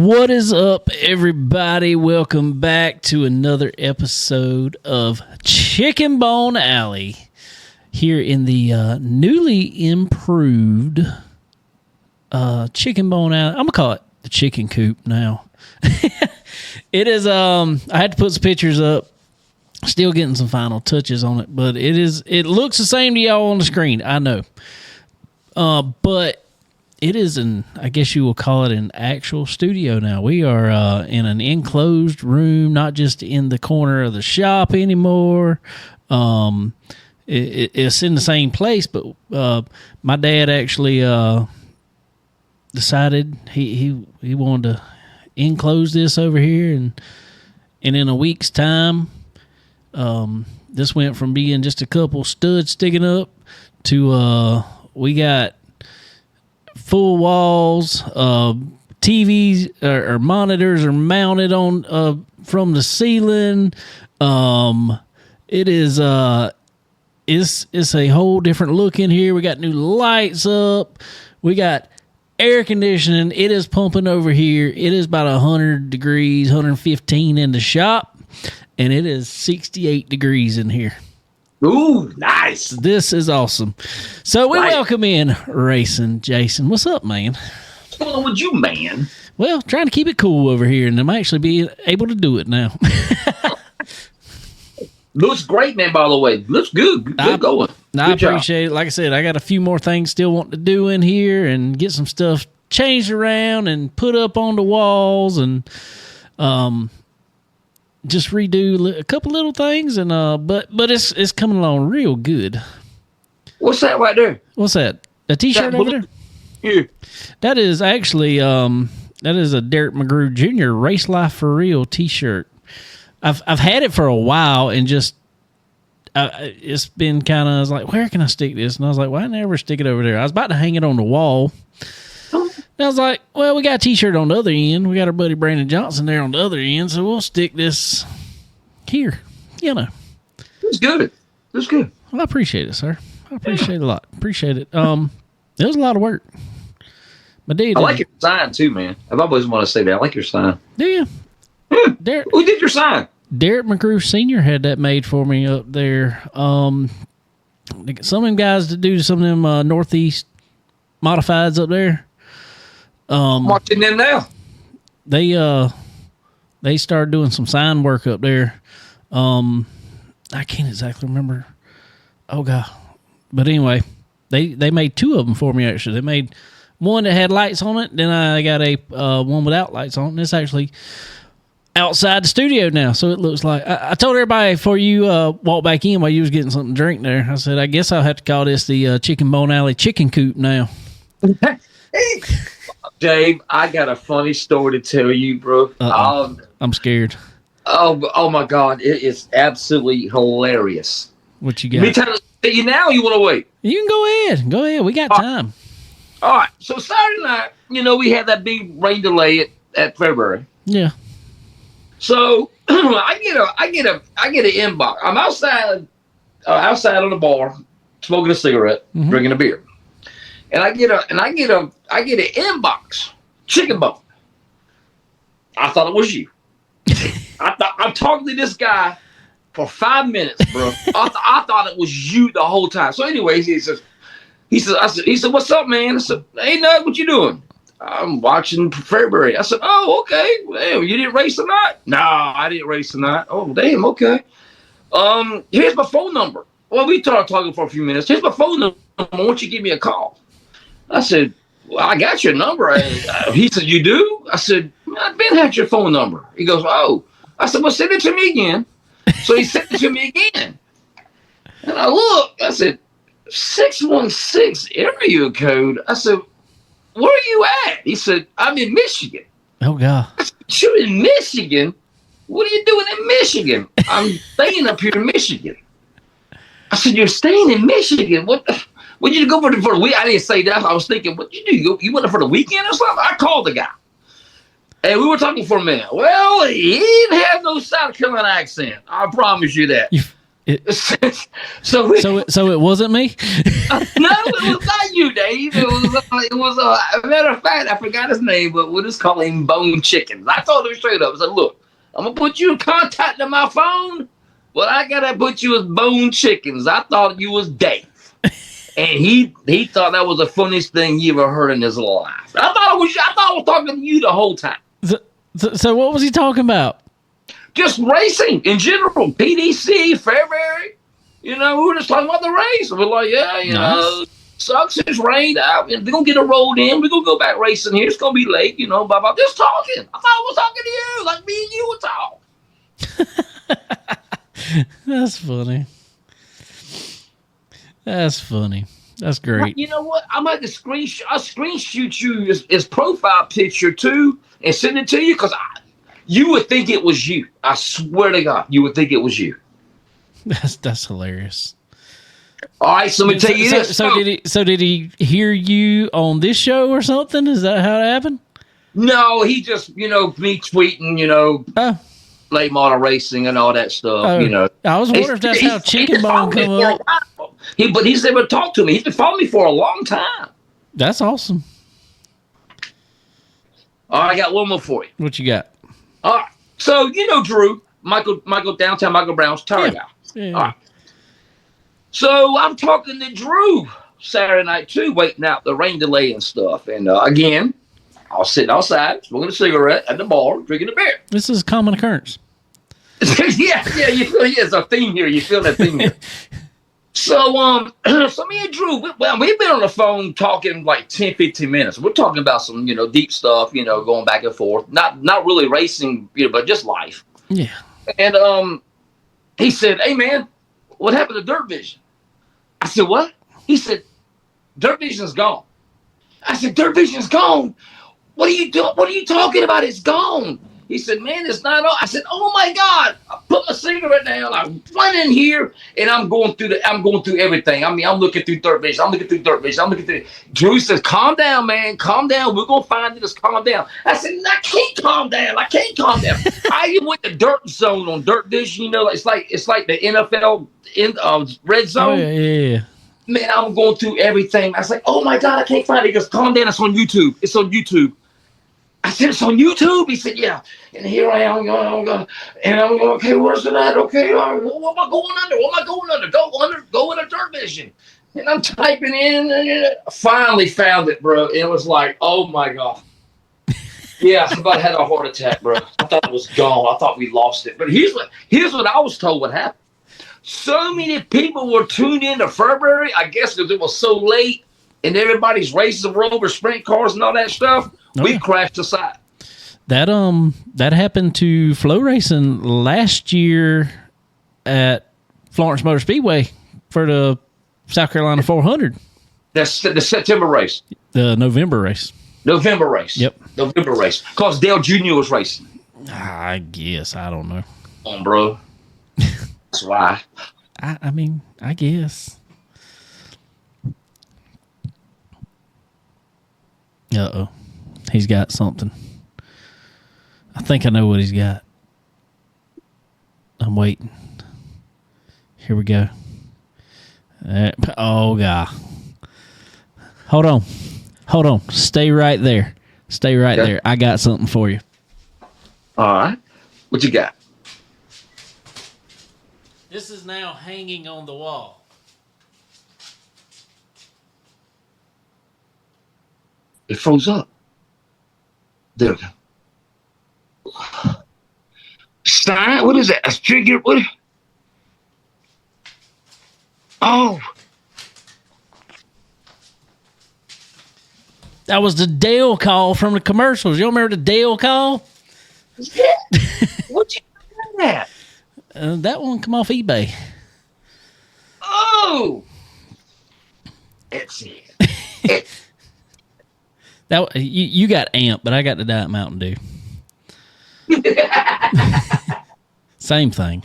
What is up, everybody? Welcome back to another episode of Chicken Bone Alley here in the newly improved Chicken Bone Alley. I'm going to call it the Chicken Coop now. It is, I had to put some pictures up. Still getting some final touches on it, but it looks the same to y'all on the screen, I know. But it is I guess you will call it an actual studio now. We are in an enclosed room, not just in the corner of the shop anymore. It's in the same place, but my dad actually decided he wanted to enclose this over here, and in a week's time, this went from being just a couple studs sticking up to we got full walls, TVs or monitors are mounted on from the ceiling. It is it's a whole different look in here. We got new lights up. We got air conditioning. It is pumping over here. It is about 100 degrees, 115 in the shop, and it is 68 degrees in here. Ooh, nice. This is awesome. So we welcome in Racin Jason. What's up, man? What's going on with you, man? Well, trying to keep it cool over here, and I'm actually being able to do it now. Looks great, man, by the way. Looks good. Good going. I appreciate it. Like I said, I got a few more things still wanting to do in here and get some stuff changed around and put up on the walls and just redo a couple little things, and but it's coming along real good. What's that right there? What's that? A T-shirt over there? Yeah. That is actually that is a Derek McGrew Jr. Race Life for Real T-shirt. I've had it for a while, and just it's been kind of, I was like, where can I stick this? And I was like, why never stick it over there? I was about to hang it on the wall. And I was like, well, we got a T-shirt on the other end. We got our buddy Brandon Johnson there on the other end, so we'll stick this here. You know. It's good. It's good. Well, I appreciate it, sir. I appreciate it a lot. Appreciate it. It was a lot of work. But dude, I like your sign, too, man. I've always wanted to say that. I like your sign. Do you? Yeah. Who did your sign? Derek McGrew Sr. had that made for me up there. Some of them guys that do some of them Northeast modifieds up there. I'm watching them now. They started doing some sign work up there. I can't exactly remember. Oh god! But anyway, they made two of them for me. Actually, they made one that had lights on it. Then I got a one without lights on it. And it's actually outside the studio now, so it looks like. I told everybody before you walked back in while you was getting something to drink there. I said, I guess I'll have to call this the Chicken Bone Alley Chicken Coop now. Hey, Dave, I got a funny story to tell you, bro. I'm scared. Oh my God, it is absolutely hilarious. What you got? Me tell you now, or you want to wait? You can go ahead. Go ahead. We got time. All right. So Saturday night, we had that big rain delay at February. Yeah. So I get an inbox. I'm outside on the bar, smoking a cigarette, drinking a beer, and I get an inbox, Chicken Bone. I thought it was you. I'm talking to this guy for 5 minutes, bro. I thought it was you the whole time. So, anyways, he said, "What's up, man?" I said, "Hey, Nug, what you doing?" "I'm watching February." I said, "Oh, okay. Well, you didn't race tonight?" "No, I didn't race tonight." "Oh, damn, okay. Here's my phone number." Well, we started talking for a few minutes. "Here's my phone number. Why don't you give me a call?" I said, "Well, I got your number." He said, "You do?" I said, "I've been had your phone number." He goes, "Oh." I said, "Well, send it to me again." So he sent it to me again. And I looked. I said, 616 area code. I said, "Where are you at?" He said, "I'm in Michigan." Oh, God. I said, "You're in Michigan? What are you doing in Michigan?" "I'm staying up here in Michigan." I said, "You're staying in Michigan? What did you go for the week?" I didn't say that. I was thinking, what did you do? You went for the weekend or something? I called the guy. And we were talking for a minute. Well, he didn't have no South Carolina accent. I promise you that. So it wasn't me. No, it was not you, Dave. It was a matter of fact, I forgot his name, but we'll just call him Bone Chickens. I told him straight up. I said, look, I'm gonna put you in contact on my phone, but I gotta put you as Bone Chickens. I thought you was Dave. And he thought that was the funniest thing he ever heard in his life. I thought I was talking to you the whole time. So what was he talking about? Just racing in general, PDC, Fairbury. You know, we were just talking about the race. We're like, yeah, you know, sucks. It's rained out. We're gonna get a road in. We're gonna go back racing here. It's gonna be late. You know, blah blah. Just talking. I thought I was talking to you, like me and you would talk. That's funny. That's funny. That's great. You know what? I might just screenshot you his profile picture too and send it to you because you would think it was you. I swear to God, you would think it was you. That's hilarious. All right, so let me tell you this. So did he hear you on this show or something? Is that how it happened? No, he just me tweeting late model racing and all that stuff. I was wondering if that's how Chicken Bone come up. But he's never talked to me. He's been following me for a long time. That's awesome. All right, I got one more for you. What you got? All right. So Drew, Michael downtown Michael Brown's tire guy. Yeah. All right. So I'm talking to Drew Saturday night too, waiting out the rain delay and stuff. And again, I was sitting outside smoking a cigarette at the bar, drinking a beer. This is a common occurrence. yeah. You feel it's a theme here. You feel that theme here. So so me and Drew, we've been on the phone talking like 10, 15 minutes. We're talking about some deep stuff, going back and forth. Not really racing, but just life. Yeah. And he said, "Hey man, what happened to Dirt Vision?" I said, "What?" He said, "Dirt Vision's gone." I said, "Dirt Vision's gone? What are you doing? What are you talking about? It's gone." He said, "Man, it's not on." I said, "Oh my God!" I put my cigarette down. I went in here and I'm going through everything. I mean, I'm looking through Dirt Vision. I'm looking through. Drew says, "Calm down, man. Calm down. We're gonna find it. Just calm down." I said, "I can't calm down. I even went to Dirt Zone on Dirt Vision. It's like the NFL red zone. Oh, yeah. Man, I'm going through everything. I was like, "Oh my God, I can't find it." He goes, "Calm down. It's on YouTube. It's on YouTube." I said, "It's on YouTube?" He said, "Yeah." And here I am going, and I'm going, "Okay, where's it at? Okay, all right, what am I going under? What am I going under? Go with a Dirt Vision." And I'm typing in, and I finally found it, bro. It was like, oh my God. Yeah, I about had a heart attack, bro. I thought it was gone. I thought we lost it. But here's what I was told what happened. So many people were tuned in to February, I guess because it was so late, and everybody's racing Rover sprint cars and all that stuff. We crashed aside. That happened to Flow Racing last year at Florence Motor Speedway for the South Carolina 400. That's the September race. The November race. Yep. November race. Because Dale Jr. was racing. I guess. I don't know. Come on, bro. That's why. I mean, I guess. Uh-oh. He's got something. I think I know what he's got. I'm waiting. Here we go. Oh, God. Hold on. Stay right there. There. I got something for you. All right. What you got? This is now hanging on the wall. It froze up. There we go. Stein? What is that? A figure? What? Oh. That was the Dale call from the commercials. You remember the Dale call? Yeah. What you doing that? That one come off eBay. Oh. Let's see. That you got Amp, but I got the Diet Mountain Dew. Same thing.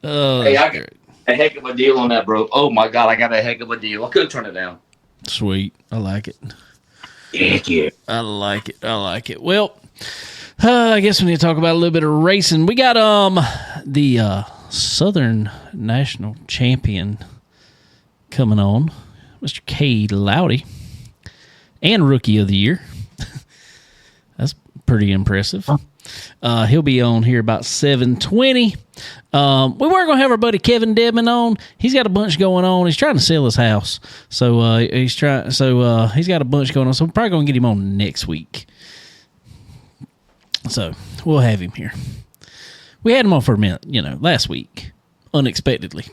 Hey, I got a heck of a deal on that, bro. Oh my God, I got a heck of a deal. I couldn't turn it down. Sweet. I like it. Heck yeah. I like it. Well, I guess we need to talk about a little bit of racing. We got the Southern National Champion coming on, Mr. Kaede Loudy, and Rookie of the Year. That's pretty impressive. He'll be on here about 7:20. We weren't going to have our buddy Kevin Dedman on. He's got a bunch going on. He's trying to sell his house, so he's got a bunch going on. So we're probably going to get him on next week. So we'll have him here. We had him on for a minute, last week, unexpectedly.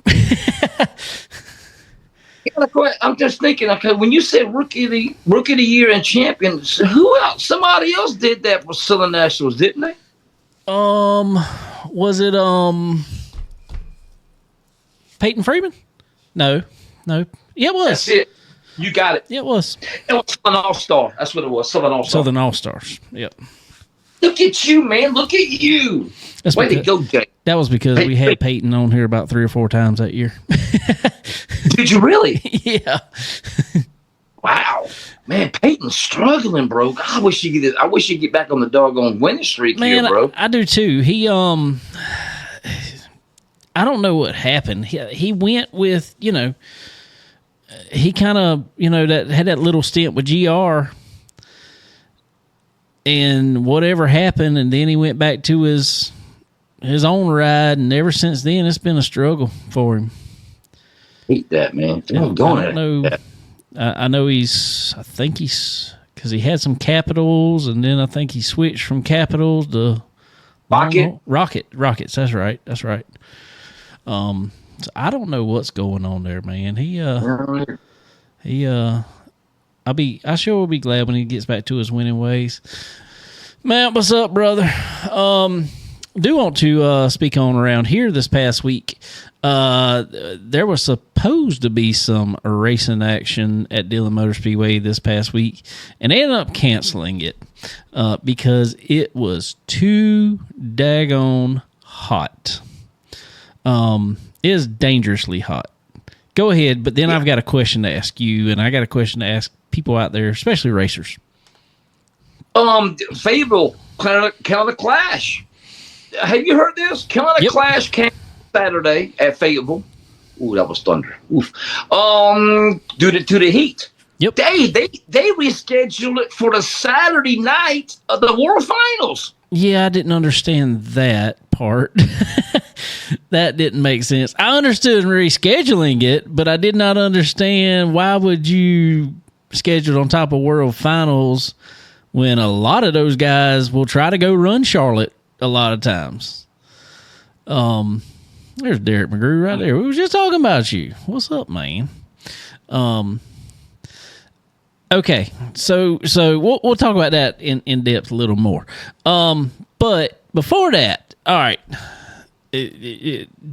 I'm just thinking, okay, when you said rookie of the year and champion, who else? Somebody else did that for Southern Nationals, didn't they? Was it Peyton Freeman? No. Yeah, it was. That's it. You got it. Yeah, it was. It was Southern All-Star. That's what it was. Southern All-Star. Southern All-Stars. Yep. Look at you, man. Look at you. Way to go, Jay. That was because we had Peyton on here about 3 or 4 times that year. Did you really? Yeah. Wow. Man, Peyton's struggling, bro. I wish he'd get back on the doggone winning streak here, bro. I do too. He I don't know what happened. He went with, he kind of, that had that little stint with GR. And whatever happened, and then he went back to his own ride, and ever since then, it's been a struggle for him. Hate that, man. I know because he had some Capitals, and then I think he switched from Capitals to Rockets. That's right. So I don't know what's going on there, man. I sure will be glad when he gets back to his winning ways. Man, what's up, brother? Do want to speak on around here this past week. There was supposed to be some racing action at Dillon Motor Speedway this past week, and they ended up canceling it because it was too daggone hot. It is dangerously hot. Go ahead, but then I've got a question to ask you, and I got a question to ask people out there, especially racers. Fayetteville, Canada Clash. Have you heard this? Canada Clash came Saturday at Fayetteville. Ooh, that was thunder. Oof. Due to the heat. Yep. They rescheduled it for the Saturday night of the World Finals. Yeah, I didn't understand that part. That didn't make sense. I understood rescheduling it, but I did not understand why would you schedule it on top of World Finals when a lot of those guys will try to go run Charlotte a lot of times. There's Derek McGrew right there. We were just talking about you. What's up, man? Okay, so we'll talk about that in depth a little more. But before that, all right,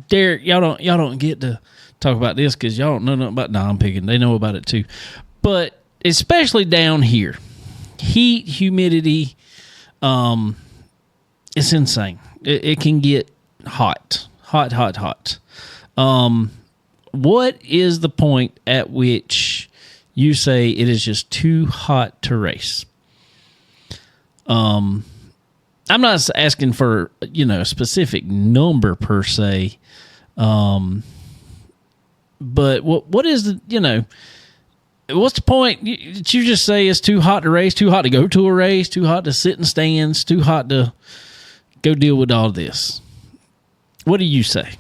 Derek, y'all don't get to talk about this because y'all don't know nothing about. No, I'm picking. They know about it too, but especially down here, heat, humidity, it's insane. It can get hot. What is the point at which you say it is just too hot to race? I'm not asking for, a specific number per se. But what is the, what's the point? You just say it's too hot to race, too hot to go to a race, too hot to sit in stands, too hot to go deal with all this. What do you say?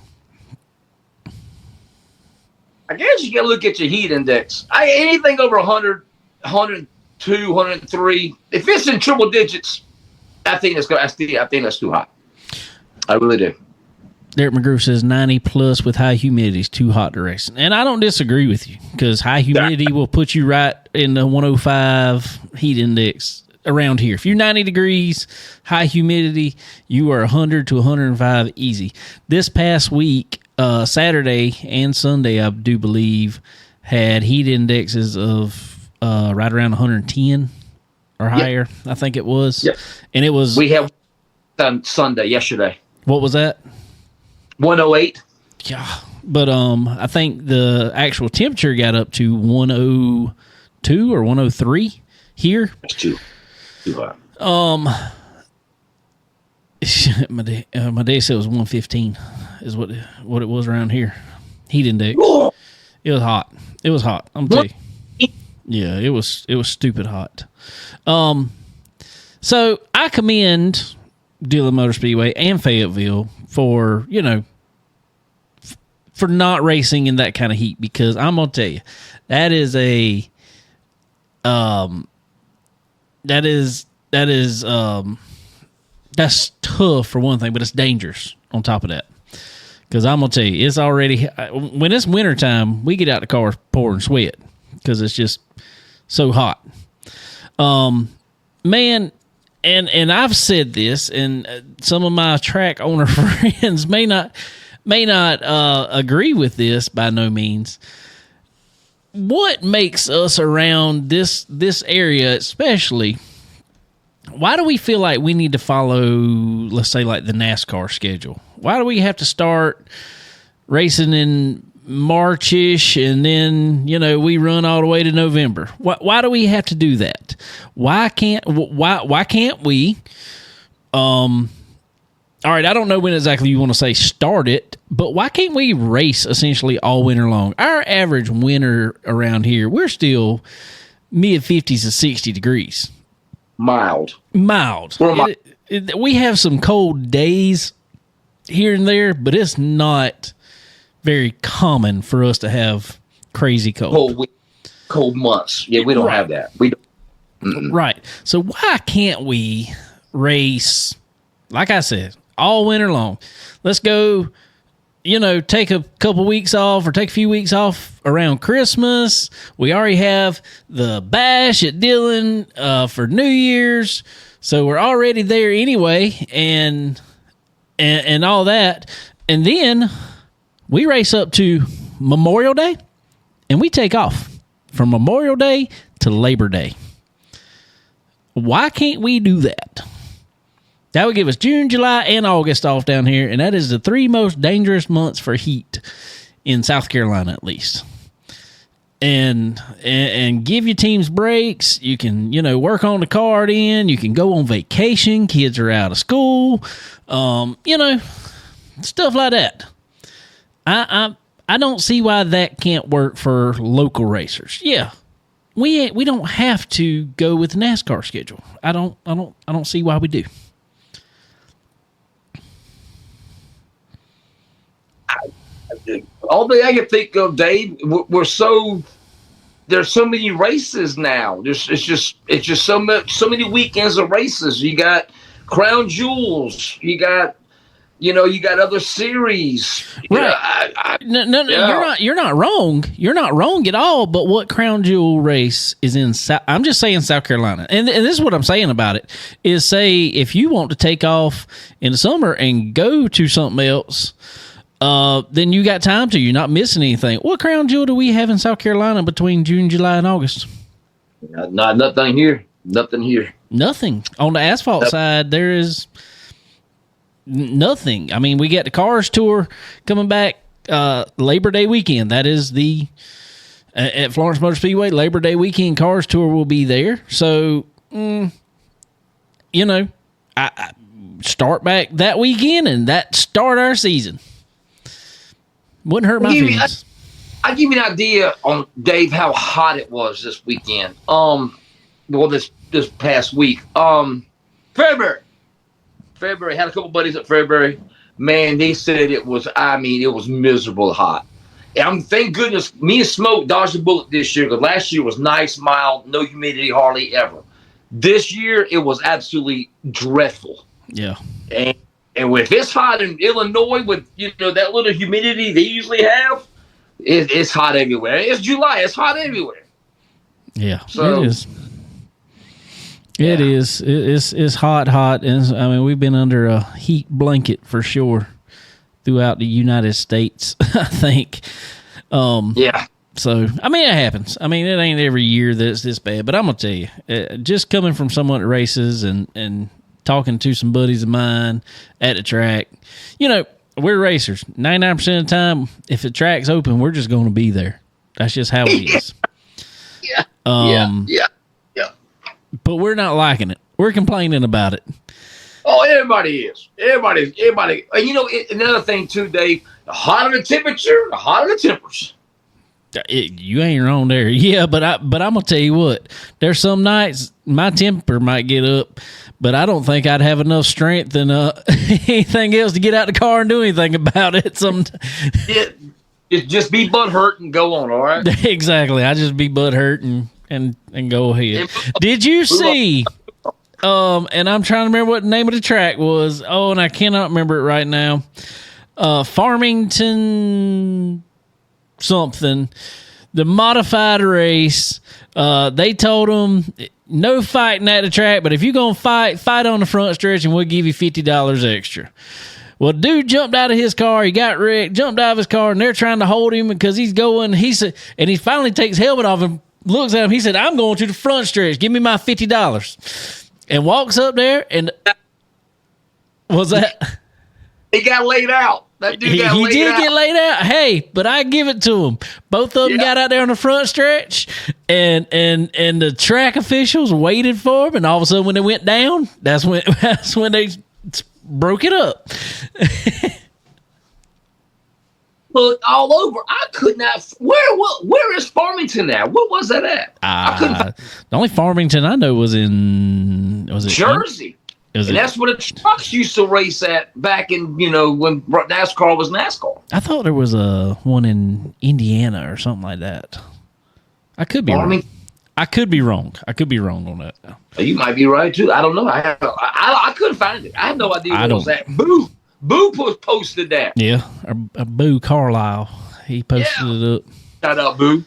I guess you got to look at your heat index. Anything over 100, 102, 103. If it's in triple digits, I think that's too hot. I really do. Derek McGrew says 90 plus with high humidity is too hot to race. And I don't disagree with you because high humidity will put you right in the 105 heat index around here. If you're 90 degrees, high humidity, you are 100 to 105 easy. This past week, Saturday and Sunday, I do believe, had heat indexes of right around 110 or higher. Yep. I think it was. Yep. And it was. We have Sunday yesterday. What was that? 108. Yeah, but I think the actual temperature got up to 102 or 103 here. That's too hot. my dad said it was 115 is what it was around here. Heat index. It was hot. It was hot. I'm telling you. Yeah, it was stupid hot. So I commend Dillon Motor Speedway and Fayetteville for, for not racing in that kind of heat, because I'm gonna tell you, that's tough for one thing, but it's dangerous on top of that. Because I'm going to tell you, it's already, when it's wintertime, we get out the car pouring sweat because it's just so hot. Man, and I've said this, and some of my track owner friends may not agree with this by no means. What makes us around this area especially, why do we feel like we need to follow, let's say, like the NASCAR schedule? Why do we have to start racing in March-ish and then, we run all the way to November? Why do we have to do that? Why can't we? All right, I don't know when exactly you want to say start it, but why can't we race essentially all winter long? Our average winter around here, we're still mid-50s to 60 degrees. Mild. We have some cold days here and there, but it's not very common for us to have crazy cold. Cold months. Yeah, we don't have that. We don't. Mm-mm. Right. So why can't we race, like I said, all winter long? Let's go, take a couple weeks off or take a few weeks off around Christmas. We already have the bash at Dillon for New Year's, so we're already there anyway, and all that. And then we race up to Memorial Day, and we take off from Memorial Day to Labor Day. Why can't we do that? That would give us June, July, and August off down here, and that is the 3 most dangerous months for heat in South Carolina, at least. And give your teams breaks. You can, work on the car in. You can go on vacation. Kids are out of school. Stuff like that. I don't see why that can't work for local racers. Yeah, we don't have to go with the NASCAR schedule. I don't see why we do. All thing I can think of, Dave, there's so many races now. It's just so many weekends of races. You got Crown Jewels. You got other series. Right. No, you're not wrong. You're not wrong at all. But what Crown Jewel race is in? I'm just saying South Carolina, and this is what I'm saying about it. Is, say, if you want to take off in the summer and go to something else, then you got time to. You're not missing anything. What Crown Jewel do we have in South Carolina between June, July, and August? Nothing here. Nothing here. Nothing. On the asphalt side, there is nothing. I mean, we got the Cars Tour coming back Labor Day weekend. That is at Florence Motor Speedway, Labor Day weekend Cars Tour will be there. So, I start back that weekend and that start our season. Wouldn't hurt my feelings. I'll give you an idea on, Dave, how hot it was this weekend. This past week. February, had a couple buddies at February. Man, they said it was miserable hot. And thank goodness me and Smoke dodged a bullet this year, because last year was nice, mild, no humidity hardly ever. This year, it was absolutely dreadful. Yeah. And if it's hot in Illinois with, that little humidity they usually have, it's hot everywhere. It's July. It's hot everywhere. Yeah, so, it is. It is. It's hot. And we've been under a heat blanket for sure throughout the United States, I think. Yeah. So, it happens. It ain't every year that it's this bad. But I'm going to tell you, just coming from someone that races and talking to some buddies of mine at the track, we're racers. 99% of the time, if the track's open, we're just going to be there. That's just how it is. Yeah. But we're not liking it. We're complaining about it. Oh, everybody is. Everybody. And you know, another thing too, Dave. The hotter the temperature, the hotter the tempers. You ain't wrong there. Yeah, but I'm gonna tell you what. There's some nights my temper might get up, but I don't think I'd have enough strength and anything else to get out the car and do anything about it. Just be butt hurt and go on. All right. Exactly. I just be butt hurt and go ahead. Did you see? And I'm trying to remember what the name of the track was. Oh, and I cannot remember it right now. Farmington something, the modified race. They told them no fighting at the track, but if you're gonna fight on the front stretch, and we'll give you $50 extra. Well, dude jumped out of his car. He got wrecked. Jumped out of his car, and they're trying to hold him because he's going. He said, and he finally takes his helmet off and looks at him. He said, "I'm going to the front stretch. Give me my $50." And walks up there, and was that? He got laid out. That dude got he laid did out. get laid out. Hey, but I give it to him. Both of them got out there on the front stretch, and the track officials waited for him. And all of a sudden, when they went down, that's when they broke it up. Look all over. I could not. Where is Farmington now? What was that at? I couldn't find. The only Farmington I know was in Jersey. That's where the trucks used to race at back in, when NASCAR was NASCAR. I thought there was one in Indiana or something like that. I could be wrong. I could be wrong. I could be wrong on that. You might be right too. I don't know. I couldn't find it. I have no idea what was that. Boo posted that. Yeah, Boo Carlisle. He posted it up. Shout out, Boo.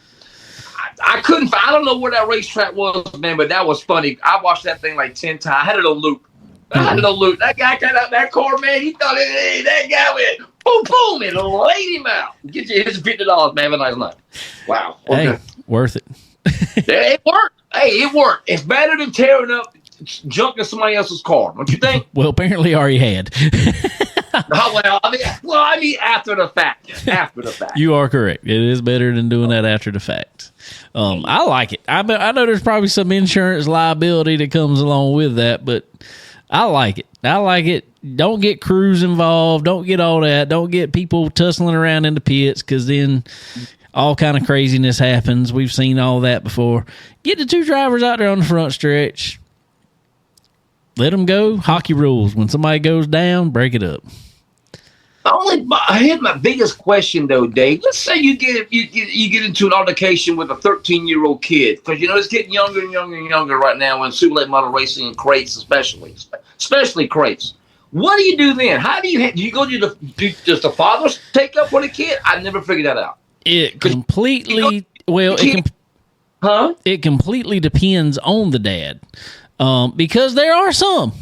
I couldn't find. I don't know where that racetrack was, man, but that was funny. I watched that thing like 10 times. I had it on loop. That guy got out that car, man. He thought, hey, that guy went boom, boom, and laid him out. Get you his $50, man. Have a nice night. Wow. Okay. Hey, worth it. It worked. Hey, it worked. It's better than tearing up junk in somebody else's car. Don't you think? Well, apparently already had. I mean, after the fact. After the fact. You are correct. It is better than doing that after the fact. I like it. I know there's probably some insurance liability that comes along with that, but I like it. Don't get crews involved. Don't get all that. Don't get people tussling around in the pits, because then all kind of craziness happens. We've seen all that before. Get the two drivers out there on the front stretch. Let them go. Hockey rules. When somebody goes down, break it up. Here's my biggest question, though, Dave. Let's say you get into an altercation with a 13-year-old kid, because it's getting younger and younger and younger right now in super late model racing and crates, especially crates. What do you do then? How do you go to does the father take up with a kid? I never figured that out. It completely it completely depends on the dad, because there are some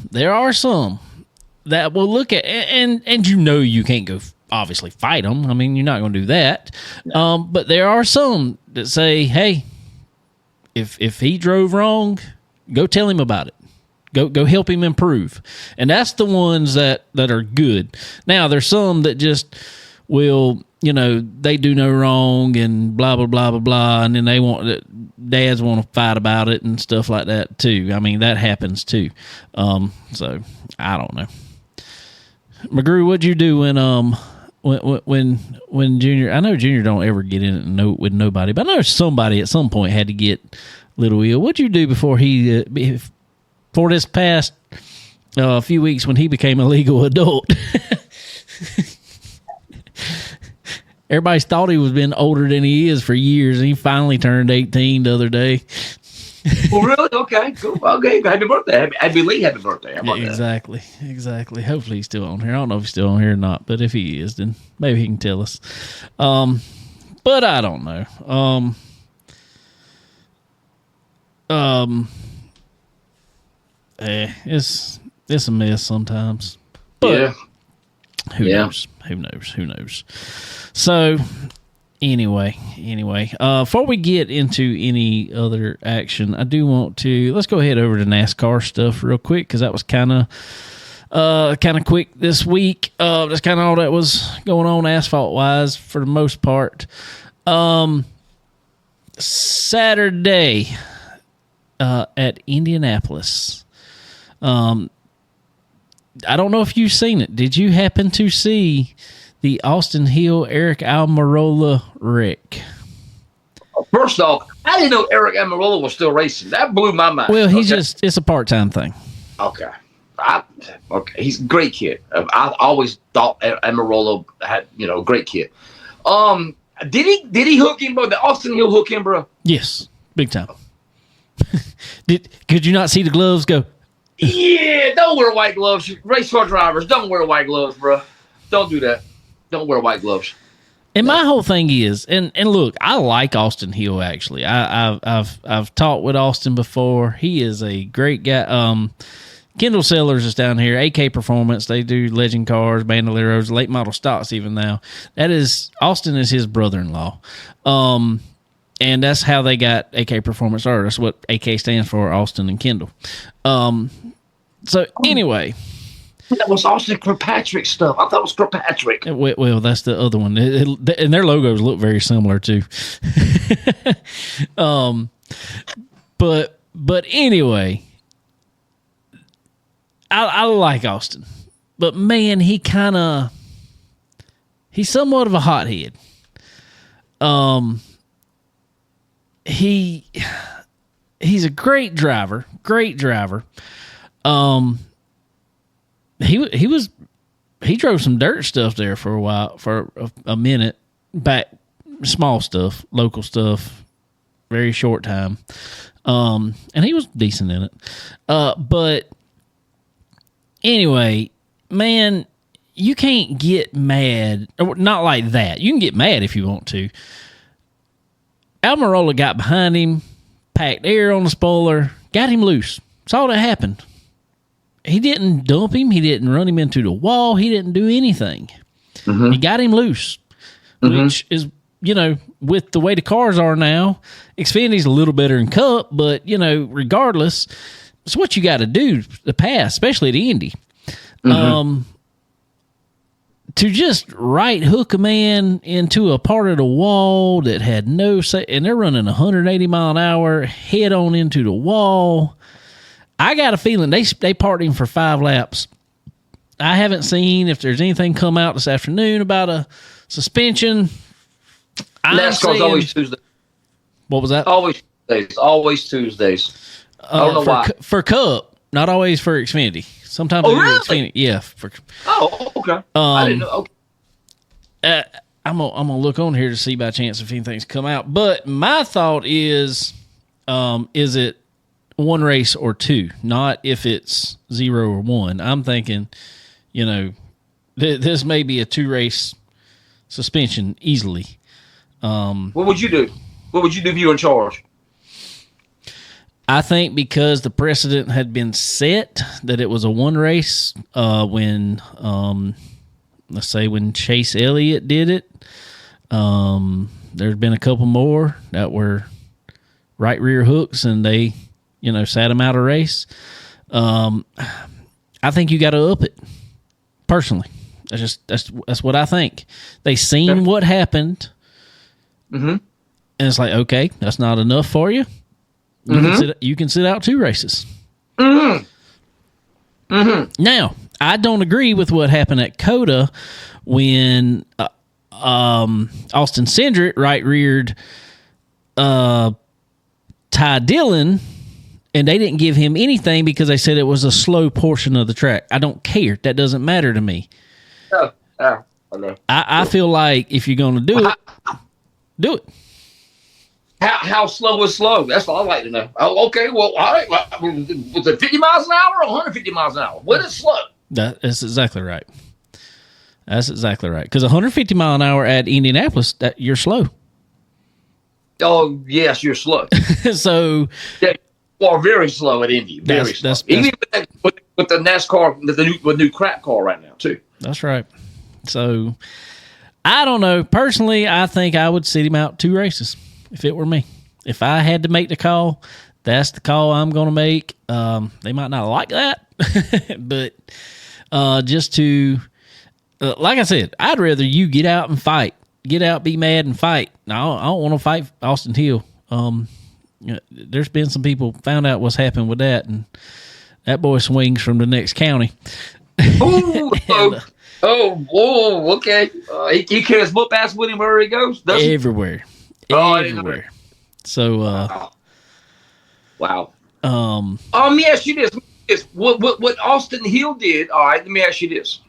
that will look at, and you can't go obviously fight them. I mean, you're not going to do that. But there are some that say, hey, if he drove wrong, go tell him about it. Go help him improve. And that's the ones that are good. Now, there's some that just will, they do no wrong and blah, blah, blah, blah, blah. And then dads want to fight about it and stuff like that too. I mean, that happens too. So I don't know. McGrew, what'd you do when Junior? I know Junior don't ever get in it with nobody, but I know somebody at some point had to get Little Will. What'd you do before for this past few weeks when he became a legal adult? Everybody's thought he was been older than he is for years, and he finally turned 18 the other day. Well, really? Okay, cool. Okay, happy birthday. Happy birthday. How about exactly. Hopefully he's still on here. I don't know if he's still on here or not, but if he is, then maybe he can tell us. But I don't know. It's a mess sometimes. But who knows? Who knows? So Anyway, before we get into any other action, I do want to let's go ahead over to NASCAR stuff real quick, because that was kind of quick this week. That's kind of all that was going on asphalt wise for the most part. Saturday at Indianapolis, I don't know if you've seen it. Did you happen to see the Austin Hill Eric Almirola wreck? First off, I didn't know Eric Almirola was still racing. That blew my mind. Well, it's a part-time thing. Okay. He's a great kid. I always thought Almirola had, great kid. Did he hook him, bro? Did Austin Hill hook him, bro? Yes, big time. Could you not see the gloves go? Yeah, don't wear white gloves. Race car drivers, don't wear white gloves, bro. Don't do that. Don't wear white gloves. And my whole thing is, and look, I like Austin Hill. Actually, I've talked with Austin before. He is a great guy. Kendall Sellers is down here. AK Performance. They do legend cars, Bandoleros, late model stocks. Even now, Austin is his brother-in-law. And that's how they got AK Performance Art. That's what AK stands for, Austin and Kendall. So anyway. That was Austin Kirkpatrick stuff. I thought it was Kirkpatrick. Well, that's the other one. And their logos look very similar too. But anyway, I like Austin. But man, he's somewhat of a hothead. He's a great driver. He drove some dirt stuff there for a while, for a minute back, small stuff, local stuff, very short time. And he was decent in it. But anyway, man, you can't get mad, or not like that. You can get mad if you want to. Almirola got behind him, packed air on the spoiler, got him loose. That's all that happened. He didn't dump him. He didn't run him into the wall. He didn't do anything. Mm-hmm. He got him loose, which is, with the way the cars are now, Xfinity's a little better than Cup, but, regardless, it's what you got to do to pass, especially at Indy. Mm-hmm. To just right hook a man into a part of the wall that had no say, and they're running 180 mile an hour head on into the wall. I got a feeling they parked him for 5 laps. I haven't seen if there's anything come out this afternoon about a suspension. NASCAR's always Tuesday. What was that? Always Tuesdays. I don't know why. For Cup, not always for Xfinity. Sometimes really? Xfinity. Yeah. Okay. I didn't know. Okay. I'm gonna look on here to see by chance if anything's come out. But my thought is it one race or two, not if it's 0 or 1. I'm thinking, this may be a 2-race suspension easily. What would you do? What would you do if you were in charge? I think because the precedent had been set that it was a 1 race when, let's say, when Chase Elliott did it. There's been a couple more that were right rear hooks, and they sat him out of race. I think you got to up it. Personally, that's what I think. They seen what happened, and it's like, okay, that's not enough for you. You can sit out 2 races. Now, I don't agree with what happened at Coda when Austin Cindric right reared Ty Dillon. And they didn't give him anything because they said it was a slow portion of the track. I don't care. That doesn't matter to me. I feel like if you're going to do it, do it. How slow is slow? That's all I'd like to know. Oh, okay, well, all right. Was it 50 miles an hour or 150 miles an hour? What is slow? That's exactly right. Because 150 mile an hour at Indianapolis, you're slow. Oh, yes, you're slow. So... Yeah. Or very slow at Indy. Very slow. Even with the NASCAR, the new crap car right now, too. That's right. So, I don't know. Personally, I think I would sit him out 2 races if it were me. If I had to make the call, that's the call I'm going to make. They might not like that, but just to, like I said, I'd rather you get out and fight. Get out, be mad, and fight. No, I don't want to fight Austin Hill. There's been some people found out what's happened with that, and that boy swings from the next county. Ooh, okay. He carries book bags with him wherever he goes. Everywhere. Everywhere. So, wow. Let me ask you this. What Austin Hill did, all right, let me ask you this.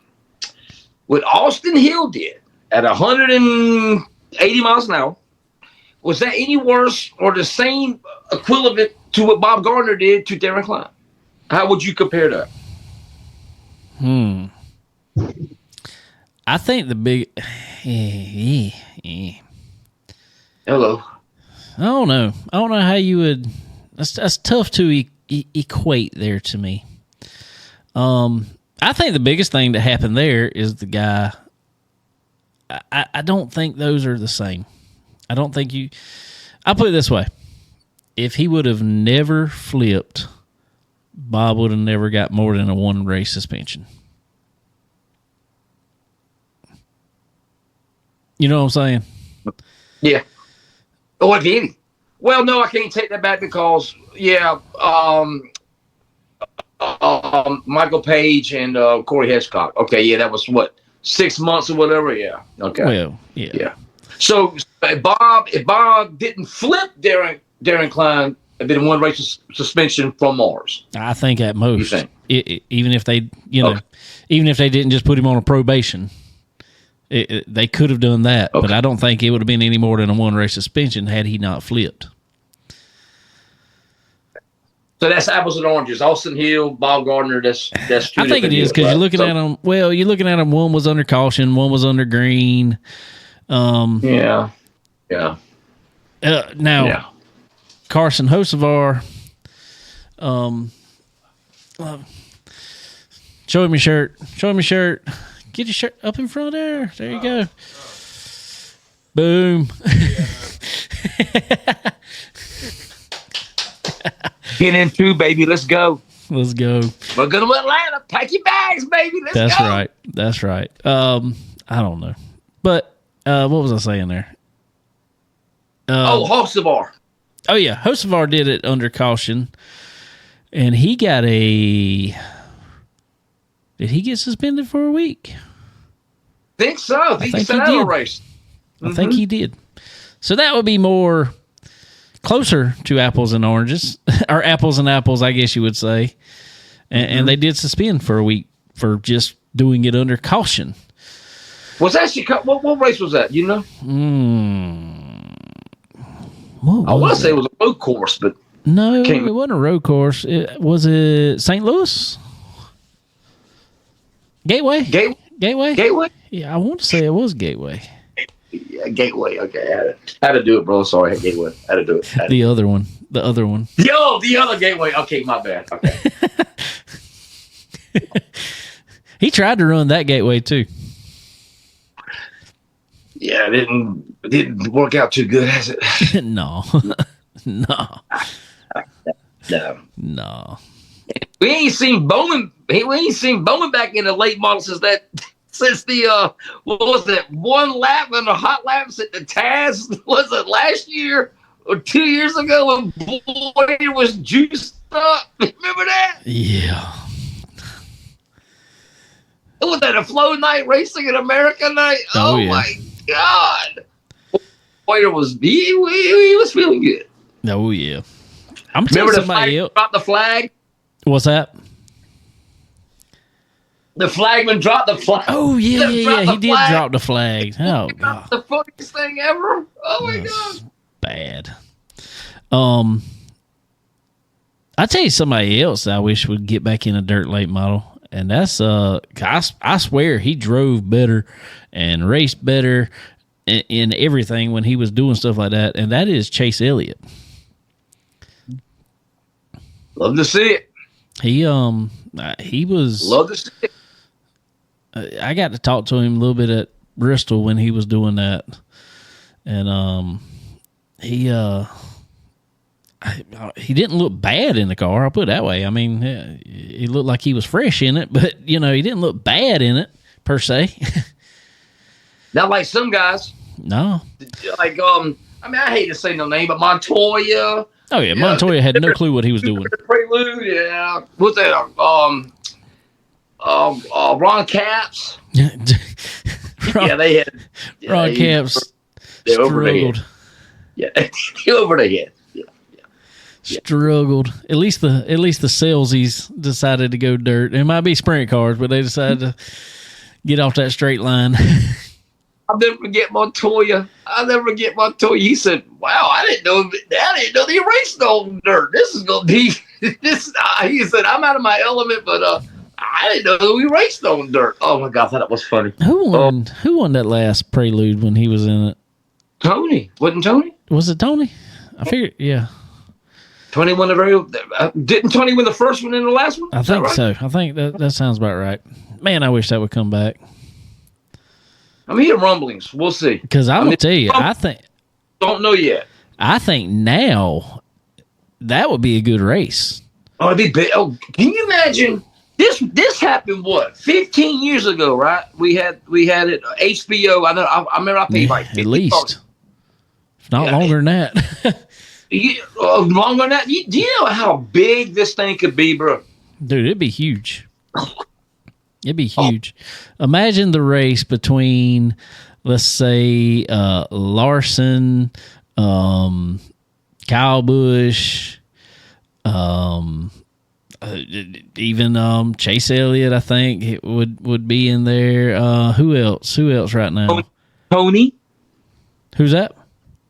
What Austin Hill did at 180 miles an hour, was that any worse or the same equivalent to what Bob Gardner did to Darren Klein? How would you compare that? I think the big... Hello. I don't know how you would... That's tough to equate there to me. I think the biggest thing that happened there is the guy... I don't think those are the same. I don't think you... I'll put it this way. If he would have never flipped, Bob would have never got more than a 1-race suspension. You know what I'm saying? Yeah. Oh, if any. Well, no, I can't take that back because, Michael Page and Corey Hitchcock. Okay, yeah, that was what, 6 months or whatever. Yeah. Okay. Well, yeah. So if Bob didn't flip Darren Klein, it'd been a 1-race suspension from Mars. I think at most, even if they, even if they didn't just put him on a probation, they could have done that. Okay. But I don't think it would have been any more than a 1-race suspension had he not flipped. So that's apples and oranges. Austin Hill, Bob Gardner. That's two. I think it is because you're looking at them. Well, you're looking at them. One was under caution. One was under green. Yeah. Now, Carson Hocevar. Show him your shirt. Get your shirt up in front there. There you go. Boom. Get in two, baby. Let's go. We're going to Atlanta. Pack your bags, baby. Let's go. That's right. I don't know. But what was I saying there? Hocevar. Oh, yeah. Hocevar did it under caution. And he got Did he get suspended for a week? Think so. I think he did. Race. I think he did. So that would be more closer to apples and oranges, or apples and apples, I guess you would say. And they did suspend for a week for just doing it under caution. Was that what race was that? You know? I want to say it was a road course, but no, it wasn't a road course. Was it St. Louis? Gateway? Gateway? Yeah, I want to say it was Gateway. Yeah, Gateway. Okay, I had to do it, bro. Sorry, Gateway. I had to do it. The other one. The other Gateway. Okay, my bad. Okay. He tried to run that Gateway too. Yeah, it didn't work out too good, has it? No. We ain't seen Bowman. We ain't seen Bowman back in the late model since the what was it, one lap and a hot laps at the Taz? Was it last year or 2 years ago when Boyd was juiced up? Remember that? Yeah. Was that a Flow Night Racing in America night? Oh yeah. My God. Boyd was he was feeling good. Oh yeah. I'm remember somebody else dropped the flag? What's that? The flagman dropped the flag. Oh yeah. He did drop the flag. Oh God. The funniest thing ever. Oh my God. Bad. I tell you somebody else I wish would get back in a dirt late model, and that's I swear he drove better and raced better in everything when he was doing stuff like that, and that is Chase Elliott. Love to see it. He was love to see it. I got to talk to him a little bit at Bristol when he was doing that, and he didn't look bad in the car. I'll put it that way. I mean, he looked like he was fresh in it, but he didn't look bad in it per se. Not like some guys. No. Like I hate to say no name, but Montoya. Oh yeah, Montoya had no clue what he was doing. Prelude, yeah. What's that? Ron Capps. Ron, Yeah, they had Ron Capps struggled. Yeah, over the head. Yeah. Struggled. At least the salesies decided to go dirt. It might be sprint cars, but they decided to get off that straight line. I'll never forget Montoya. He said, "Wow, I didn't know they raced on dirt. This is gonna be this." He said, "I'm out of my element, but I didn't know we raced on dirt." Oh my God, I thought that was funny. Who won that last Prelude when he was in it? Tony. Wasn't Tony? Was it Tony? I figured, yeah. Tony won didn't Tony win the first one and the last one? I think so. I think that sounds about right. Man, I wish that would come back. I'm hearing rumblings. We'll see. Because I'm going to tell you, don't know yet. I think now that would be a good race. Oh, it'd be big. Oh, can you imagine? This happened 15 years ago, right? We had it HBO. I remember I paid like $50. At least. If not longer than that. Longer than that. Do you know how big this thing could be, bro? Dude, it'd be huge. It'd be huge. Imagine the race between, let's say, Larson, Kyle Busch, even Chase Elliott. I think it would be in there. Who else? Who else right now? Tony. Who's that?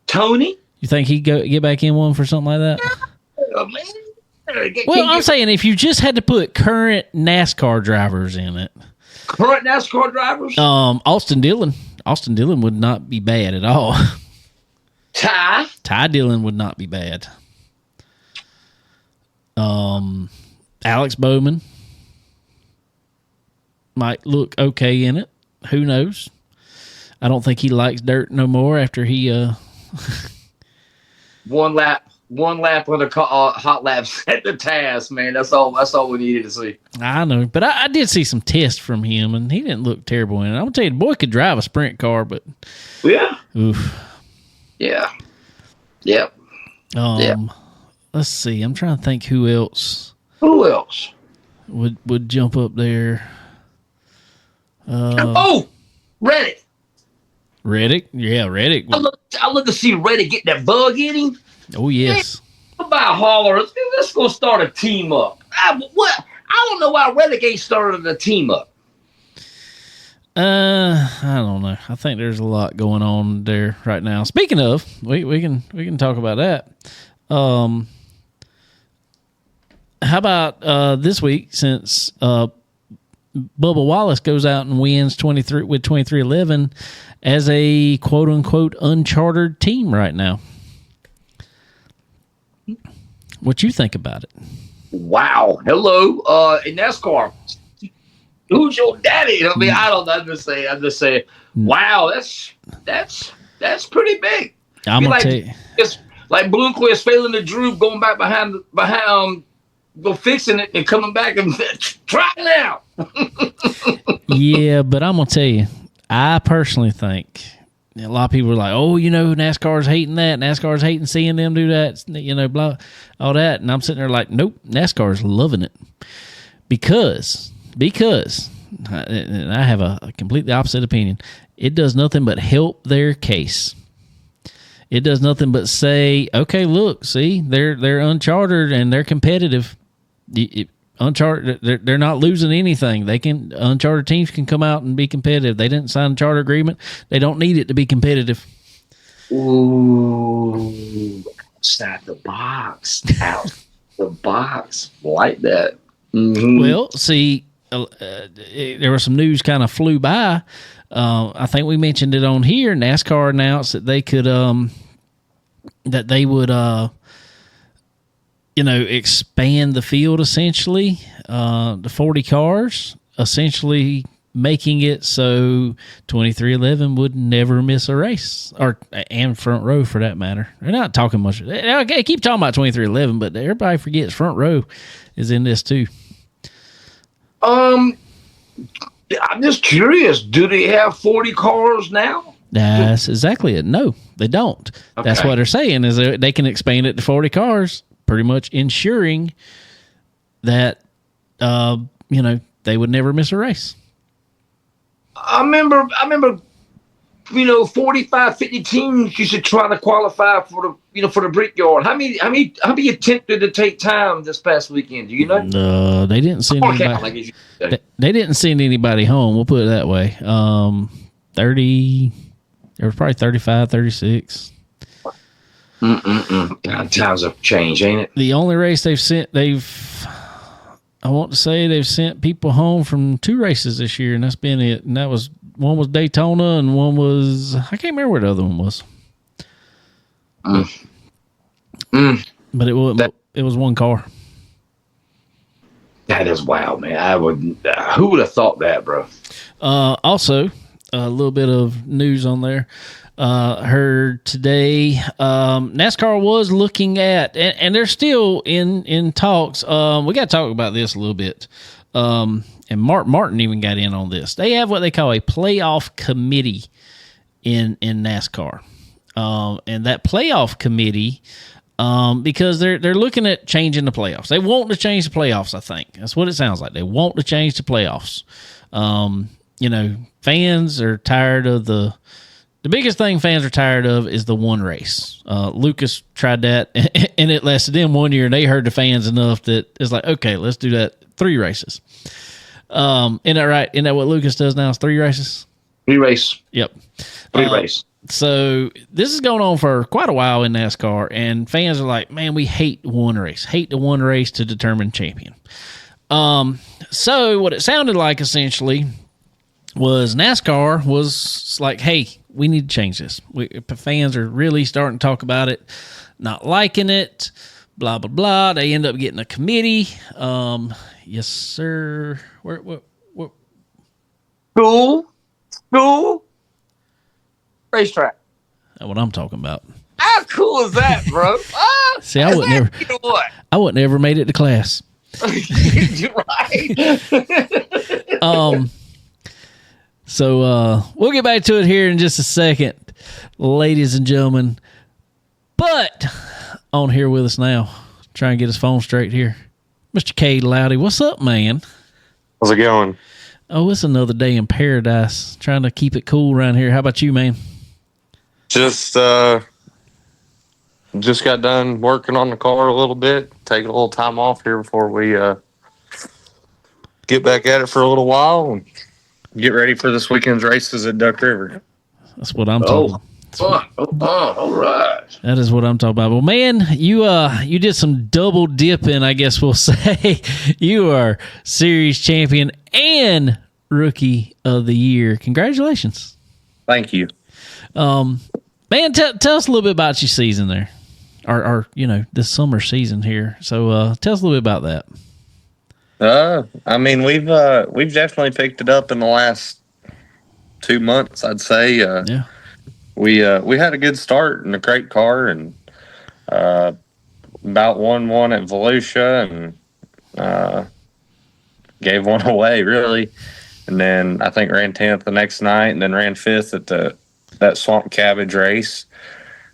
Tony. You think he'd get back in one for something like that? Oh, man. Well, I'm saying if you just had to put current NASCAR drivers in it. Current NASCAR drivers? Austin Dillon. Austin Dillon would not be bad at all. Ty Dillon would not be bad. Alex Bowman might look okay in it. Who knows? I don't think he likes dirt no more after he one lap on the hot laps at the task, man. That's all we needed to see. I know, but I did see some tests from him, and he didn't look terrible in it. I'm gonna tell you, the boy could drive a sprint car, but yeah, oof, yeah, yep. Let's see. I'm trying to think who else. Who else would jump up there? Reddick. Reddick, yeah, Reddick. I love to see Reddick get that bug in him. Oh yes. What about Holler? Let's go start a team up. I don't know why Reddick ain't started a team up. I don't know. I think there's a lot going on there right now. Speaking of, we can talk about that. How about this week, since Bubba Wallace goes out and wins 2311 as a quote unquote unchartered team right now? What you think about it? Wow. Hello. In NASCAR, who's your daddy? I mean, I don't know. I'm just saying. Wow, that's pretty big. I'm gonna tell you. It's like Bloomquist failing the droop, going back behind go fixing it and coming back and try it now. Yeah, but I'm gonna tell you, I personally think a lot of people are like, "Oh, NASCAR's hating that. NASCAR's hating seeing them do that. Blah, all that." And I'm sitting there like, "Nope, NASCAR's loving it because and I have a completely opposite opinion. It does nothing but help their case. It does nothing but say, okay, look, see, they're unchartered and they're competitive. Uncharted, they're not losing anything. Uncharted teams can come out and be competitive. They didn't sign a charter agreement. They don't need it to be competitive." Ooh, outside the box, like that. Mm-hmm. Well, see, there was some news kind of flew by. I think we mentioned it on here. NASCAR announced that they would expand the field essentially, the 40 cars, essentially making it so 2311 would never miss a race, and Front Row for that matter. They're not talking much. They keep talking about 2311, but everybody forgets Front Row is in this too. I'm just curious. Do they have 40 cars now? That's exactly it. No, they don't. Okay. That's what they're saying is they can expand it to 40 cars, pretty much ensuring that they would never miss a race. I remember, 45, 50 teams used to try to qualify for the Brickyard. How many attempted to take time this past weekend? Do you know? No, they didn't send anybody. They didn't send anybody home. We'll put it that way. 30. There was probably 35, 36. God, times have changed, ain't it? The only race they've sent people home from 2 races this year, and that's been it. And that was one was Daytona, and one was, I can't remember what the other one was. But it was one car. That is wild, man. Who would have thought that, bro? Also, a little bit of news on there. Heard today, NASCAR was looking at, and they're still in talks. We got to talk about this a little bit. And Mark Martin even got in on this. They have what they call a playoff committee in NASCAR. And that playoff committee, because they're looking at changing the playoffs. They want to change the playoffs, I think. That's what it sounds like. They want to change the playoffs. Fans are tired of the biggest thing fans are tired of is the one race. Lucas tried that, and it lasted them 1 year, and they heard the fans enough that it's like, okay, let's do that 3 races. Isn't that right? Isn't that what Lucas does now? Is 3 races? 3 race. Yep. 3 race. So this is going on for quite a while in NASCAR, and fans are like, man, we hate one race. Hate the one race to determine champion. So what it sounded like essentially was NASCAR was like, hey, we need to change this. Fans are really starting to talk about it, not liking it, blah, blah, blah. They end up getting a committee. Yes, sir. What? School? Racetrack. That's what I'm talking about. How cool is that, bro? See, I would never. You know what? I would never made it to class. You're right. So we'll get back to it here in just a second, ladies and gentlemen. But on here with us now, try and get his phone straight here, Mr. Kaede Loudy. What's up, man? How's it going? Oh, it's another day in paradise. Trying to keep it cool around here. How about you, man? Just got done working on the car a little bit. Taking a little time off here before we get back at it for a little while and get ready for this weekend's races at Duck River. That's what I'm talking about. All right. That is what I'm talking about. Well, man, you did some double dipping, I guess we'll say. You are series champion and rookie of the year. Congratulations. Thank you. Man, tell us a little bit about your season there, or this summer season here. So tell us a little bit about that. I mean, we've definitely picked it up in the last 2 months, I'd say. Yeah. We had a good start in a great car and about won one at Volusia and gave one away, really. And then I think ran 10th the next night and then ran 5th at that Swamp Cabbage race.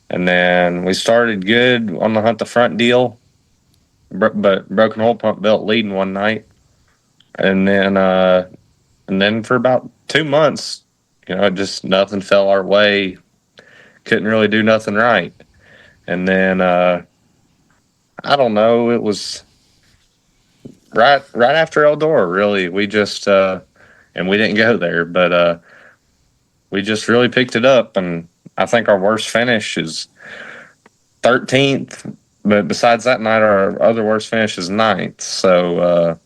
And then we started good on the Hunt the Front deal, but broken hole pump belt leading one night. And then for about 2 months, just nothing fell our way. Couldn't really do nothing right. And then I don't know, it was right after Eldora, really. We just and we didn't go there, but we just really picked it up, and I think our worst finish is 13th, but besides that night our other worst finish is 9th. So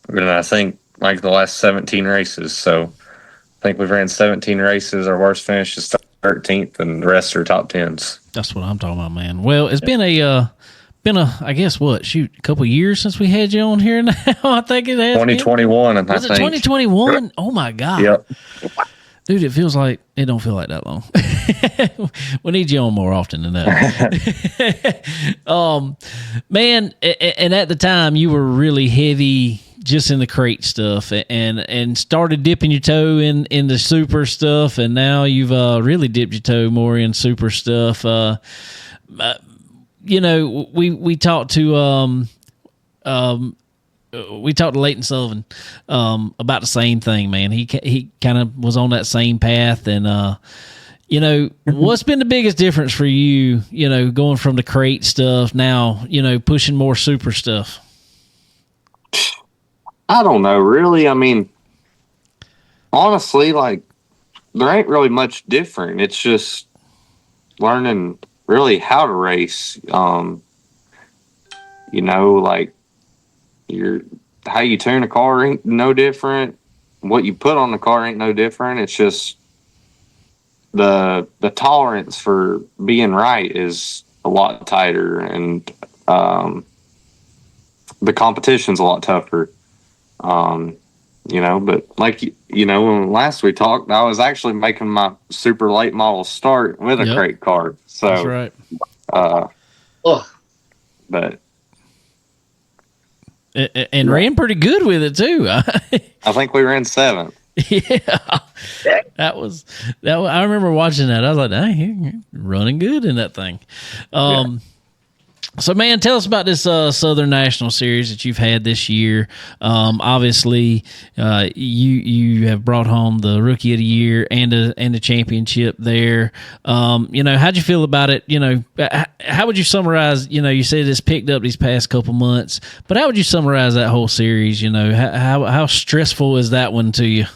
and I think like the last 17 races. So I think we've ran 17 races. Our worst finish is 13th, and the rest are top 10s. That's what I'm talking about, man. Well, it's been a I guess a couple years since we had you on here now. I think it has 2021, and was it 2021? Oh my God. Yep. Dude, it don't feel like that long. We need you on more often than that. Man, and at the time you were really heavy just in the crate stuff and started dipping your toe in the super stuff, and now you've really dipped your toe more in super stuff. We talked to we talked to Leighton Sullivan about the same thing, man. He kind of was on that same path, and you know, what's been the biggest difference for you? You know, going from the crate stuff now, you know, pushing more super stuff. I don't know, really. I mean, honestly, like, there ain't really much different. It's just learning really how to race. You know, like, how you tune a car ain't no different. What you put on the car ain't no different. It's just the tolerance for being right is a lot tighter, and the competition's a lot tougher. You know, but like, you know, when last we talked, I was actually making my super late model start with a crate car. So that's right. But and ran pretty good with it too. I think we ran 7th. Yeah, that was. I remember watching that. I was like, "Hey, you're running good in that thing." So, man, tell us about this Southern National Series that you've had this year. Obviously, you have brought home the Rookie of the Year and the championship there. You know, how'd you feel about it? You know, how would you summarize? You know, you said it's picked up these past couple months, but how would you summarize that whole series? You know, how stressful is that one to you?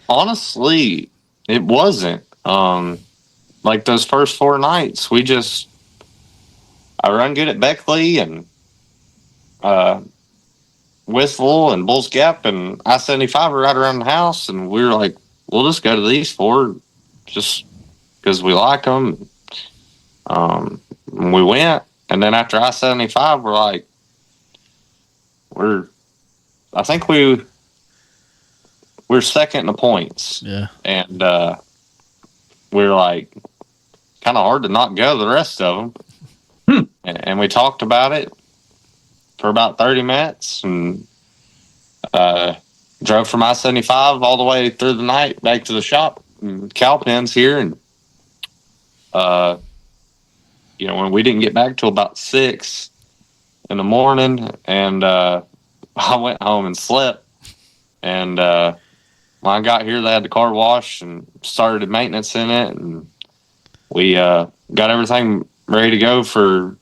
Honestly, it wasn't. Like those first 4 nights, I run good at Beckley and Whistle and Bulls Gap and I-75 are right around the house, and we were like, we'll just go to these 4 just because we like them. And we went, and then after I-75, we're like, I think we're second in the points. Yeah. And we're like, kind of hard to not go the rest of them. And we talked about it for about 30 minutes and drove from I-75 all the way through the night back to the shop and Cowpens here. And, you know, when we didn't get back till about 6 in the morning, and I went home and slept. And when I got here, they had the car washed and started maintenance in it. And we got everything ready to go for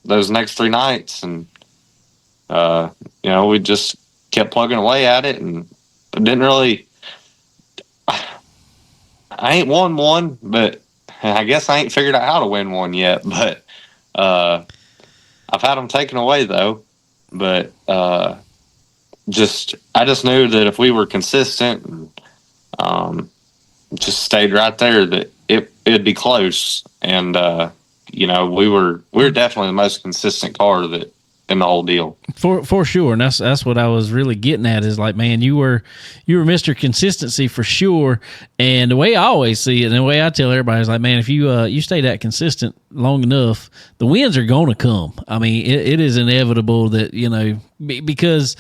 those next 3 nights, and you know, we just kept plugging away at it, and didn't really. I ain't won one, but I guess I ain't figured out how to win one yet. But I've had them taken away though. But I just knew that if we were consistent and just stayed right there, that it'd be close. And you know, we were definitely the most consistent car in the whole deal. For sure. And that's what I was really getting at, is like, man, you were Mr. Consistency for sure. And the way I always see it, and the way I tell everybody, is like, man, if you stay that consistent long enough, the wins are going to come. I mean, it is inevitable that, you know, because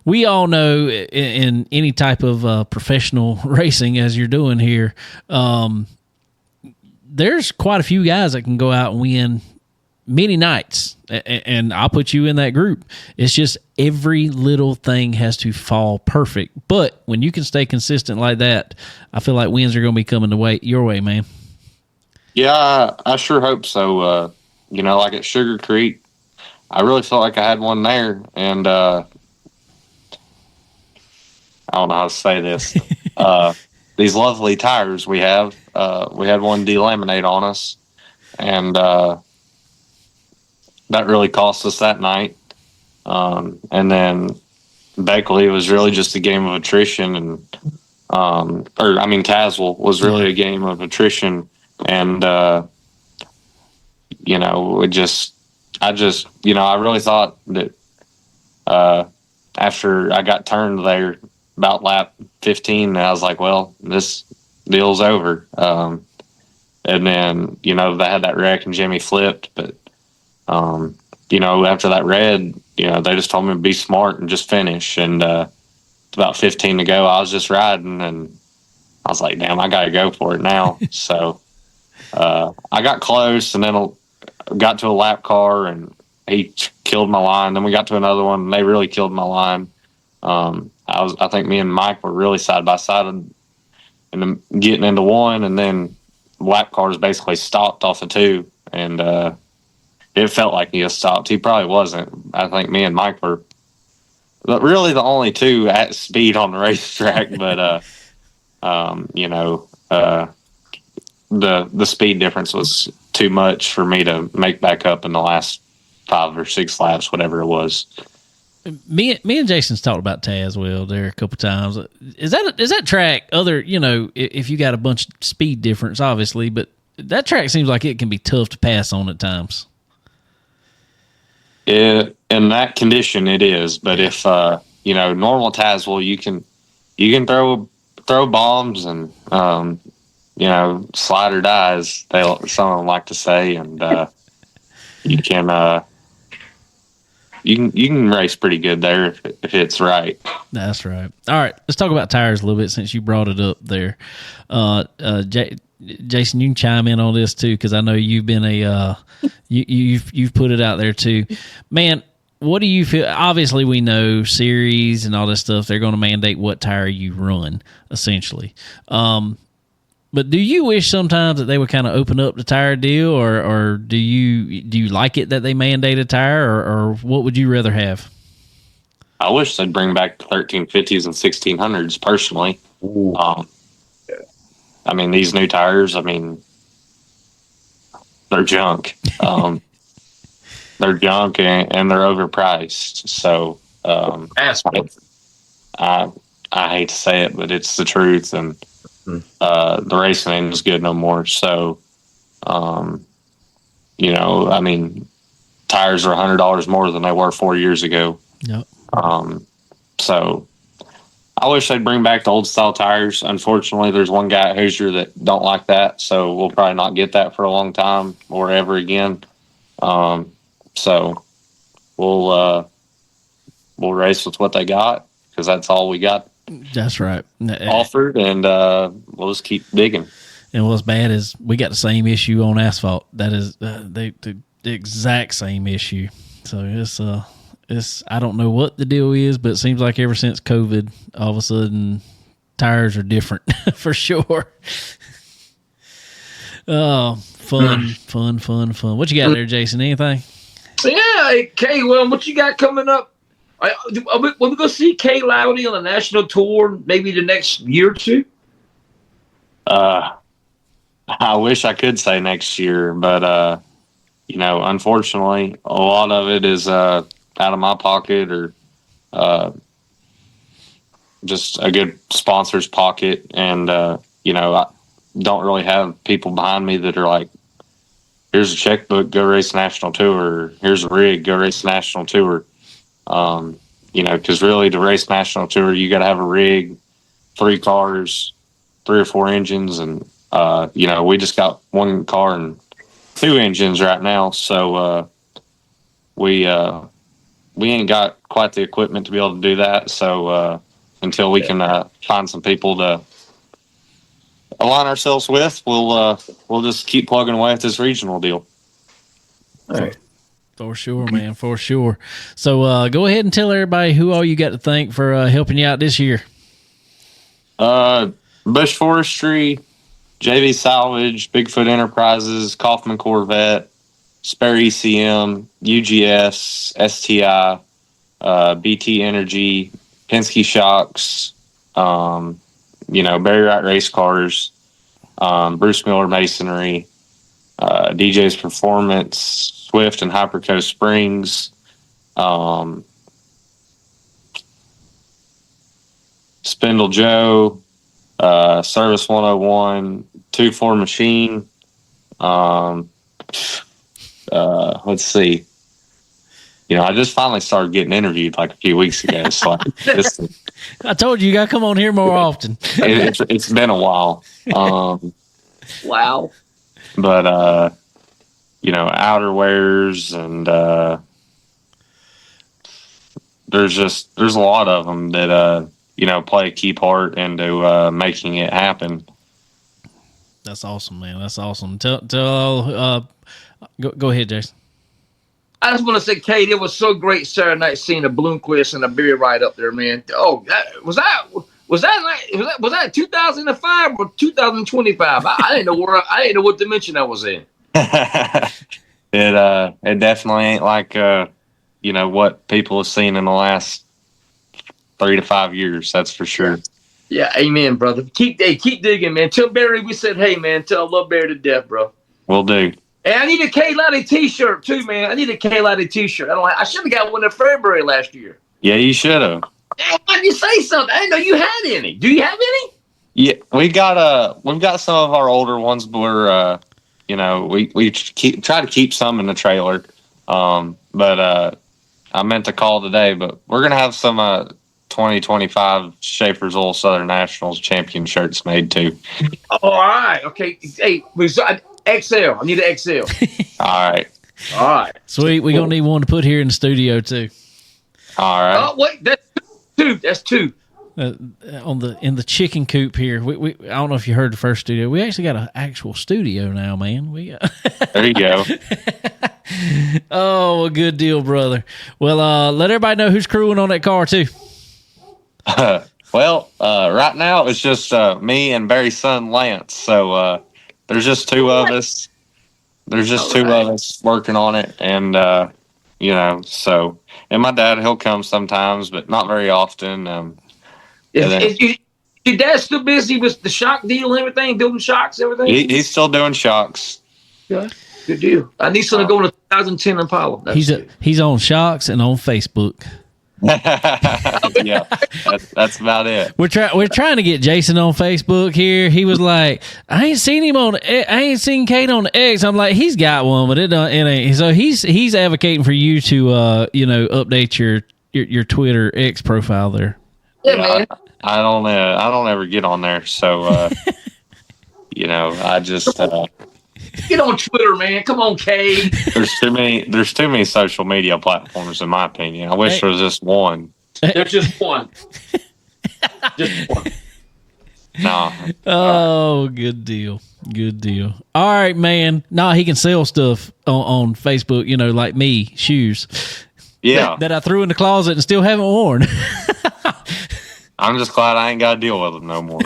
we all know in any type of professional racing, as you're doing here, there's quite a few guys that can go out and win many nights, and I'll put you in that group. It's just every little thing has to fall perfect. But when you can stay consistent like that, I feel like wins are going to be coming your way, man. Yeah, I sure hope so. You know, like at Sugar Creek, I really felt like I had one there, and I don't know how to say this. These lovely tires we had one delaminate on us, and that really cost us that night. And then Beckley was really just a game of attrition, and Tazewell was really a game of attrition, and you know, I really thought that after I got turned there about lap 15, I was like, well, this deal's over. And then, you know, they had that wreck and Jimmy flipped, but you know, after that red, you know, they just told me to be smart and just finish. And about 15 to go, I was just riding, and I was like, damn, I got to go for it now. So I got close, and then got to a lap car, and he killed my line. Then we got to another one, and they really killed my line. I think me and Mike were really side by side and getting into one, and then lap cars basically stopped off of two, and it felt like he had stopped. He probably wasn't. I think me and Mike were really the only two at speed on the racetrack, but the speed difference was too much for me to make back up in the last 5 or 6 laps, whatever it was. Me and Jason's talked about Tazewell there a couple times. Is that track other? If you got a bunch of speed difference, obviously, but that track seems like it can be tough to pass on at times. In that condition, it is. But if normal Tazewell, you can throw bombs and slide or die, as some of them like to say, and you can. You can race pretty good there if it's right. That's right. All right, let's talk about tires a little bit since you brought it up there. Jason, you can chime in on this too because I know you've been you've put it out there too, man. What do you feel? Obviously, we know series and all this stuff. They're going to mandate what tire you run, essentially. But do you wish sometimes that they would kind of open up the tire deal, or do you like it that they mandate a tire, or what would you rather have? I wish they'd bring back the 1350s and 1600s personally. I mean, these new tires, they're junk. They're junk and they're overpriced. So I hate to say it, but it's the truth, and the racing ain't as good no more. So, tires are $100 more than they were 4 years ago. Yep. So I wish they'd bring back the old style tires. Unfortunately, there's one guy at Hoosier that don't like that, so we'll probably not get that for a long time or ever again. So we'll race with what they got because that's all we got. That's right. Offered, and we'll just keep digging. And what's bad is we got the same issue on asphalt. That is the exact same issue. So it's I don't know what the deal is, but it seems like ever since COVID, all of a sudden tires are different for sure. Oh, fun. What you got there, Jason? Anything? Yeah, Kay. Well, what you got coming up? Are we going to see Kaede Loudy on the national tour maybe the next year or two? I wish I could say next year, but unfortunately, a lot of it is out of my pocket or just a good sponsor's pocket, and I don't really have people behind me that are like, here's a checkbook, go race national tour. Here's a rig, go race national tour. Because really to race national tour, you got to have a rig, 3 cars, 3 or 4 engines. And, we just got 1 car and 2 engines right now. So, we ain't got quite the equipment to be able to do that. So, until we can, find some people to align ourselves with, we'll just keep plugging away at this regional deal. All right. For sure, man, for sure. So go ahead and tell everybody who all you got to thank for helping you out this year. Bush Forestry, JV Salvage, Bigfoot Enterprises, Kaufman Corvette, Spare ECM, UGS, STI, BT Energy, Penske Shocks, Barry Wright Race Cars, Bruce Miller Masonry, DJ's Performance, Swift and Hyperco Springs, Spindle Joe, Service 101, 2-4 Machine. Let's see. I just finally started getting interviewed like a few weeks ago. So I told you got to come on here more often. It's been a while. Wow. But, outerwears and there's a lot of them that, play a key part into making it happen. That's awesome, man. That's awesome. Go ahead, Jason. I just want to say, Kate, it was so great Saturday night seeing a Bloomquist and a beer ride up there, man. Oh, was that 2005 or 2025? I didn't know I didn't know what dimension I was in. It definitely ain't like what people have seen in the last 3 to 5 years. That's for sure. Yeah, amen, brother. Keep digging, man. Tell Barry we said, hey, man. Tell I love Barry to death, bro. Will do. And I need a Kaede Loudy t-shirt too, man. I need a Kaede Loudy t-shirt. I should have got one in February last year. Yeah, you should have. Why didn't you say something? I didn't know you had any. Do you have any? Yeah, we've got some of our older ones, but we're we try to keep some in the trailer. But I meant to call today, but we're gonna have some 2025 Schaefer's Oil Southern Nationals champion shirts made too. Oh, all right. Okay. Hey, XL. I need an XL. All right. Sweet. We're gonna need one to put here in the studio too. All right. Oh wait, that's two. In the chicken coop here. We I don't know if you heard the first studio. We actually got an actual studio now, man. There you go. Oh, well, good deal, brother. Well, let everybody know who's crewing on that car too. Well, right now it's just me and Barry's son Lance. So there's just two of us. There's just two of us working on it, and so and my dad, he'll come sometimes, but not very often. Is your dad still busy with the shock deal and everything, building shocks, everything? He's still doing shocks. Yeah, good deal. I need something to go in a 2010 Impala. He's on shocks and on Facebook. Yeah, that's about it. We're trying to get Jason on Facebook here. He was like, I ain't seen Kaede on the X. I'm like, he's got one, but it ain't. So he's advocating for you to update your Twitter X profile there. Yeah, man. I don't ever get on there, so I just get on Twitter, man. Come on, Kaede. There's too many social media platforms, in my opinion. I wish there was just one. There's just one. Just one. No. Oh, good deal. Good deal. All right, man. Nah, he can sell stuff on Facebook, like me, shoes. Yeah. That I threw in the closet and still haven't worn. I'm just glad I ain't got to deal with them no more.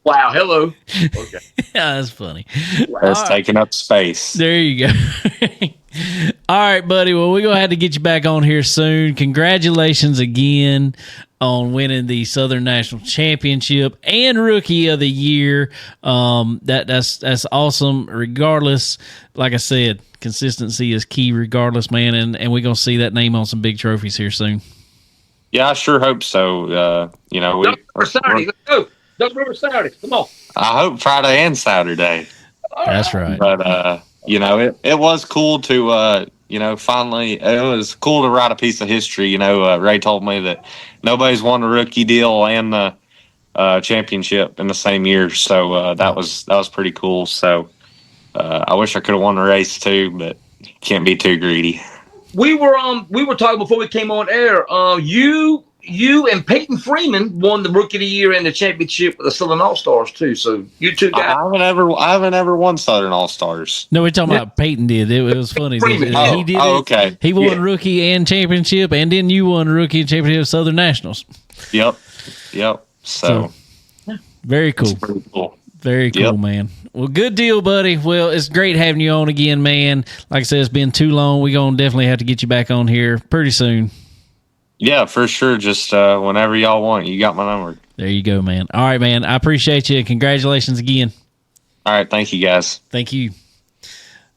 Wow. Hello. Okay. Yeah, that's funny. That's taking up space. There you go. All right, buddy. Well, we're going to have to get you back on here soon. Congratulations again on winning the Southern National Championship and Rookie of the Year. That's awesome. Regardless, like I said, consistency is key regardless, man. And we're going to see that name on some big trophies here soon. Yeah, I sure hope so. Duck River Saturday. Let's go. Duck River Saturday. Come on. I hope Friday and Saturday. That's right. But, it was cool to, finally, it was cool to write a piece of history. Ray told me that nobody's won a rookie deal and the championship in the same year. So that was pretty cool. So I wish I could have won the race too, but can't be too greedy. We were talking before we came on air. You and Peyton Freeman won the Rookie of the Year and the championship with the Southern All Stars too. So you two guys. I haven't ever won Southern All Stars. No, we're talking about Peyton did. It was funny. Freeman. He did. Okay. He won Rookie and championship, and then you won Rookie and championship of Southern Nationals. Yep. So very cool. Pretty cool. Very cool, man. Well, good deal, buddy. Well, it's great having you on again, man. Like I said, it's been too long. We're going to definitely have to get you back on here pretty soon. Yeah, for sure. Just whenever y'all want. You got my number. There you go, man. All right, man. I appreciate you. Congratulations again. All right. Thank you, guys. Thank you.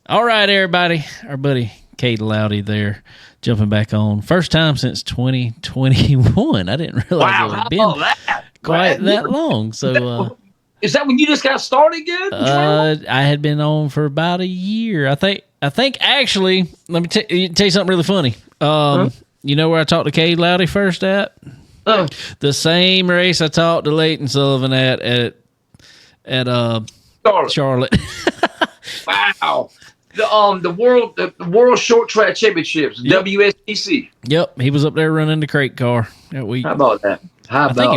All right, everybody. Our buddy Kaede Loudy there jumping back on. First time since 2021. I didn't realize it had been quite that long. So, is that when you just got started good? I had been on for about a year. I think actually, let me tell you something really funny. You know where I talked to Kaede Loudy first at? The same race I talked to Leighton Sullivan at Charlotte. Wow. The World Short Track Championships, yep. WSTC. Yep, he was up there running the crate car that week. How about that? I think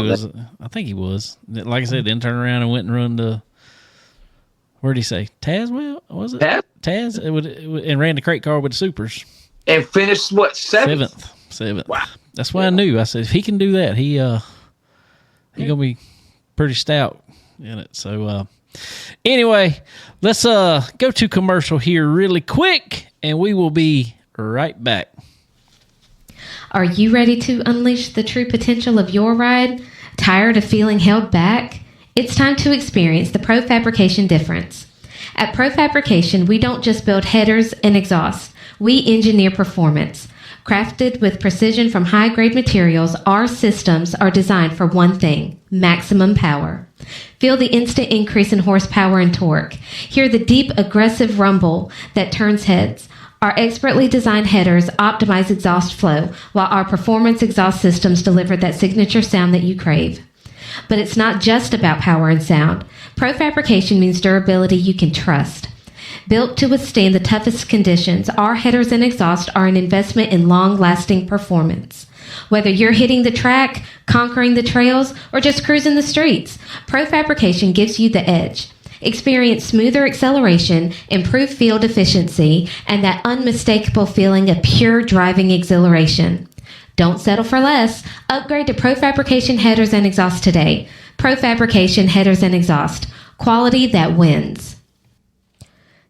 he was. Like I said, then turned around and went and run Where'd he say? Tazwell? Was it? Taz? And ran the crate car with the supers. And finished, what, seventh? Seventh. Wow. That's why I knew. I said, if he can do that, he going to be pretty stout in it. So, anyway, let's go to commercial here really quick, and we will be right back. Are you ready to unleash the true potential of your ride? Tired of feeling held back? It's time to experience the Pro Fabrication difference. At Pro Fabrication, we don't just build headers and exhaust. We engineer performance. Crafted with precision from high-grade materials, our systems are designed for one thing: maximum power. Feel the instant increase in horsepower and torque. Hear the deep, aggressive rumble that turns heads. Our expertly designed headers optimize exhaust flow, while our performance exhaust systems deliver that signature sound that you crave. But it's not just about power and sound. Pro Fabrication means durability you can trust. Built to withstand the toughest conditions, our headers and exhaust are an investment in long-lasting performance. Whether you're hitting the track, conquering the trails, or just cruising the streets, Pro Fabrication gives you the edge. Experience smoother acceleration, improved field efficiency, and that unmistakable feeling of pure driving exhilaration. Don't settle for less. Upgrade to Pro Fabrication headers and exhaust today. Pro Fabrication headers and exhaust. Quality that wins.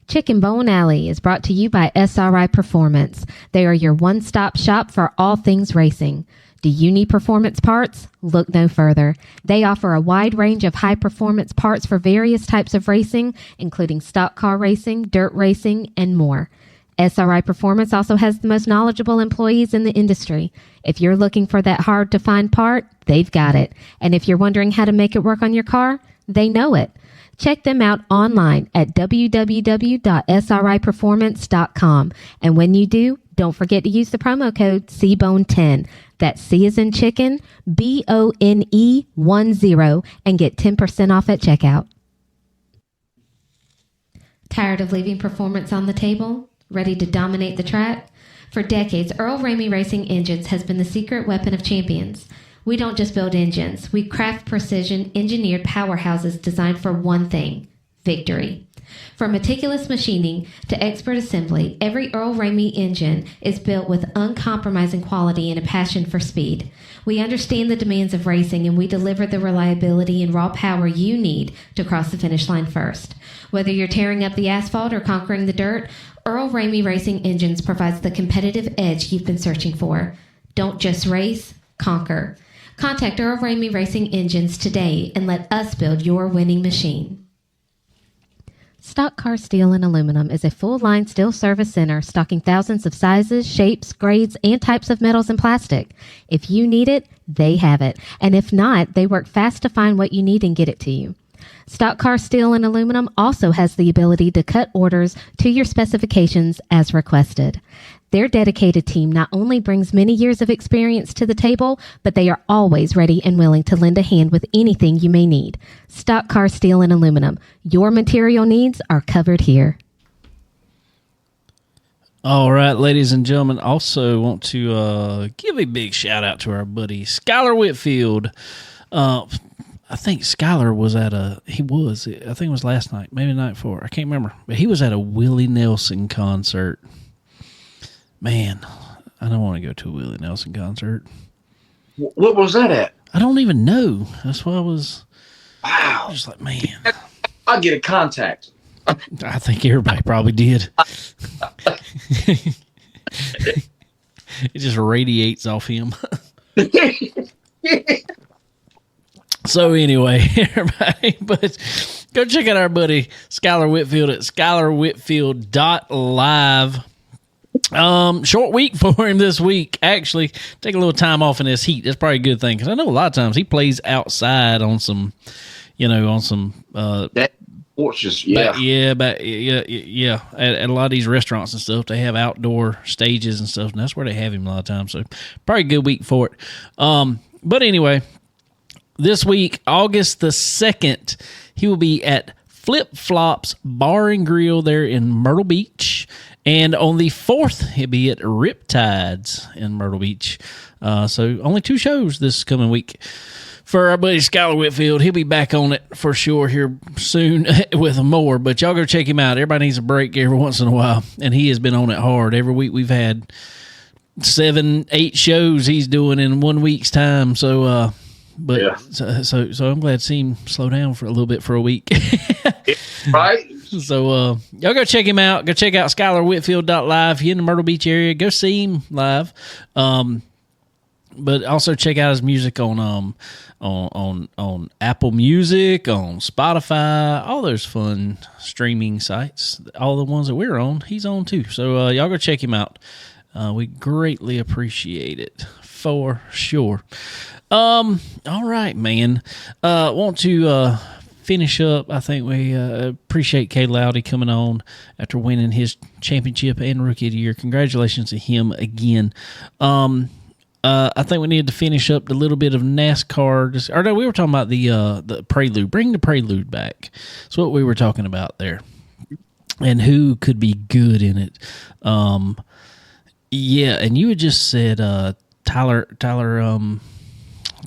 Chicken Bone Alley is brought to you by SRI Performance. They are your one-stop shop for all things racing. Do you need performance parts? Look no further. They offer a wide range of high-performance parts for various types of racing, including stock car racing, dirt racing, and more. SRI Performance also has the most knowledgeable employees in the industry. If you're looking for that hard-to-find part, they've got it. And if you're wondering how to make it work on your car, they know it. Check them out online at www.sriperformance.com. And when you do, don't forget to use the promo code CBONE10. That's C as in chicken, BONE10, and get 10% off at checkout. Tired of leaving performance on the table? Ready to dominate the track? For decades, Earl Ramey Racing Engines has been the secret weapon of champions. We don't just build engines. We craft precision, engineered powerhouses designed for one thing: victory. From meticulous machining to expert assembly, every Earl Ramey engine is built with uncompromising quality and a passion for speed. We understand the demands of racing, and we deliver the reliability and raw power you need to cross the finish line first. Whether you're tearing up the asphalt or conquering the dirt, Earl Ramey Racing Engines provides the competitive edge you've been searching for. Don't just race, conquer. Contact Earl Ramey Racing Engines today and let us build your winning machine. Stock Car Steel and Aluminum is a full-line steel service center stocking thousands of sizes, shapes, grades, and types of metals and plastic. If you need it, they have it. And if not, they work fast to find what you need and get it to you. Stock Car Steel and Aluminum also has the ability to cut orders to your specifications as requested. Their dedicated team not only brings many years of experience to the table, but they are always ready and willing to lend a hand with anything you may need. Stock Car Steel and Aluminum. Your material needs are covered here. All right, ladies and gentlemen, also want to give a big shout out to our buddy Skylar Whitfield. I think Skylar was I think it was last night, maybe the night before. I can't remember. But he was at a Willie Nelson concert. Man, I don't want to go to a Willie Nelson concert. What was that at? I don't even know. That's why I was Wow. just like, man. I'll get a contact. I think everybody probably did. It just radiates off him. So anyway, everybody, but go check out our buddy Skylar Whitfield at skylarwhitfield.live. Short week for him this week. Actually, take a little time off in this heat. That's probably a good thing, because I know a lot of times he plays outside on some, Porches, yeah. At a lot of these restaurants and stuff, they have outdoor stages and stuff, and that's where they have him a lot of times. So probably a good week for it. But anyway, this week, August the 2nd, he will be at Flip Flops Bar and Grill there in Myrtle Beach. And on the 4th, he'll be at Riptides in Myrtle Beach. So only 2 shows this coming week for our buddy Skylar Whitfield. He'll be back on it for sure here soon with more. But y'all go check him out. Everybody needs a break every once in a while, and he has been on it hard. Every week we've had 7-8 shows he's doing in 1 week's time. So, so I'm glad to see him slow down for a little bit for a week. Right. So y'all go check him out. Go check out SkylarWhitfield.live. If you're in the Myrtle Beach area, go see him live. But also check out his music on Apple Music, on Spotify, all those fun streaming sites. All the ones that we're on, he's on too. So y'all go check him out. We greatly appreciate it for sure. All right, man. Want to finish up. I think we appreciate Kaede Loudy coming on after winning his championship and Rookie of the Year. Congratulations to him again. I think we need to finish up the little bit of NASCAR. Or no, we were talking about the Prelude. Bring the Prelude back. That's what we were talking about there. And who could be good in it. Yeah, and you had just said Tyler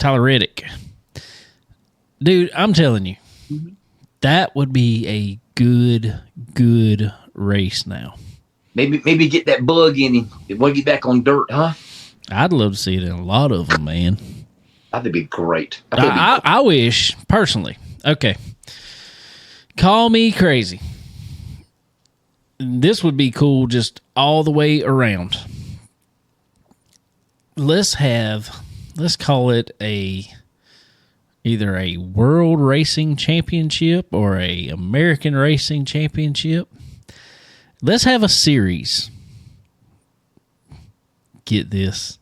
Reddick. Dude, I'm telling you, that would be a good race now. Maybe get that bug in him. Want to get back on dirt, huh? I'd love to see it in a lot of them, man. That'd be great. I wish, personally. Okay. Call me crazy. This would be cool just all the way around. Let's call it either a World Racing Championship or a American Racing Championship. Let's have a series. Get this.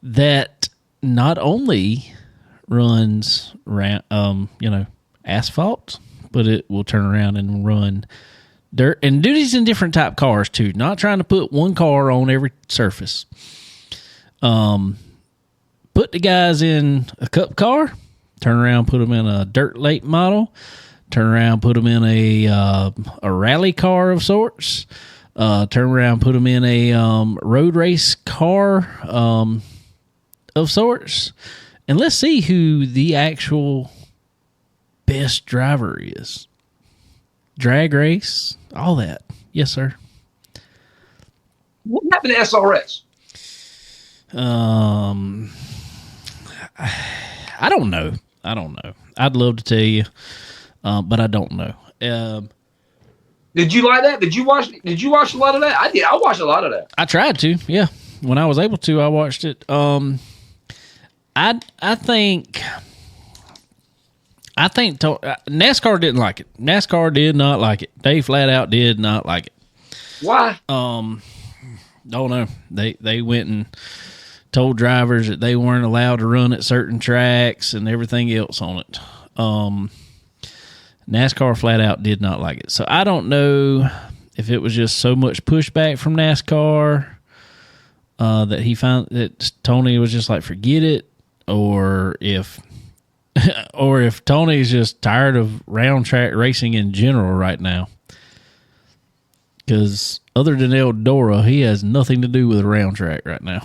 That not only runs asphalt, but it will turn around and run dirt and do these in different type cars too. Not trying to put one car on every surface. Put the guys in a cup car, turn around, put them in a dirt late model, turn around, put them in a rally car of sorts, turn around, put them in a road race car of sorts, and let's see who the actual best driver is. Drag race, all that. Yes, sir. What happened to SRS? I don't know. I'd love to tell you, but I don't know. Did you like that? Did you watch a lot of that? I did. I watched a lot of that. I tried to. Yeah, when I was able to, I watched it. I think NASCAR didn't like it. NASCAR did not like it. They flat out did not like it. Why? Don't know. They went and told drivers that they weren't allowed to run at certain tracks and everything else on it. NASCAR flat out did not like it. So I don't know if it was just so much pushback from NASCAR that he found that Tony was just like, forget it, or if Tony's just tired of round track racing in general right now. Because other than Eldora, he has nothing to do with round track right now.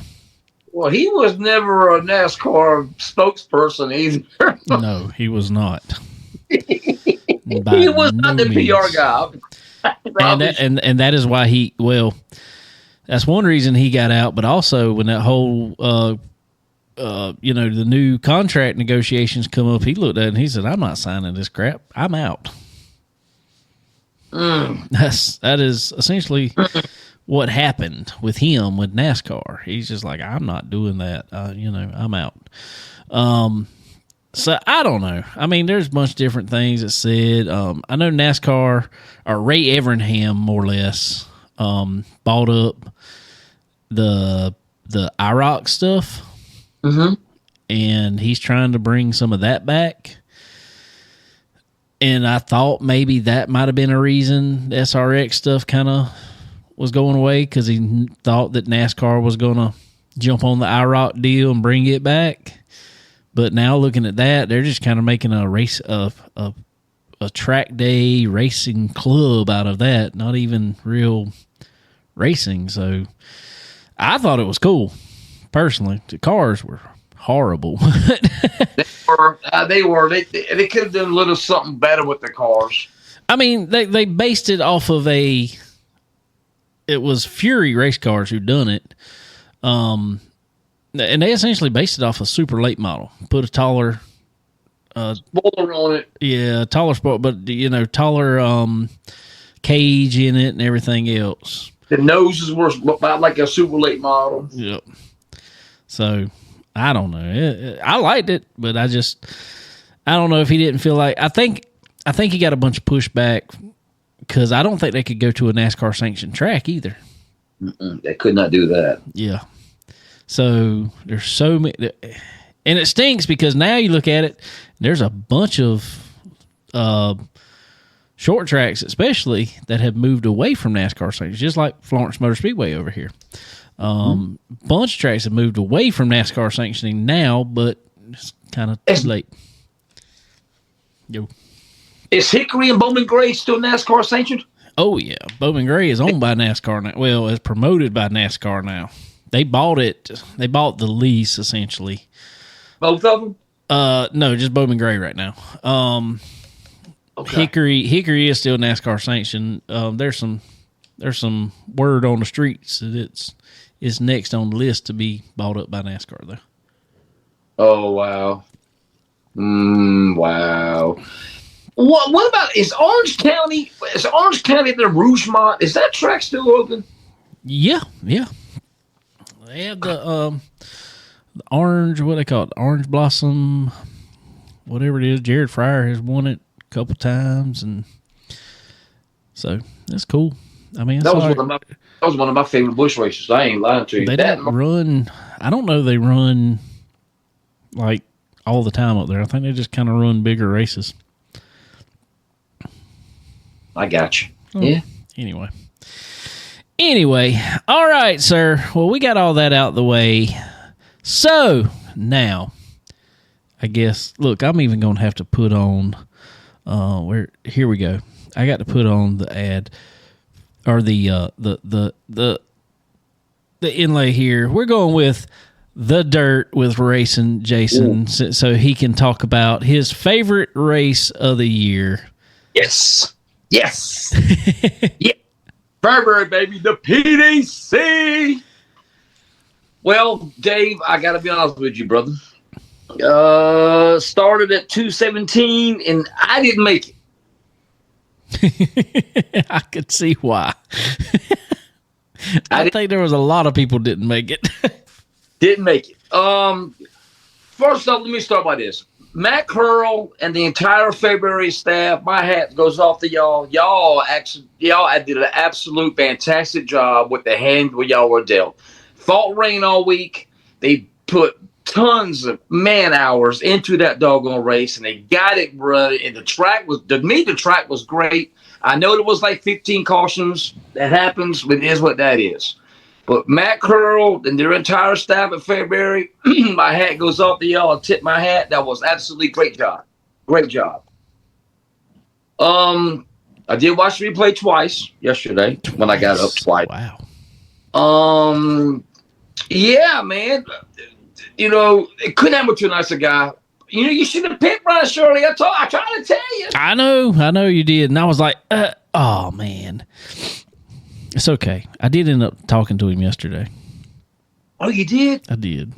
Well, he was never a NASCAR spokesperson either. No, he was not. He was not the PR guy. And that is why that's one reason he got out. But also when that whole, the new contract negotiations come up, he looked at it and he said, "I'm not signing this crap. I'm out." That is essentially what happened with him with NASCAR. He's just like, I'm not doing that. I'm out. So I don't know. I mean, there's a bunch of different things that said. I know NASCAR, or Ray Evernham more or less, bought up the IROC stuff. Mm-hmm. And he's trying to bring some of that back. And I thought maybe that might have been a reason the SRX stuff kind of was going away, because he thought that NASCAR was going to jump on the IROC deal and bring it back. But now looking at that, they're just kind of making a race of a track day racing club out of that, not even real racing. So I thought it was cool, personally. The cars were horrible. They were. They could have done a little something better with the cars. I mean, they based it off of it was Fury race cars who done it. And they essentially based it off a super late model. Put a taller spoiler on it. Yeah, taller sport, but taller cage in it and everything else. The noses were about like a super late model. Yep. So I don't know. I liked it, but I don't know if he didn't feel like. I think he got a bunch of pushback because I don't think they could go to a NASCAR sanctioned track either. They could not do that. Yeah. So there's so many, and it stinks because now you look at it, there's a bunch of short tracks, especially that have moved away from NASCAR sanctions, just like Florence Motor Speedway over here. Bunch of tracks have moved away from NASCAR sanctioning now, but it's kind of too late. Yo. Is Hickory and Bowman Gray still NASCAR sanctioned? Oh, yeah. Bowman Gray is owned by NASCAR now. Well, it's promoted by NASCAR now. They bought it. They bought the lease, essentially. Both of them? No, just Bowman Gray right now. Okay. Hickory is still NASCAR sanctioned. There's some word on the streets that it's next on the list to be bought up by NASCAR, though. Oh, wow. Wow. What about, is Orange County the Rougemont, is that track still open? Yeah. They have the orange, what they call it, orange blossom, whatever it is. Jared Fryer has won it a couple times, and so that's cool. I mean, that was one of my favorite bush races. I ain't lying to you. They don't run. I don't know. They run like all the time up there. I think they just kind of run bigger races. I got you. Oh, yeah. Anyway, all right, sir. Well, we got all that out the way. So now, I guess. Look, I'm even going to have to put on. Here we go. I got to put on the ad or the inlay here. We're going with The Dirt with Racing Jason, so he can talk about his favorite race of the year. Yes. Yeah. Burberry, baby, the PDC. Well, Dave, I got to be honest with you, brother. Started at 217, and I didn't make it. I could see why. I think there was a lot of people didn't make it. Didn't make it. First off, let me start by this. Matt Curl and the entire February staff, my hat goes off to y'all. Y'all did an absolute fantastic job with the hand where y'all were dealt. Fought rain all week. They put tons of man hours into that doggone race, and they got it running. And the track was great. I know there was like 15 cautions. That happens, but it is what that is. But Matt Curl and their entire staff at Fairbury, my hat goes off to y'all. I tip my hat. That was absolutely great job. Great job. I did watch the replay twice yesterday when I got up twice. Wow. Yeah, man. It couldn't happen to a nicer guy. You should have picked Brian Shirley. I tried to tell you. I know you did. And I was like, oh, man. It's okay. I did end up talking to him yesterday. Oh, you did? I did.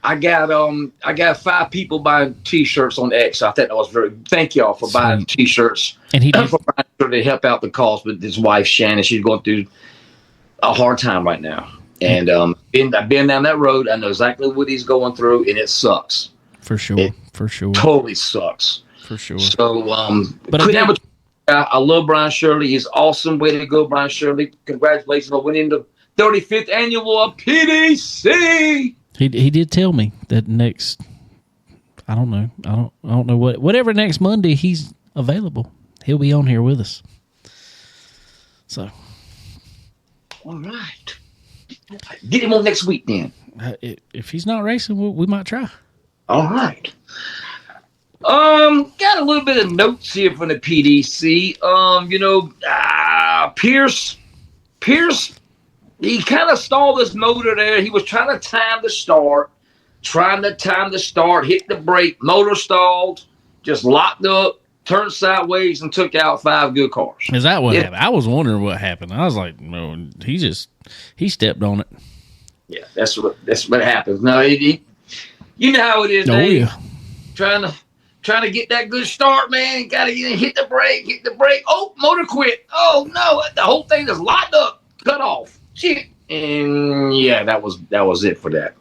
I got 5 people buying T-shirts on X. I thought that was thank y'all for buying T-shirts. And he did. For Brian to help out the cause with his wife, Shannon. She's going through a hard time right now. And I've been down that road. I know exactly what he's going through, and it sucks. For sure. Totally sucks. For sure. So, but I love Brian Shirley. He's awesome. Way to go, Brian Shirley. Congratulations on winning the 35th annual PDC. He did tell me that next, I don't know whatever next Monday he's available. He'll be on here with us. So. All right. Get him on next week then. If he's not racing, we might try. All right. Got a little bit of notes here from the PDC. Pierce, he kind of stalled his motor there. He was trying to time the start. trying to time the start, hit the brake, motor stalled, just locked up, turned sideways, and took out 5 good cars. Is that what happened? I was wondering what happened. I was like, no, he stepped on it. Yeah, that's what happens. No, you know how it is. Oh, Dave. yeah. Trying to get that good start, man. Got to hit the brake. Oh, motor quit. Oh no, the whole thing is locked up, cut off. Shit. And yeah, that was it for that.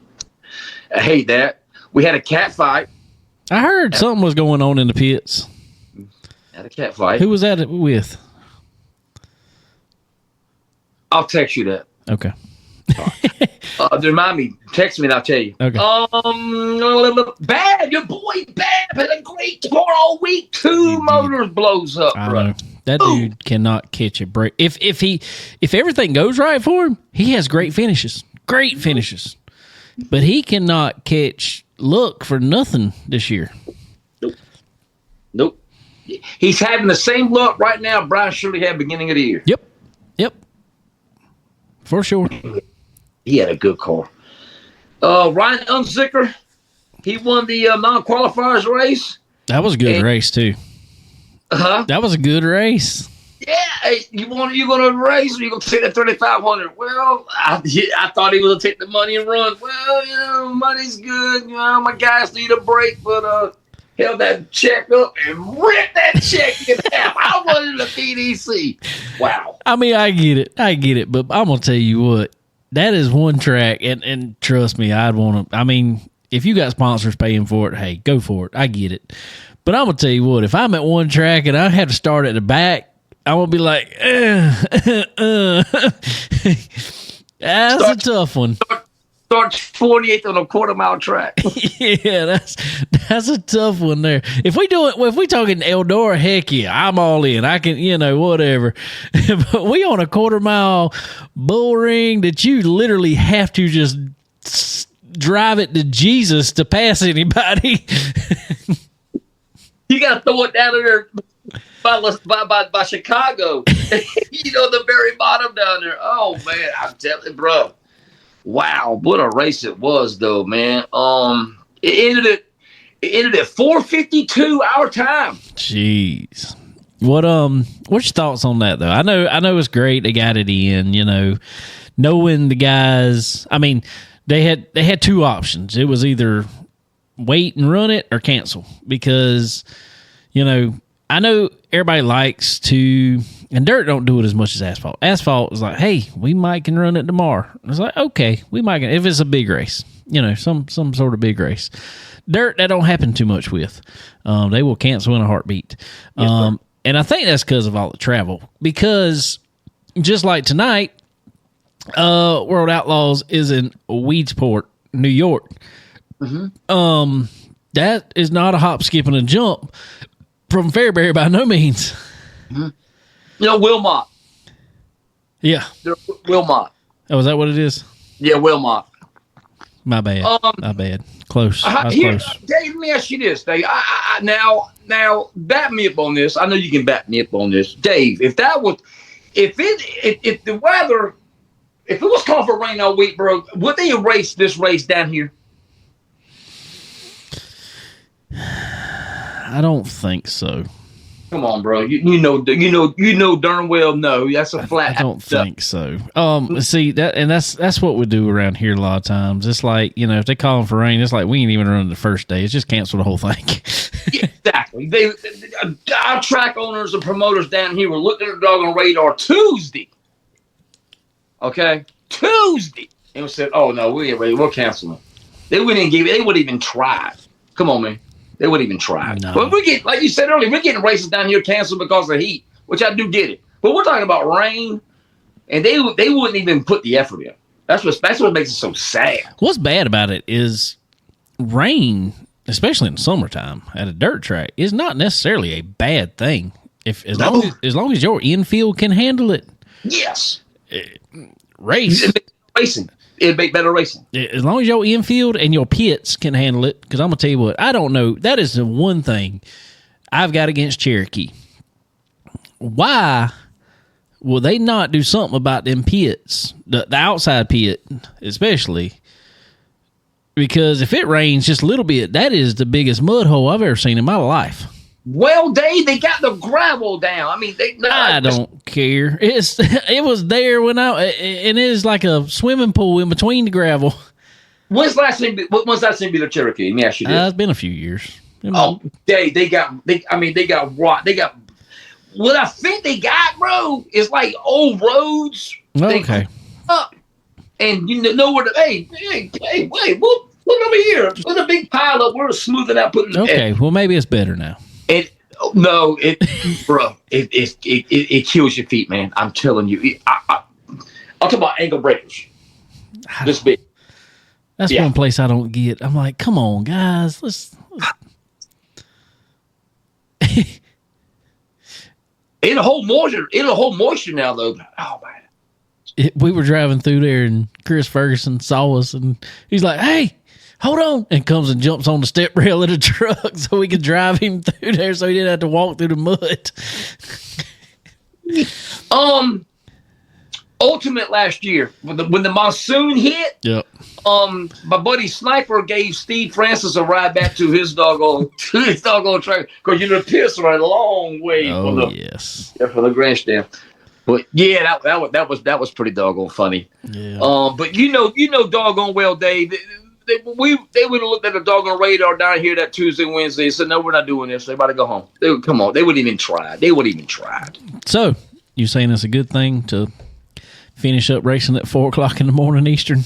I hate that. We had a cat fight. I heard something was going on in the pits. Had a cat fight. Who was that with? I'll text you that. Okay. Remind me. Text me and I'll tell you. Okay. Bad. Your boy Bad had a great tour all week. 2 motors blows up, I bro. know. That dude cannot catch a break. If everything goes right for him, he has great finishes. Great finishes. But he cannot catch luck for nothing this year. Nope. He's having the same luck right now Brian Shirley had beginning of the year. Yep. For sure. He had a good car. Ryan Unzicker, he won the non-qualifiers race. That was a good race too. That was a good race. Yeah, hey, you going to race or you going to take the 3,500? Well, I thought he was going to take the money and run. Well, money's good. My guys need a break, but held that check up and ripped that check in half. I wanted the PDC. Wow. I mean, I get it, but I'm gonna tell you what, that is one track, and trust me, I'd want to. I mean, if you got sponsors paying for it, hey, go for it. I get it, but I'm gonna tell you what, if I'm at one track and I have to start at the back, I'm gonna be like, that's a tough one. Start 48th on a quarter-mile track. Yeah, that's a tough one there. If we talking Eldora, heck yeah, I'm all in. I can, whatever. But we on a quarter-mile bull ring that you literally have to just drive it to Jesus to pass anybody. You got to throw it down there by Chicago. The very bottom down there. Oh man, I'm telling you, bro. Wow, what a race it was, though, man. It ended at 4:52 our time. Jeez, what's your thoughts on that though? I know it's great they got it in. Knowing the guys. I mean, they had 2 options. It was either wait and run it or cancel because, I know everybody likes to. And dirt don't do it as much as asphalt. Asphalt is like, hey, we might can run it tomorrow. It's like, okay, we might can, if it's a big race, some sort of big race. Dirt, that don't happen too much with. They will cancel in a heartbeat. Yes, and I think that's because of all the travel. Because just like tonight, World Outlaws is in Weedsport, New York. Mm-hmm. That is not a hop, skip, and a jump from Fairbury by no means. Mm-hmm. Wilmot. Yeah. Wilmot. Oh, is that what it is? Yeah, Wilmot. My bad. My bad. Close. Close. Dave, let me ask you this, Dave. Now, back me up on this. I know you can back me up on this. Dave, if the weather, if it was calling for rain all week, bro, would they erase this race down here? I don't think so. Come on, bro. You know darn well no. That's a flat. I don't think so. See that's what we do around here a lot of times. It's like, if they call them for rain, it's like we ain't even running the first day. It's just cancel the whole thing. Yeah, exactly. Our track owners and promoters down here were looking at the dog on radar Tuesday. Okay, Tuesday, and we said, "Oh no, we're canceling." They wouldn't even try. Come on, man. They wouldn't even try. No. But like you said earlier, we're getting races down here canceled because of heat, which I do get it. But we're talking about rain, and they wouldn't even put the effort in. That's what makes it so sad. What's bad about it is rain, especially in the summertime at a dirt track, is not necessarily a bad thing. As long as your infield can handle it. Yes. Race. Racing. It'd make better racing. As long as your infield and your pits can handle it, because I'm going to tell you what, I don't know. That is the one thing I've got against Cherokee. Why will they not do something about them pits, the outside pit especially? because if it rains just a little bit, that is the biggest mud hole I've ever seen in my life. Well, Dave, they got the gravel down. I mean, I don't care. It was there when and it is like a swimming pool in between the gravel. When's last time be the Cherokee? Let me ask you this. It's been a few years. They got what I think they got, bro, is like old roads. Okay. Up and you know where hey, wait, look over here. Put a big pile up. We're smoothing out, putting. Okay, well maybe it's better now. Bro, it kills your feet, man. I'm telling you. I'll talk about ankle breakers. This big. That's one place I don't get. I'm like, come on, guys, let's. It'll hold moisture now, though. Oh man. We were driving through there, and Chris Ferguson saw us, and he's like, "Hey, hold on!" and comes and jumps on the step rail of the truck so we could drive him through there, so he didn't have to walk through the mud. Ultimate last year when the monsoon hit. Yep. My buddy Sniper gave Steve Francis a ride back to his doggone track because the pits are a long way from the grandstand. But yeah, that was pretty doggone funny. Yeah. But you know doggone well, Dave. They would have looked at the doggone radar down here that Tuesday, Wednesday, and said, "No, we're not doing this. They about to go home." They would come on. They wouldn't even try. So you saying it's a good thing to finish up racing at 4:00 in the morning Eastern?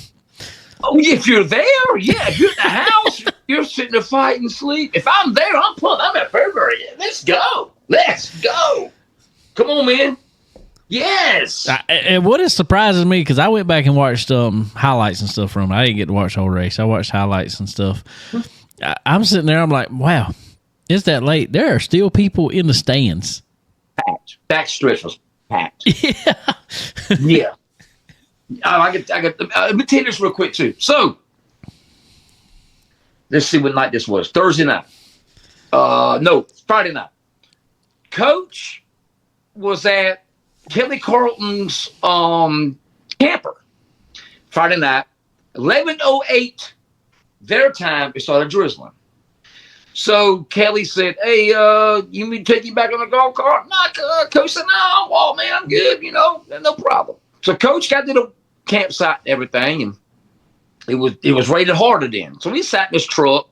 Oh, if you're there, yeah. If you're at the house, you're sitting there fighting sleep. If I'm there, I'm pumped. I'm at February. Let's go. Come on, man. Yes. And what is surprising me, because I went back and watched highlights and stuff from it. I didn't get to watch the whole race. I watched highlights and stuff. I'm sitting there. I'm like, wow, it's that late. There are still people in the stands. Packed. Backstretch was packed. Yeah. Yeah. Let me tell you this real quick too. So, let's see what night this was. Thursday night. No, Friday night. Coach was at Kelly Carlton's camper. Friday night, 11:08 their time. It started drizzling. So Kelly said, "Hey, you need to take you back on the golf cart?" "No, Coach said, no, man, I'm good. No problem." So Coach got to the campsite and everything, and it was rated harder then. So we sat in this truck.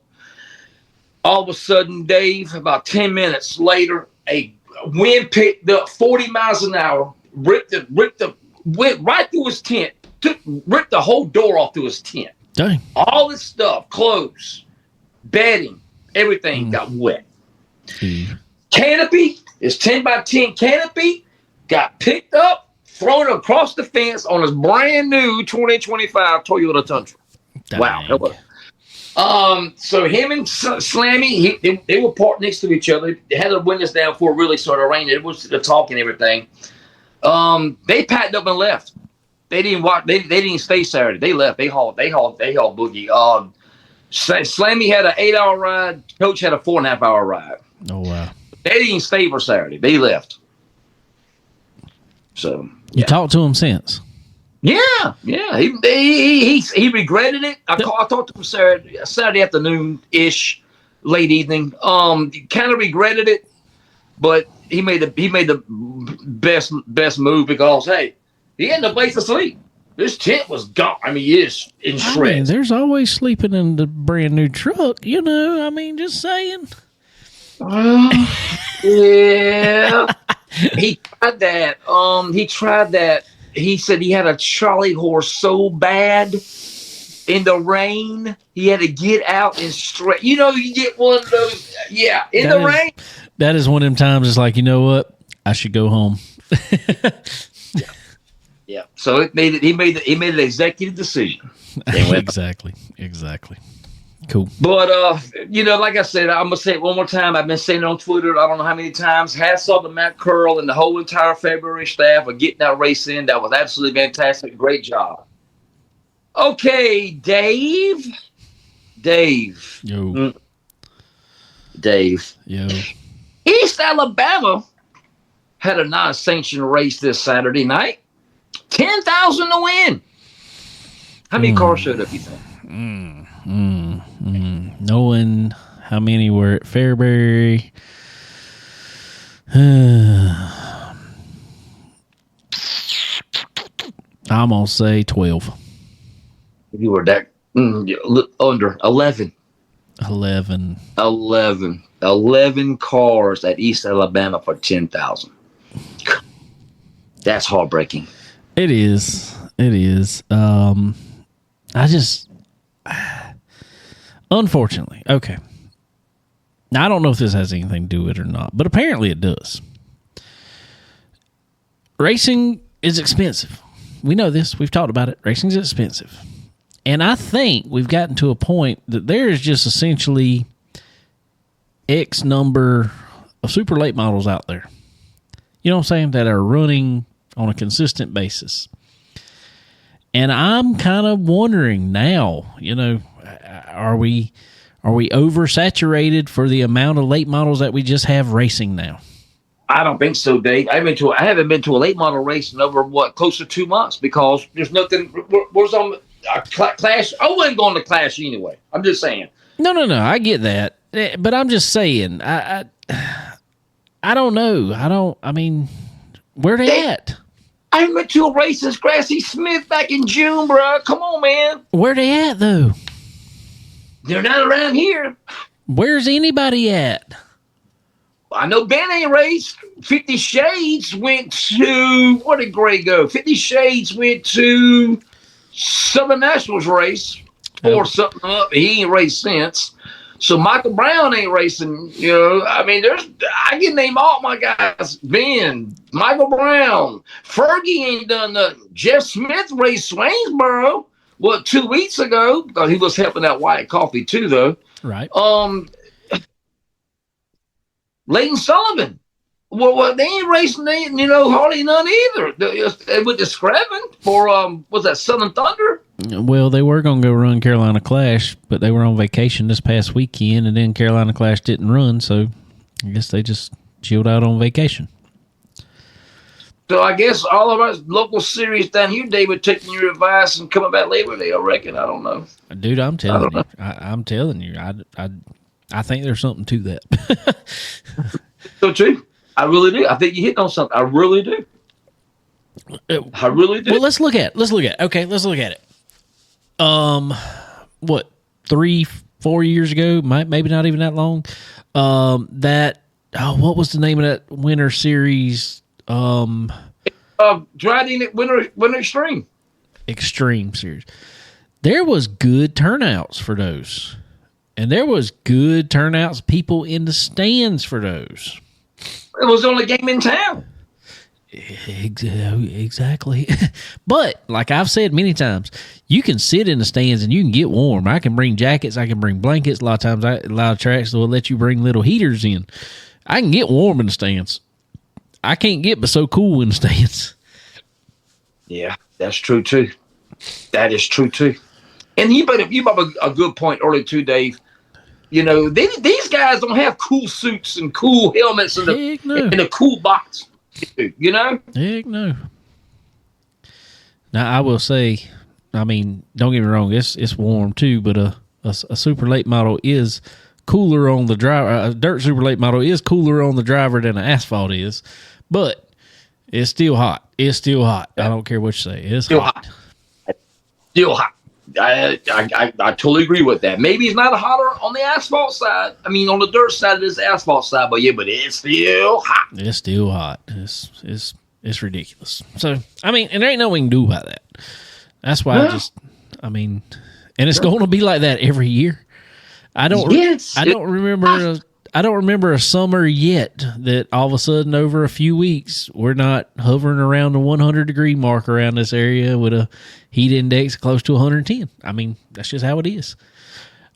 All of a sudden, Dave, about 10 minutes later, a wind picked up 40 miles an hour, went right through his tent, ripped the whole door off through his tent. Dang. All his stuff, clothes, bedding, everything got wet. Canopy, his 10 by 10 canopy, got picked up, thrown across the fence on his brand new 2025 Toyota Tundra. Dang. Wow. So him and Slammy, they were parked next to each other. They had the windows down before it really started raining. It was the talk and everything. They packed up and left. They didn't walk. They didn't stay Saturday. They left. They hauled boogie. Slammy had an 8-hour ride. Coach had a 4.5-hour ride. Oh wow. They didn't stay for Saturday. They left. So you talked to him since? Yeah. He regretted it. I talked to him Saturday afternoon ish, late evening. Kind of regretted it, but he made the best move because hey, he had no place to sleep. This tent was gone. I mean, it's in shreds. There's always sleeping in the brand new truck. Just saying. Yeah. He tried that. He said he had a Charlie horse so bad in the rain, he had to get out and stretch. You get one of those. Yeah, the rain. That is one of them times. It's like, you know what? I should go home. Yeah. So he made an executive decision. Exactly. Cool. But like I said, I'm gonna say it one more time. I've been saying it on Twitter. I don't know how many times. Hats off to Matt Curl and the whole entire February staff for getting that race in. That was absolutely fantastic. Great job. Okay, Dave. Yo. Dave. Yo. East Alabama had a non-sanctioned race this Saturday night. 10,000 to win. How many cars showed up, you think? Knowing how many were at Fairbury. I'm going to say 12. You were that under 11. 11 cars at East Alabama for 10,000. That's heartbreaking. It is. Unfortunately, okay. Now, I don't know if this has anything to do with it or not, but apparently it does. Racing is expensive. We know this. We've talked about it. Racing is expensive. And I think we've gotten to a point that there is just essentially X number of super late models out there. You know what I'm saying? That are running on a consistent basis. And I'm kind of wondering now, are we oversaturated for the amount of late models that we just have racing now? I don't think so, Dave. I haven't been to a late model race in over close to 2 months because there's nothing. Where's on Clash? I wasn't going to Clash anyway. I'm just saying. No. I get that, but I'm just saying. I don't know. Where they at? I went to a race in Grassy Smith back in June, bro. Come on, man. Where they at though? They're not around here. Where's anybody at? I know Ben ain't raced. 50 Shades went to, where did Gray go? 50 Shades went to Southern Nationals race or something up. He ain't raced since. So Michael Brown ain't racing. I can name all my guys. Ben, Michael Brown, Fergie ain't done nothing. Jeff Smith raced Swainsboro, 2 weeks ago? Because he was helping out White Coffee too, though. Right. Leighton Sullivan. Well, they ain't racing, hardly none either. They went to Screven for, was that Southern Thunder? Well, they were going to go run Carolina Clash, but they were on vacation this past weekend, and then Carolina Clash didn't run, so I guess they just chilled out on vacation. So I guess all of our local series down here, David, taking your advice and coming back Labor Day, I reckon. I don't know. Dude, I'm telling you. I'm telling you. I think there's something to that. So true. I really do. I think you hit on something. I really do. I really do. Well, let's look at it. Okay, let's look at it. 3-4 years ago, maybe not even that long. What was the name of that winter series? Dryden Winter Extreme. Extreme series. There was good turnouts for those. And there was good turnouts, people in the stands for those. It was the only game in town. Exactly. But, like I've said many times, you can sit in the stands and you can get warm. I can bring jackets. I can bring blankets. A lot of times, a lot of tracks will let you bring little heaters in. I can get warm in the stands. I can't get but so cool in the stands. Yeah, that's true, too. That is true, too. And you brought up a good point earlier, too, Dave. These guys don't have cool suits and cool helmets in a cool box. Heck no. Now, I will say, don't get me wrong, it's warm too, but a super late model is cooler on the driver. A dirt super late model is cooler on the driver than an asphalt is, but it's still hot. It's still hot. I don't care what you say. It's still hot. Still hot. I totally agree with that. Maybe it's not hotter on the asphalt side. On the dirt side of this asphalt side, but it's still hot. It's still hot. It's ridiculous. So, and there ain't nothing we can do about that. That's why and it's going to be like that every year. I don't remember a summer yet that all of a sudden over a few weeks we're not hovering around the 100-degree mark around this area with a heat index close to 110. That's just how it is.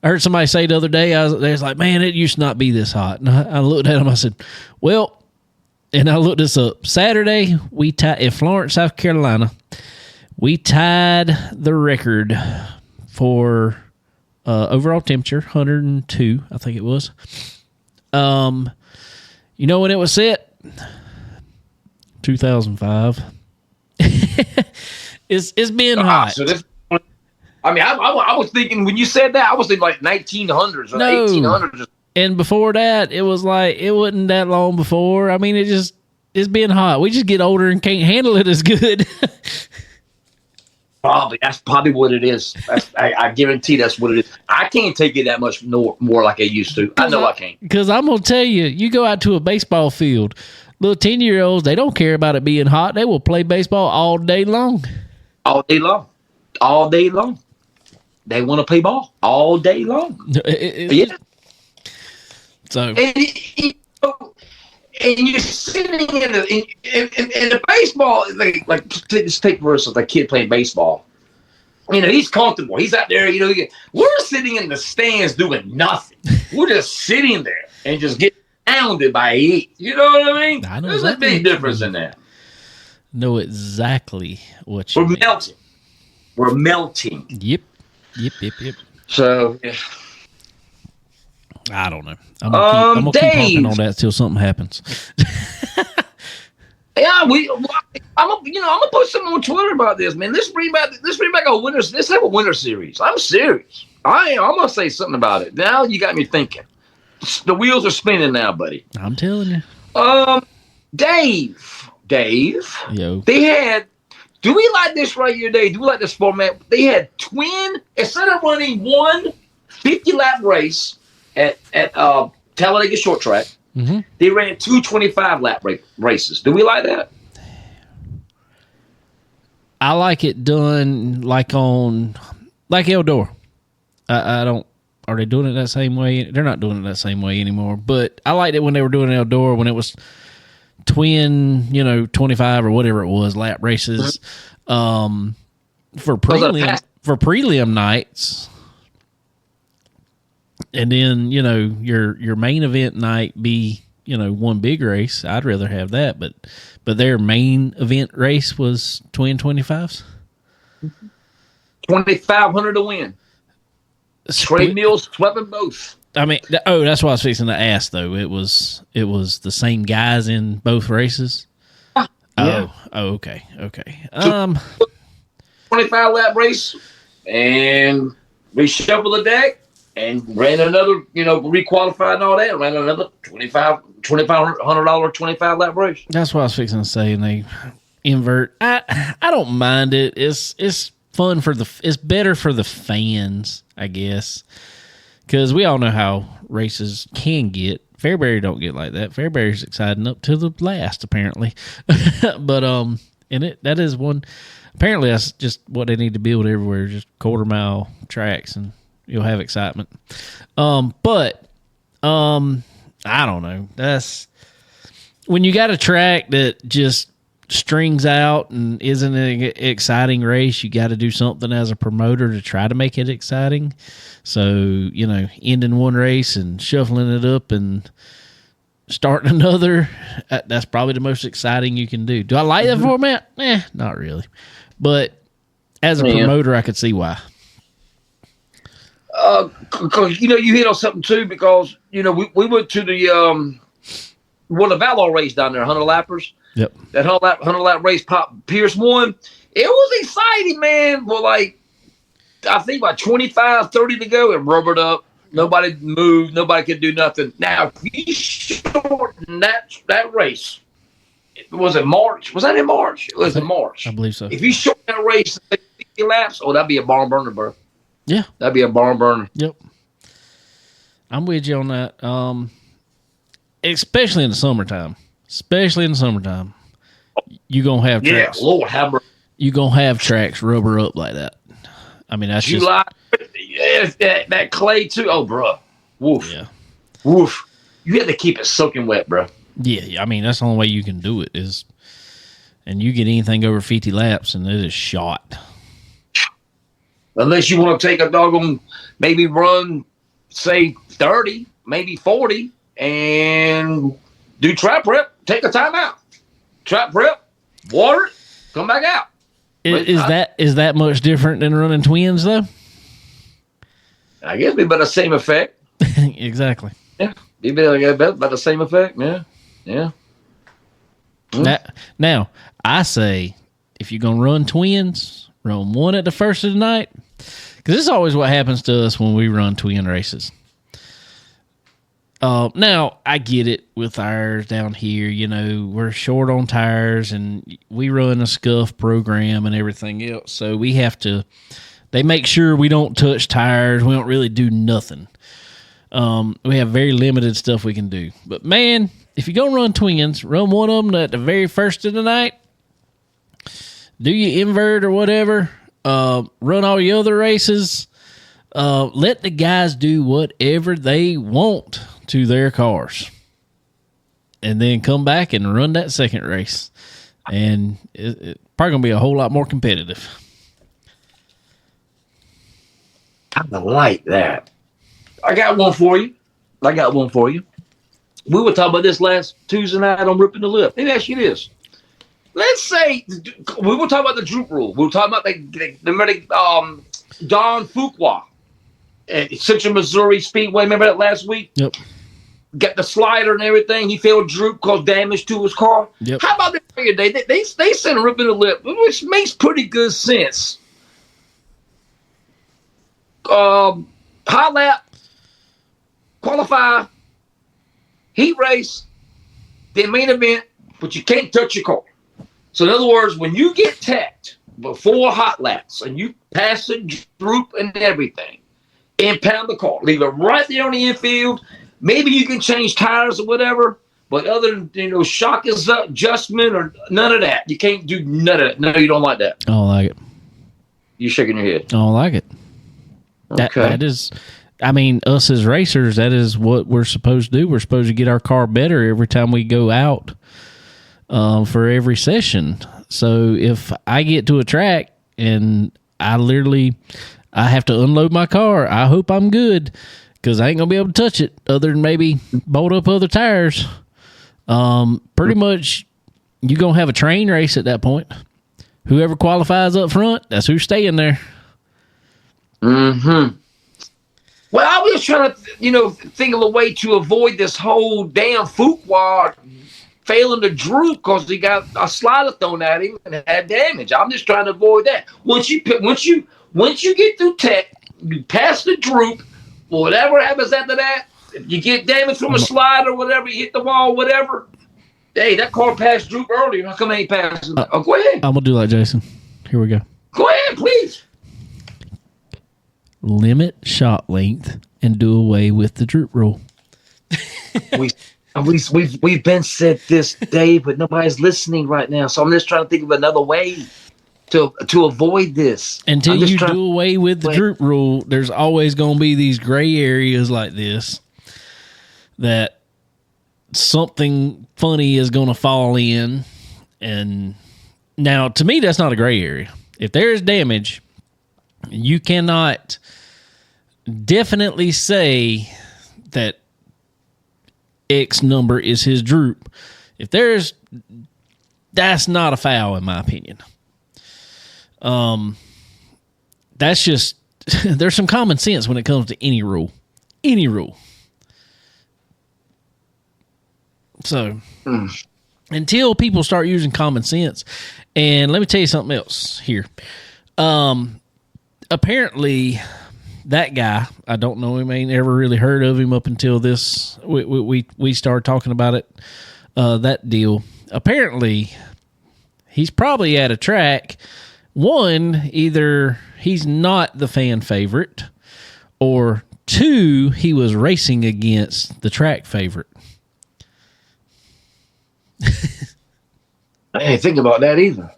I heard somebody say the other day, they was like, man, it used to not be this hot. And I looked at them, I said, well, and I looked this up. Saturday, we tied in Florence, South Carolina, we tied the record for overall temperature, 102, I think it was. When it was set? 2005. It's been hot. So this, I mean, I was thinking when you said that, I was thinking like 1900s or 1800s. And before that, it was like it wasn't that long before. I mean, it's being hot. We just get older and can't handle it as good. That's probably what it is. I guarantee that's what it is. I can't take it that much more like I used to. I know I can't. Because I'm gonna tell you, you go out to a baseball field, little 10-year-olds, they don't care about it being hot. They will play baseball all day long. All day long. All day long. They want to play ball all day long. Yeah. So. And you're sitting in the baseball, like just take for instance, like kid playing baseball. You know, he's comfortable. He's out there, you know, we're sitting in the stands doing nothing. We're just sitting there and just getting pounded by heat. You know what I mean? I know There's exactly a big difference in that. Know exactly what you mean. Melting. We're melting. Yep. So, yeah. I don't know. I'm gonna keep harping on that till something happens. Yeah, I'm gonna put something on Twitter about this, man. Let's bring back a winter. Let's have a winter series. I'm serious. I'm gonna say something about it. Now you got me thinking. The wheels are spinning now, buddy. I'm telling you. Dave. Yo. They had. Do we like this right here, Dave? Do we like this format? They had instead of running one 50-lap race at Talladega Short Track, they ran two 25-lap races. Do we like that? I like it done like Eldor. I don't. Are they doing it that same way? They're not doing it that same way anymore. But I liked it when they were doing Eldor when it was twin, 25 or whatever it was lap races. For prelim nights. And then, your main event night be, one big race. I'd rather have that, but their main event race was twin 25s. 2,500 to win. Trey Mills swept them both. I mean, that's what I was fixing to ask though. It was the same guys in both races. Yeah. Oh, okay. 25 lap race, and reshuffled the deck. And ran another, requalified and all that. Ran another $2,500 25 lap race. That's what I was fixing to say. And they invert. I don't mind it. It's fun it's better for the fans, I guess, because we all know how races can get. Fairbury don't get like that. Fairbury's exciting up to the last, apparently. But that is one. Apparently, that's just what they need to build everywhere. Just quarter-mile tracks and. You'll have excitement. But I don't know. That's when you got a track that just strings out and isn't an exciting race, you got to do something as a promoter to try to make it exciting. So, ending one race and shuffling it up and starting another, that's probably the most exciting you can do. Do I like that format? Not really. But as a promoter, I could see why. Because you hit on something too. Because we went to the Valor race down there, 100 lappers. Yep. That 100 lap race, Pierce won. It was exciting, man. Well, I think about 25, 30 to go, it rubbered up. Nobody moved. Nobody could do nothing. Now, if you shorten that race, was it March? Was that in March? It was in March. I believe so. If you shorten that race 50 laps, that'd be a barn burner, bro. Yeah. That'd be a barn burner. Yep. I'm with you on that. Especially in the summertime. You're going to have tracks. Yeah, Lord have mercy. You're going to have tracks rubber up like that. I mean, that's July. That clay, too. Oh, bro. Woof. Yeah. Woof. You have to keep it soaking wet, bro. Yeah. I mean, that's the only way you can do it is, and you get anything over 50 laps and it is shot. Unless you want to take a doggone, maybe run, say, 30, maybe 40, and do trap prep. Take a timeout. Trap prep, water it, come back out. Is that much different than running twins, though? I guess it'd be about the same effect. Exactly. Yeah, it'd be about the same effect. Yeah. Now, I say, if you're going to run twins, run one at the first of the night, this is always what happens to us when we run twin races. Now, I get it with ours down here. You know, we're short on tires, and we run a scuff program and everything else. So we have to, they make sure we don't touch tires. We don't really do nothing. We have very limited stuff we can do. But, man, if you're going to run twins, run one of them at the very first of the night. Do your invert or whatever. Run all your other races. Let the guys do whatever they want to their cars, and then come back and run that second race, and it's probably gonna be a whole lot more competitive. I like that. I got one for you. We were talking about this last Tuesday night on Ripping the Lip. Let me ask you this. Let's say we were talking about the droop rule. We were talking about the Don Fuqua at Central Missouri Speedway. Remember that last week? Yep. Got the slider and everything. He failed droop, caused damage to his car. Yep. How about that figure day? They sent a Rip in the Lip, which makes pretty good sense. Hot lap, qualify, heat race, then main event, but you can't touch your car. So in other words, when you get teched before hot laps and you pass the droop and everything, impound the car, leave it right there on the infield. Maybe you can change tires or whatever, but other than shock adjustment or none of that, you can't do none of that. No, you don't like that. I don't like it. You're shaking your head. I don't like it. Okay. That is, I mean, us as racers, that is what we're supposed to do. We're supposed to get our car better every time we go out for every session. So if I get to a track and I have to unload my car, I hope I'm good, because I ain't going to be able to touch it other than maybe bolt up other tires. Pretty much, you're going to have a train race at that point. Whoever qualifies up front, that's who's staying there. Mm-hmm. Well, I was trying to, think of a way to avoid this whole damn Fuqua failing to droop because he got a slider thrown at him and had damage. I'm just trying to avoid that. Once you get through tech, you pass the droop. Whatever happens after that, if you get damage from a slide or whatever, you hit the wall, whatever. Hey, that car passed droop earlier. How come it ain't passing? Go ahead. I'm going to do like Jason. Here we go. Go ahead, please. Limit shot length and do away with the droop rule. We've been said this, Dave, but nobody's listening right now. So I'm just trying to think of another way to avoid this. Until you do away with the droop rule, there's always going to be these gray areas like this that something funny is going to fall in. And now, to me, that's not a gray area. If there is damage, you cannot definitely say that X number is his droop. That's not a foul in my opinion. That's just, there's some common sense when it comes to any rule. So until people start using common sense, and let me tell you something else here. Apparently that guy, I don't know him, ain't ever really heard of him up until this. We started talking about it, that deal. Apparently, he's probably at a track. One, either he's not the fan favorite, or two, he was racing against the track favorite. I didn't think about that either.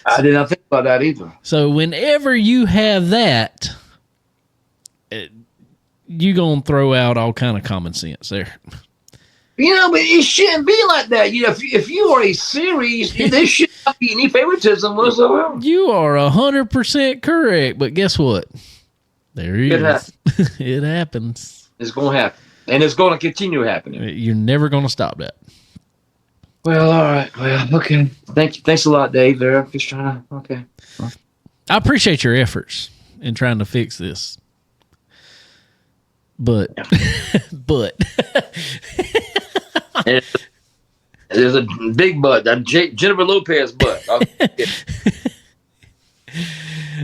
I did not think about that either. So whenever you have that, you're going to throw out all kind of common sense there. But it shouldn't be like that. If you are a series, there should not be any favoritism whatsoever. You are 100% correct, but guess what? There he is. It happens. It's going to happen. And it's going to continue happening. You're never going to stop that. Well, all right. Well, okay. Thank you. Thanks a lot, Dave. There, I'm just trying to. Okay. I appreciate your efforts in trying to fix this, but there's a big butt. That Jennifer Lopez butt.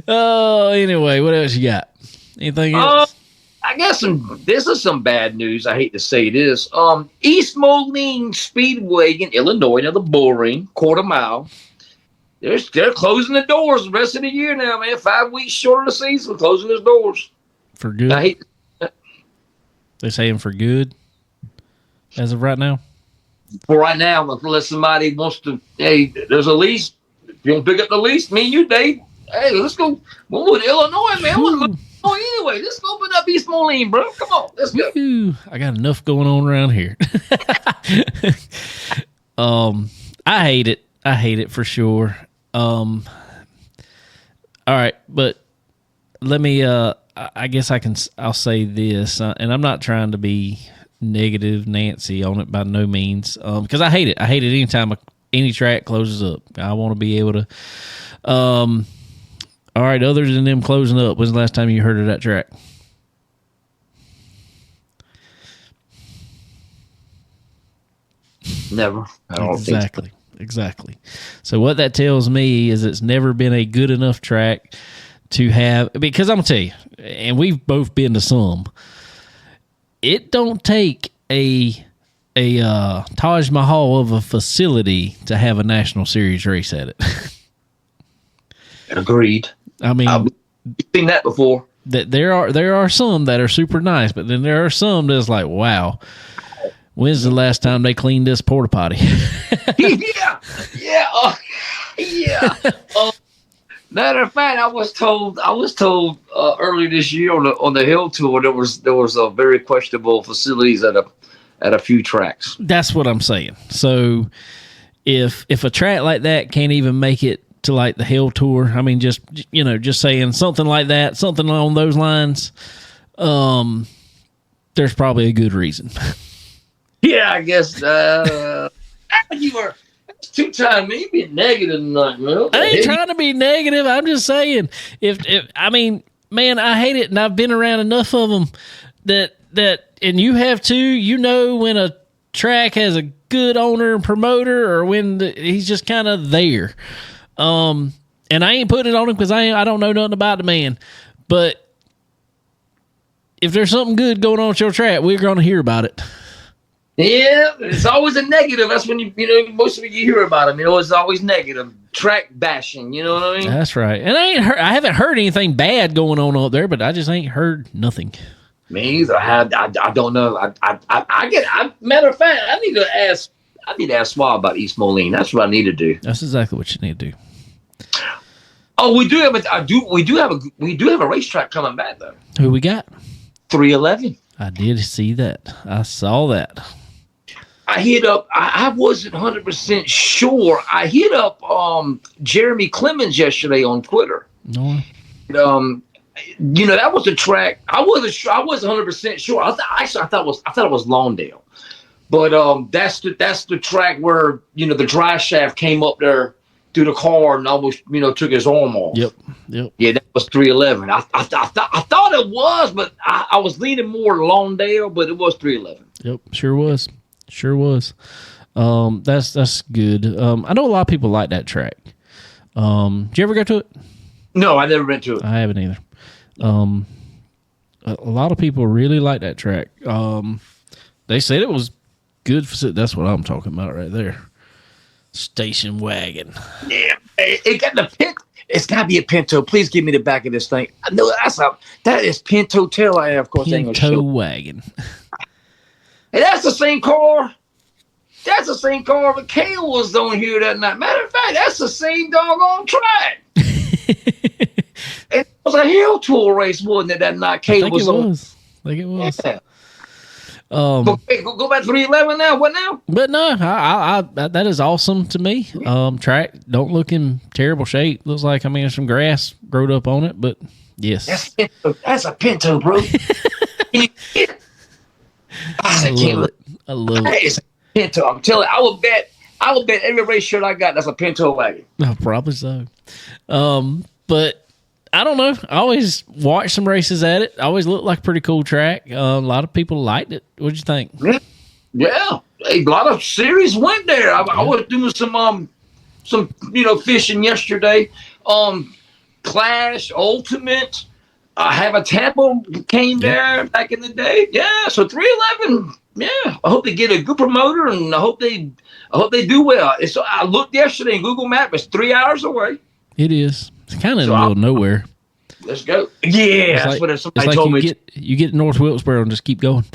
Oh, anyway, what else you got? Anything else? I got this is some bad news. I hate to say this. East Moline Speedway in Illinois, another bull ring, quarter mile. They're closing the doors the rest of the year now, man. 5 weeks short of the season, closing those doors. For good? I hate They're saying for good as of right now? For right now, unless somebody wants to, hey, there's a lease. If you want to pick up the lease, me and you, Dave, hey, let's go. We'll go to Illinois, man. We'll go anyway. Let's open up East Moline, bro. Come on, let's go. Woo-hoo. I got enough going on around here. I hate it. I hate it for sure. All right, but let me. I guess I'll say this, and I'm not trying to be negative Nancy on it by no means, because I hate it. I hate it anytime any track closes up. I want to be able to. All right, other than them closing up, when's the last time you heard of that track? Never. I don't think so. Exactly. So what that tells me is it's never been a good enough track to have, because I'm going to tell you, and we've both been to some, it don't take a Taj Mahal of a facility to have a National Series race at it. Agreed. I mean, I've seen that before. That there are some that are super nice, but then there are some that's like, wow, when's the last time they cleaned this porta potty? Yeah. Matter of fact, I was told earlier this year on the Hill Tour there was a very questionable facilities at a few tracks. That's what I'm saying. So if a track like that can't even make it to like the Hill Tour, I mean, just saying something like that, something along those lines, there's probably a good reason. Yeah, I guess you were 2 times me being negative tonight, man. I ain't trying to be negative. I'm just saying, if I mean, man, I hate it, and I've been around enough of them that, and you have too. You know when a track has a good owner and promoter, or when he's just kind of there. And I ain't putting it on him because I don't know nothing about the man, but if there's something good going on at your track, we're going to hear about it. Yeah, it's always a negative. That's when most of you hear about them. It's always negative track bashing. You know what I mean? That's right. And I haven't heard anything bad going on up there, but I just ain't heard nothing. Me either. I don't know. Matter of fact, I need to ask Swab about East Moline. That's what I need to do. That's exactly what you need to do. Oh, we do have a racetrack coming back though. Who we got? 311. I did see that. I saw that. I hit up. I wasn't 100% sure. I hit up Jeremy Clemens yesterday on Twitter. No. That was the track. I wasn't 100% sure. I thought it was Lawndale, but that's the track where the drive shaft came up there through the car and almost took his arm off. Yep. Yeah, that was 311. I thought it was, but I was leaning more Lawndale, but it was 311. Yep, sure was. That's good. I know a lot of people like that track. Did you ever go to it? No, I never been to it. I haven't either. A lot of people really like that track. They said it was good. That's what I'm talking about right there. Station wagon. Yeah, it got the pit. It's got to be a Pinto. Please give me the back of this thing. No, that is Pinto tail. I have, of course. Pinto wagon. Hey, that's the same car. That's the same car that Kale was on here that night. Matter of fact, that's the same doggone track. It was a Hill Tour race, wasn't it, that night? Kale was on. I think it was. Yeah. Go back to 311 now. What now? But no, I that is awesome to me. Track don't look in terrible shape. Looks like there's some grass growed up on it, but yes, that's a Pinto, bro. I love it. It's a Pinto. I'm telling you, I will bet every race shirt I got that's a Pinto wagon. Oh, probably so. But I don't know. I always watched some races at it. Always looked like a pretty cool track. A lot of people liked it. What'd you think? Yeah. A lot of series went there. I was doing some fishing yesterday. Clash, Ultimate. Have a Tampa came there back in the day. Yeah, so 311. Yeah, I hope they get a good promoter, and I hope they do well. So I looked yesterday in Google Maps. It's 3 hours away. It is. It's kind of in the middle of nowhere. Let's go. Yeah, that's what somebody told me. You get North Wilkesboro and just keep going.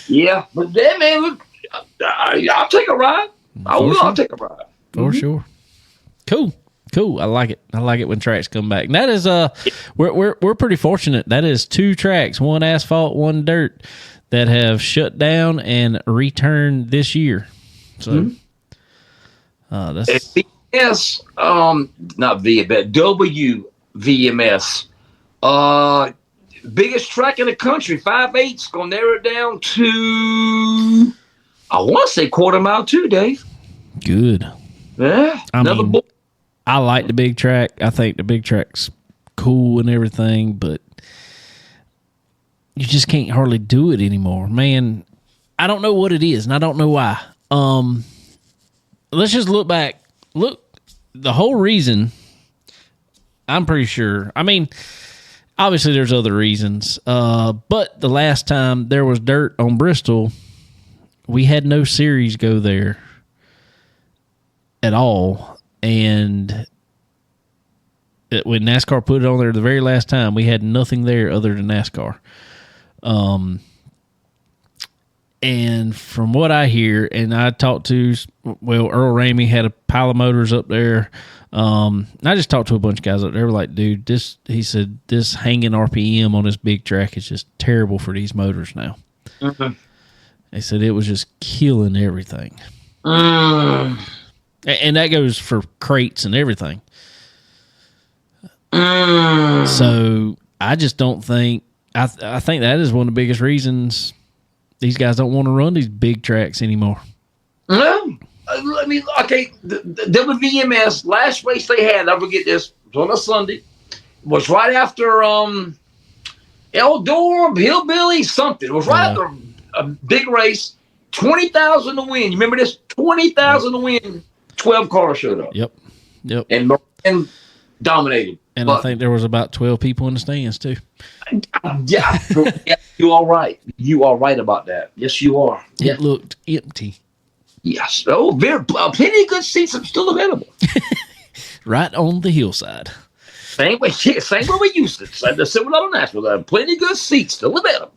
Yeah, but then, man, look, I'll take a ride. I'll take a ride. For sure. Cool. I like it. I like it when tracks come back. And that is we're pretty fortunate. That is 2 tracks, one asphalt, one dirt, that have shut down and returned this year. So that's VMS, not V, but WVMS. Biggest track in the country, 5/8's gonna narrow it down to, I want to say 1/4 mile too, Dave. good. Yeah, I like the big track. I think the big track's cool and everything, but you just can't hardly do it anymore. Man, I don't know what it is, and I don't know why. Let's just look back. Look, the whole reason, I'm pretty sure. I mean, obviously there's other reasons, but the last time there was dirt on Bristol, we had no series go there at all. And when NASCAR put it on there the very last time, we had nothing there other than NASCAR. And from what I hear, and I talked to, Earl Ramey had a pile of motors up there. I just talked to a bunch of guys up there. They were like, dude, he said, this hanging RPM on this big track is just terrible for these motors now. Mm-hmm. They said it was just killing everything. And that goes for crates and everything. So I just don't think, I think that is one of the biggest reasons these guys don't want to run these big tracks anymore. No. The WVMS, last race they had, I'll forget this, it was on a Sunday, was right after Eldor, Hillbilly, something. It was right after a big race, 20,000 to win. You remember this? 20,000 to win. 12 cars showed up. Yep. And dominated. And I think there was about 12 people in the stands too. Yeah, you are right. You are right about that. Yes, you are. It looked empty. Yes. Oh, plenty of good seats are still available. Right on the hillside. Same way we used it. The Silverado National. Plenty of good seats still available.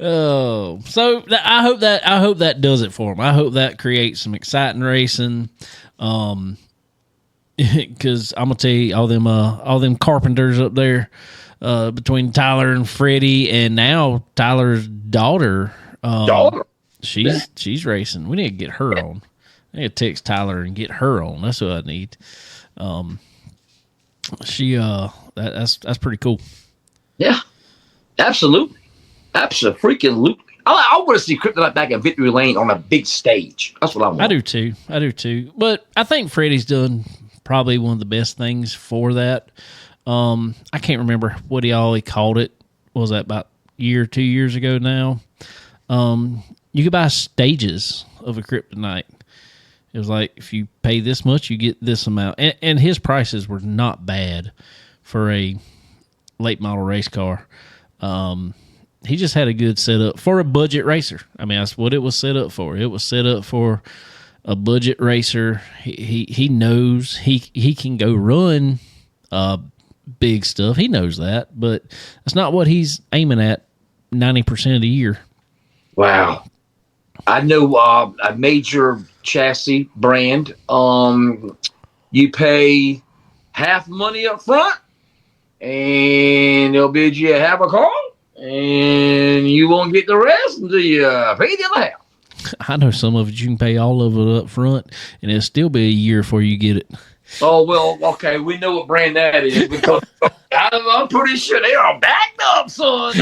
Oh, so I hope that does it for them. I hope that creates some exciting racing. Because I'm gonna tell you, all them carpenters up there, between Tyler and Freddie, and now Tyler's daughter. She's racing. We need to get her on. I need to text Tyler and get her on. That's what I need. That's pretty cool. Yeah, absolutely. Absolutely. I want to see Kryptonite back at Victory Lane on a big stage. That's what I want. I do too. But I think Freddie's done probably one of the best things for that. I can't remember what he called it. What was that, about a year or 2 years ago now? You could buy stages of a Kryptonite. It was like, if you pay this much, you get this amount. And his prices were not bad for a late model race car. He just had a good setup for a budget racer. I mean, that's what it was set up for. It was set up for a budget racer. He knows he can go run big stuff. He knows that, but that's not what he's aiming at 90% of the year. Wow. I know a major chassis brand. You pay half money up front, and they'll bid you half a car, and you won't get the rest until you pay the other half. I know some of it you can pay all of it up front, and it'll still be a year before you get it. Oh, well, okay, we know what brand that is, because I'm pretty sure they are backed up, son.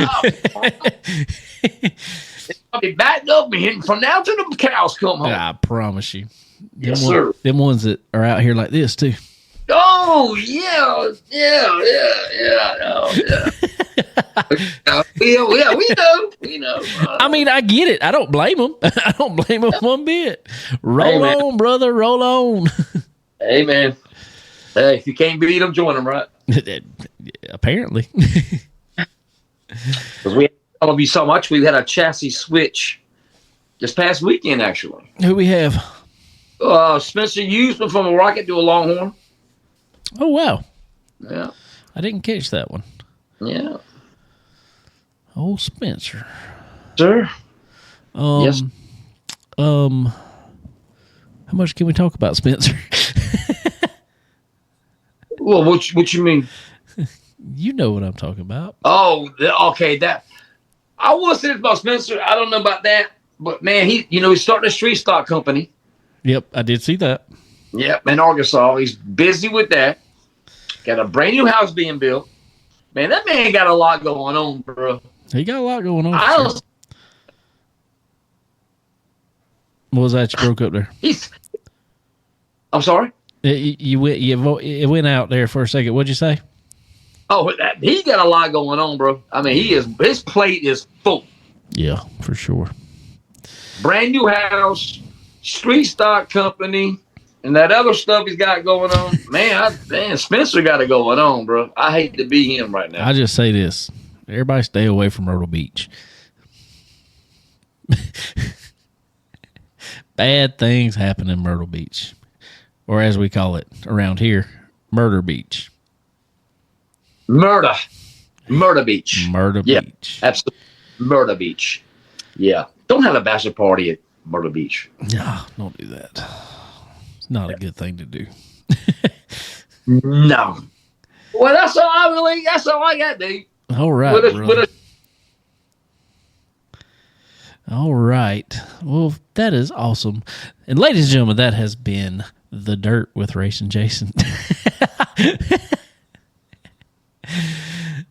They'll be backed up from now till the cows come home. I promise you. Yes, sir. Them ones that are out here like this, too. Oh yeah. Oh, yeah. We know. I mean, I get it. I don't blame them. I don't blame them one bit. Roll on, brother. Roll on. Hey, man. Hey, if you can't beat them, join them, right? Apparently. Because we all of you so much. We had a chassis switch this past weekend, actually. Who we have? Spencer Usman from a Rocket to a Longhorn. Oh, wow. Yeah. I didn't catch that one. Yeah. Oh, Spencer. Sir? Yes. How much can we talk about Spencer? Well, what you mean? You know what I'm talking about. Oh, okay. That I was saying about Spencer. I don't know about that, but man, he's starting a street stock company. Yep, I did see that. Yep, in Arkansas. He's busy with that. Got a brand new house being built. Man, that man got a lot going on, bro. He got a lot going on. What was that you broke up there? I'm sorry? It went out there for a second. What'd you say? Oh, he got a lot going on, bro. I mean, his plate is full. Yeah, for sure. Brand new house, street stock company, and that other stuff he's got going on. Man, Spencer got it going on, bro. I hate to be him right now. I just say this. Everybody stay away from Myrtle Beach. Bad things happen in Myrtle Beach. Or as we call it around here, Murder Beach. Murder Beach. Murder Beach. Absolutely. Murder Beach. Yeah. Don't have a bachelor party at Myrtle Beach. No, don't do that. It's not a good thing to do. No. Well, that's all I got, dude. All right. All right. Well, that is awesome. And ladies and gentlemen, that has been The Dirt with Racin Jason.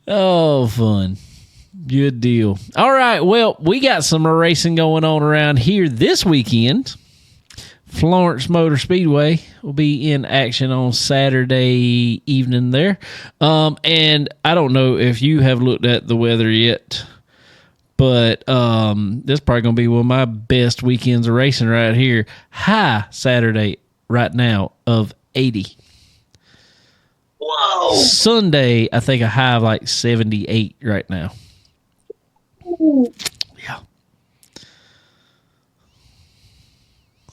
Oh, fun. Good deal. All right. Well, we got some racing going on around here this weekend. Florence Motor Speedway will be in action on Saturday evening there. And I don't know if you have looked at the weather yet, but this is probably going to be one of my best weekends of racing right here. High Saturday right now of 80. Whoa. Sunday, I think a high of like 78 right now. Ooh. Yeah.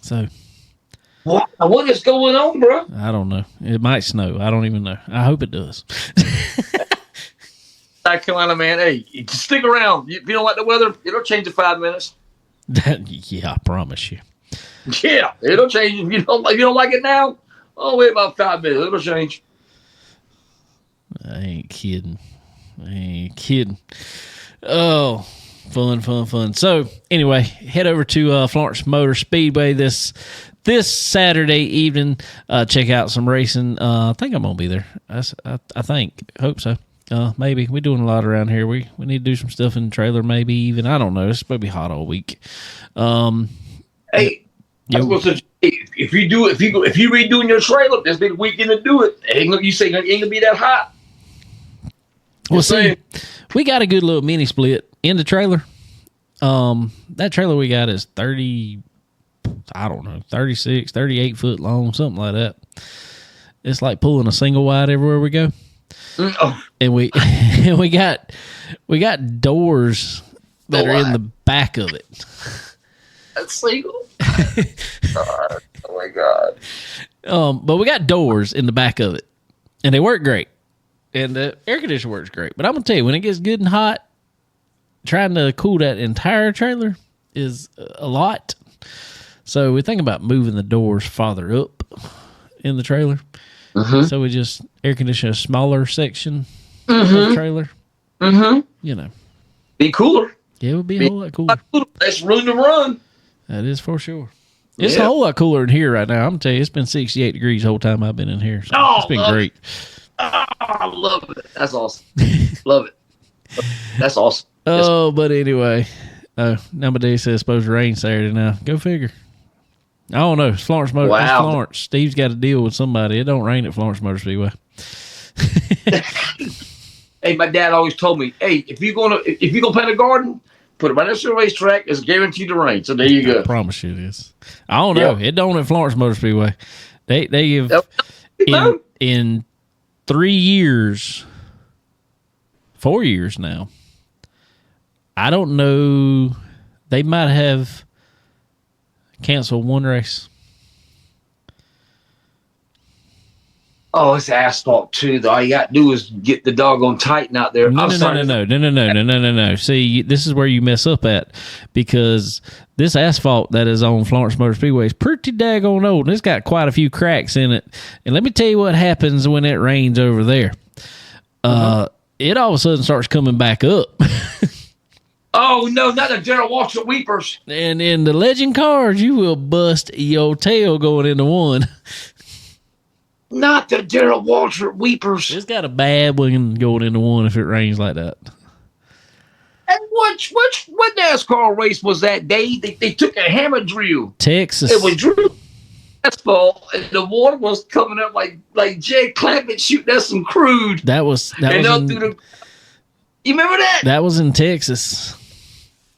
So. What is going on, bro? I don't know. It might snow. I don't even know. I hope it does. South Carolina, man. Hey, you stick around. If you don't like the weather, it'll change in 5 minutes. Yeah, I promise you. Yeah, it'll change. If you don't like it now, wait about 5 minutes. It'll change. I ain't kidding. Oh, fun. So, anyway, head over to Florence Motor Speedway this Saturday evening. Check out some racing. I think I'm going to be there. I hope so. Maybe. We're doing a lot around here. We need to do some stuff in the trailer, maybe even. I don't know. It's supposed to be hot all week. Hey, if you redoing your trailer, this be the weekend to do it. You say it ain't gonna be that hot. Well, see, we got a good little mini split in the trailer. That trailer we got is 36, 38 foot long, something like that. It's like pulling a single wide everywhere we go. Oh. And we got doors that are in the back of it. That's single. Oh my God. But we got doors in the back of it, and they work great. And the air conditioner works great. But I'm going to tell you, when it gets good and hot, trying to cool that entire trailer is a lot. So we think about moving the doors farther up in the trailer. Mm-hmm. So we just air condition a smaller section of the trailer. Mm-hmm. You know. Be cooler. Yeah, it would be a whole lot cooler. Less room to run. That is for sure. It's a whole lot cooler in here right now. I'm going to tell you, it's been 68 degrees the whole time I've been in here. So it's been great. I love it. That's awesome. Love it. That's awesome. Oh, but anyway. Nowadays says it's supposed to rain Saturday now. Go figure. I don't know. It's Florence Motor. Wow. It's Florence. Steve's got to deal with somebody. It don't rain at Florence Motor Speedway. Hey, my dad always told me, hey, if you're gonna plant a garden, put it right next to the racetrack. It's guaranteed to rain. So there you go. I promise you this. I don't know. It don't at Florence Motor Speedway. They give in 3 years, 4 years now. I don't know. They might have canceled one race. Oh, it's asphalt too. Though all you got to do is get the doggone Titan out there. No. See, this is where you mess up at, because this asphalt that is on Florence Motor Speedway is pretty daggone old, and it's got quite a few cracks in it. And let me tell you what happens when it rains over there. It all of a sudden starts coming back up. Oh no, not the General Walter Weepers. And in the legend cars, you will bust your tail going into one. Not the General Walter Weepers. It's got a bad one going into one if it rains like that. And what NASCAR race was that day? They took a hammer drill. Texas. It was drill asphalt, and the water was coming up like Jay Clampett shooting at some crude. That was you remember that? That was in Texas.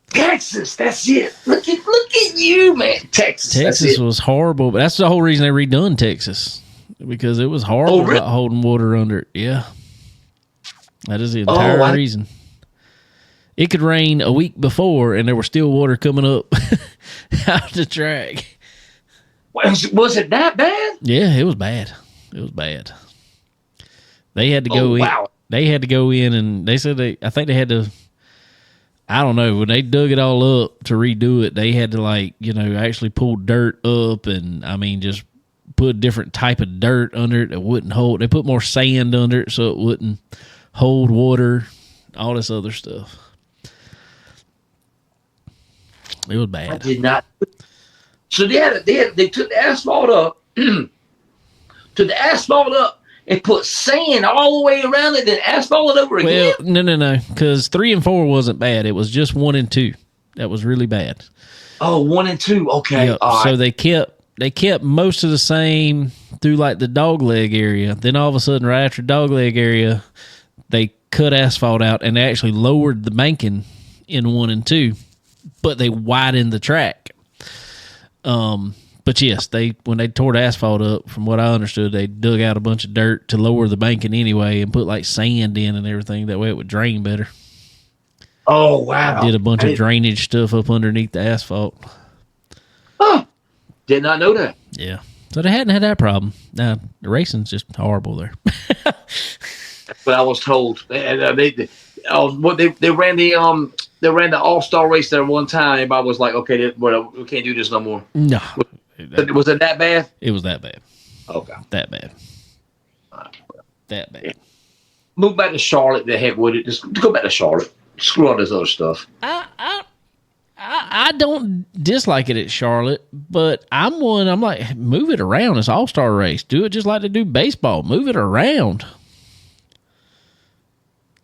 Texas, that's it. Look at you, man. Texas was horrible, but that's the whole reason they redone Texas, because it was horrible about holding water under it. Yeah, that is the entire reason. It could rain a week before, and there was still water coming up out the track. Was it that bad? Yeah, it was bad. It was bad. They had to go in. Wow. They had to go in, and they said I think they had to. I don't know, when they dug it all up to redo it, they had to actually pull dirt up, and just put a different type of dirt under it that wouldn't hold. They put more sand under it so it wouldn't hold water, all this other stuff. It was bad. I did not. So they took the asphalt up, and put sand all the way around it, then asphalt it over again? Well, no, because 3 and 4 wasn't bad. It was just 1 and 2 that was really bad. Oh, 1 and 2. Okay. Yep. So they kept most of the same through the dog leg area. Then all of a sudden, right after dog leg area, they cut asphalt out and they actually lowered the banking in 1 and 2, but they widened the track. But yes, when they tore the asphalt up, from what I understood, they dug out a bunch of dirt to lower the banking anyway and put sand in and everything. That way it would drain better. Oh, wow. Did a bunch of drainage stuff up underneath the asphalt. Oh, did not know that. Yeah. So they hadn't had that problem. Now, the racing's just horrible there. That's what I was told. They ran the All-Star race there one time. Everybody was like, okay, we can't do this no more. No. Was it that bad? It was that bad. Okay. That bad. That bad. Move back to Charlotte. The heck with it. Just go back to Charlotte. Screw all this other stuff. I don't dislike it at Charlotte, but I'm like, move it around. It's All-Star race. Do it just like they do baseball. Move it around.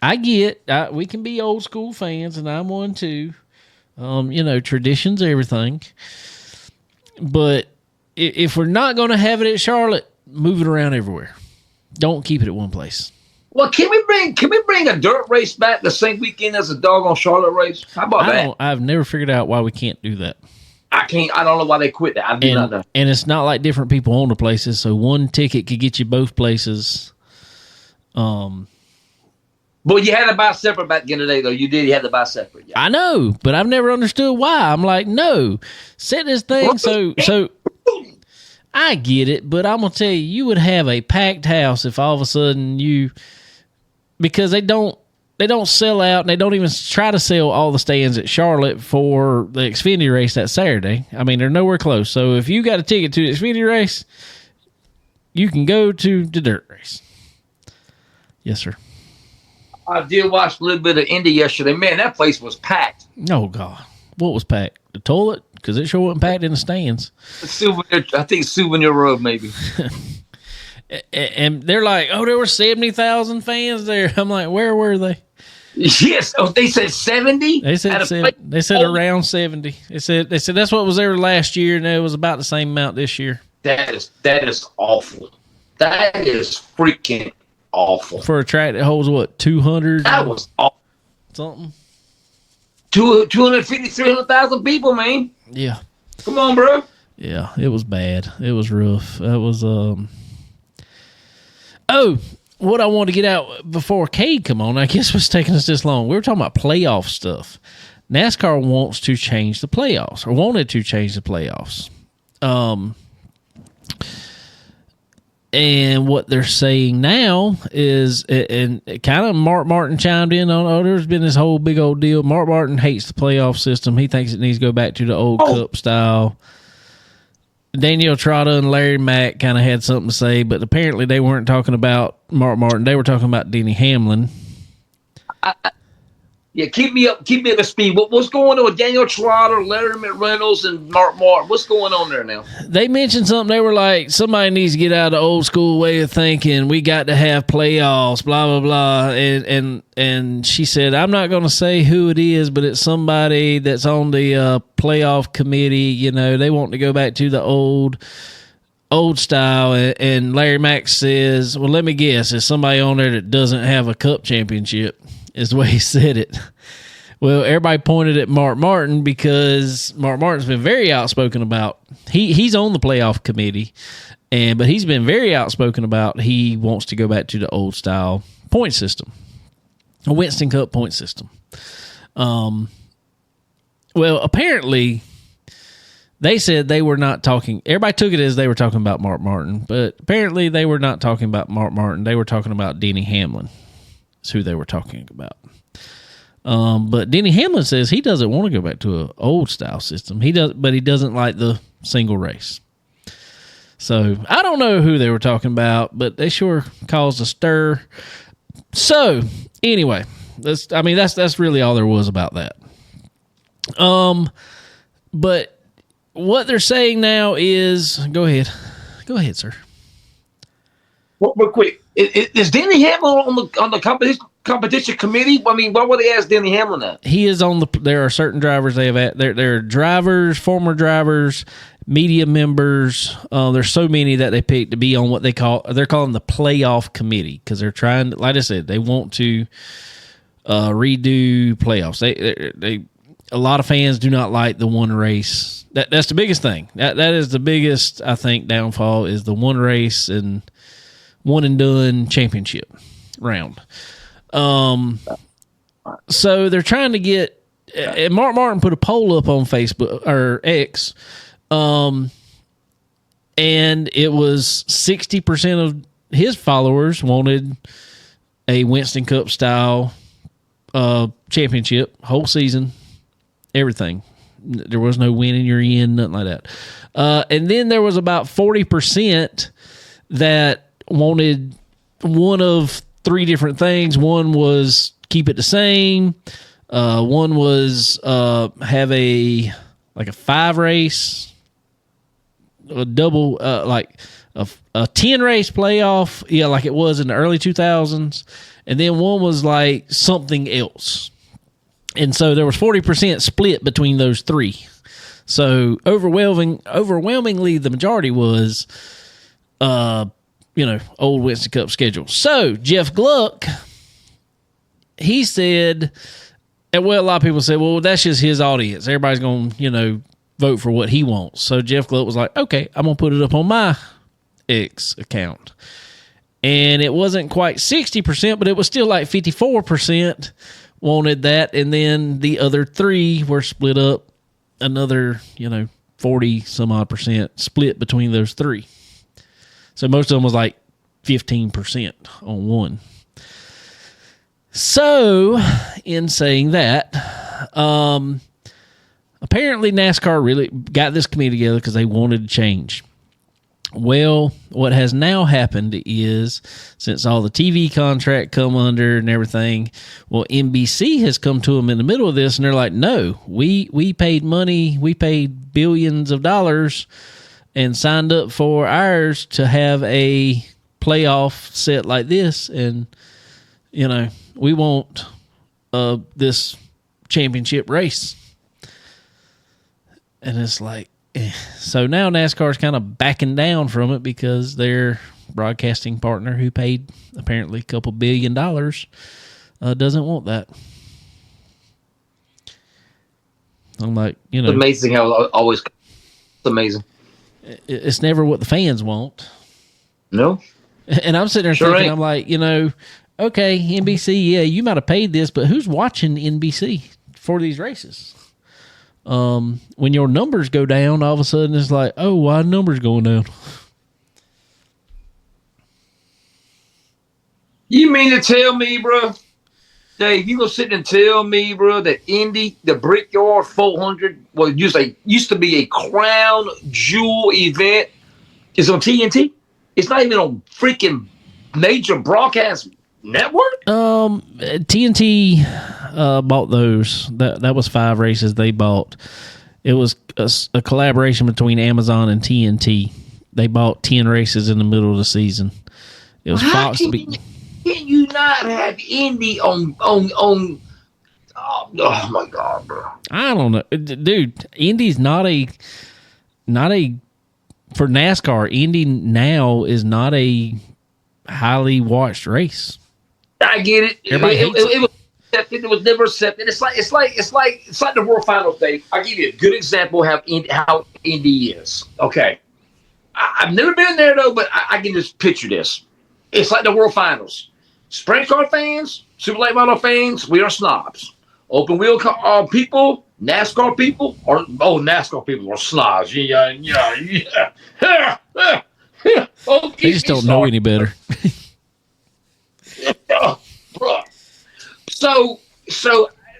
I get we can be old school fans, and I'm one too. Traditions, everything. But if we're not going to have it at Charlotte, move it around everywhere. Don't keep it at one place. Well, can we bring a dirt race back the same weekend as a doggone Charlotte race? How about that? I've never figured out why we can't do that. I don't know why they quit that. I do not know. And it's not like different people own the places, so one ticket could get you both places. But you had to buy separate back in the day, though. You had to buy separate. Yeah. I know, but I've never understood why. I'm like, no, set this thing so I get it, but I'm gonna tell you, you would have a packed house if all of a sudden because they don't sell out, and they don't even try to sell all the stands at Charlotte for the Xfinity race that Saturday. They're nowhere close. So if you got a ticket to the Xfinity race, you can go to the dirt race. Yes, sir. I did watch a little bit of Indy yesterday. Man, that place was packed. Oh, God. What was packed? The toilet? Because it sure wasn't packed in the stands. I think Souvenir Road, maybe. And they're like, oh, there were 70,000 fans there. I'm like, where were they? Yes. Oh, they said 70. They said around 70. They said that's what was there last year, and it was about the same amount this year. That is awful. That is freaking awful. For a track that holds what, 200? That was awful. Something. 250, 300,000 people, man. Yeah. Come on, bro. Yeah, it was bad. It was rough. That was what I wanted to get out before Cade come on, I guess what's taking us this long. We were talking about playoff stuff. NASCAR wants to change the playoffs, or wanted to change the playoffs. And what they're saying now is, and kind of Mark Martin chimed in on, there's been this whole big old deal. Mark Martin hates the playoff system. He thinks it needs to go back to the old Cup style. Daniel Trotta and Larry Mack kind of had something to say, but apparently they weren't talking about Mark Martin. They were talking about Denny Hamlin. Yeah, keep me up to speed. What's going on with Daniel Trotter, Larry McReynolds, and Mark Martin? What's going on there now? They mentioned something. They were like, somebody needs to get out of the old school way of thinking. We got to have playoffs, blah, blah, blah. And she said, I'm not going to say who it is, but it's somebody that's on the playoff committee. You know, they want to go back to the old style. And Larry Mack says, well, let me guess. It's somebody on there that doesn't have a Cup championship. Is the way he said it. Well, everybody pointed at Mark Martin because Mark Martin's been very outspoken about he's on the playoff committee, but he's been very outspoken about he wants to go back to the old style point system, a Winston Cup point system. Well, apparently they said they were not talking. Everybody took it as they were talking about Mark Martin, but apparently they were not talking about Mark Martin. They were talking about Denny Hamlin. Is who they were talking about. But Denny Hamlin says he doesn't want to go back to an old style system. But he doesn't like the single race. So I don't know who they were talking about, but they sure caused a stir. So anyway, that's really all there was about that. But what they're saying now is, go ahead, sir. Well, real quick. Is Denny Hamlin on the competition committee? I mean, why would they ask Denny Hamlin that? He is on the. There are certain drivers they have. There are drivers, former drivers, media members. There's so many that they pick to be on what they're calling the playoff committee, because they're trying. Like I said, they want to redo playoffs. They a lot of fans do not like the one race. That's the biggest thing. That is the biggest, I think, downfall is the one race and one and done championship round. So they're trying to get, and Mark Martin put a poll up on Facebook or X, and it was 60% of his followers wanted a Winston Cup style championship, whole season, everything. There was no winning your end, nothing like that. And then there was about 40% that wanted one of three different things. One was keep it the same. One was have a 5 race, a double, like a 10 race playoff. Yeah, like it was in the early 2000s. And then one was like something else. And so there was 40% split between those three. So overwhelmingly the majority was old Winston Cup schedule. So Jeff Gluck, he said, and well, a lot of people said, well, that's just his audience. Everybody's going to, vote for what he wants. So Jeff Gluck was like, okay, I'm going to put it up on my X account. And it wasn't quite 60%, but it was still like 54% wanted that. And then the other three were split up, another, 40 some odd percent split between those three. So most of them was like 15% on one. So, in saying that, apparently NASCAR really got this committee together because they wanted to change. Well, what has now happened is, since all the TV contract come under and everything, well, NBC has come to them in the middle of this, and they're like, no, we paid money, we paid billions of dollars and signed up for ours to have a playoff set like this, and we want this championship race. And it's like, so now NASCAR's kind of backing down from it because their broadcasting partner, who paid apparently a couple $1 billion, doesn't want that. I'm like, It's amazing how it always. It's amazing. It's never what the fans want. No. And I'm sitting there thinking, I'm like, okay, NBC, yeah, you might have paid this, but who's watching NBC for these races? When your numbers go down, all of a sudden it's like, oh, why numbers going down? You mean to tell me, bro, Dave, you gonna sit and tell me, bro, that Indy, the Brickyard 400, used to be a crown jewel event, is on TNT? It's not even on freaking major broadcast network? TNT bought those. That was 5 races they bought. It was a collaboration between Amazon and TNT. They bought 10 races in the middle of the season. It was Fox. Can you not have Indy on? Oh my God, bro! I don't know, dude. Indy's not a for NASCAR. Indy now is not a highly watched race. I get it. It was never accepted. It's like the World Finals, Dave. I'll give you a good example of how Indy is. Okay, I've never been there though, but I can just picture this. It's like the World Finals. Sprint car fans, super late model fans, we are snobs. Open wheel car people, NASCAR people, NASCAR people are snobs. Yeah. They just don't know any better. So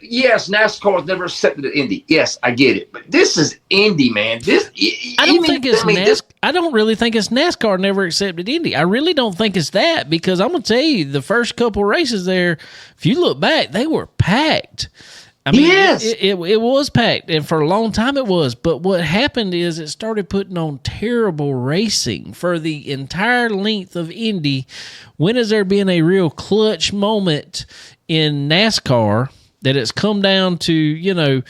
yes, NASCAR has never accepted an Indy. Yes, I get it, but this is Indy, man. I don't really think it's NASCAR never accepted Indy. I really don't think it's that, because I'm gonna tell you, the first couple races there, if you look back, they were packed. I mean, yes, it was packed, and for a long time it was. But what happened is it started putting on terrible racing for the entire length of Indy. When has there been a real clutch moment in NASCAR that it's come down to,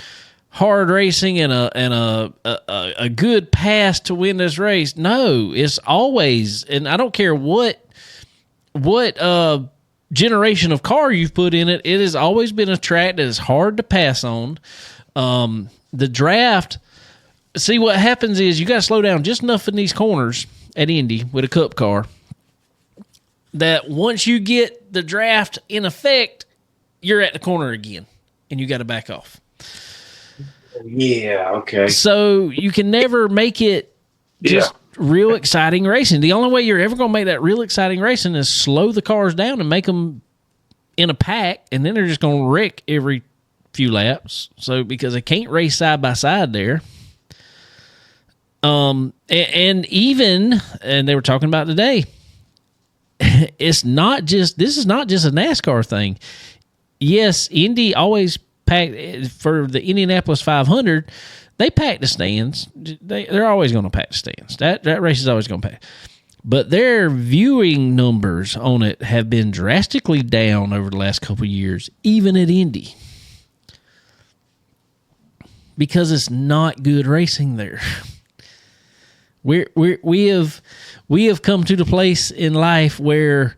hard racing and a good pass to win this race? No, it's always, and I don't care what generation of car you've put in it, it has always been a track that is hard to pass on. The draft, see, what happens is you got to slow down just enough in these corners at Indy with a cup car that once you get the draft in effect, you're at the corner again and you got to back off. Yeah, okay. So you can never make it just real exciting racing. The only way you're ever going to make that real exciting racing is slow the cars down and make them in a pack, and then they're just going to wreck every few laps. So because they can't race side by side there. And they were talking about today, this is not just a NASCAR thing. Yes, Indy always packed for the Indianapolis 500. They pack the stands. They're always going to pack the stands. That race is always going to pack. But their viewing numbers on it have been drastically down over the last couple of years, even at Indy, because it's not good racing there. We have come to the place in life where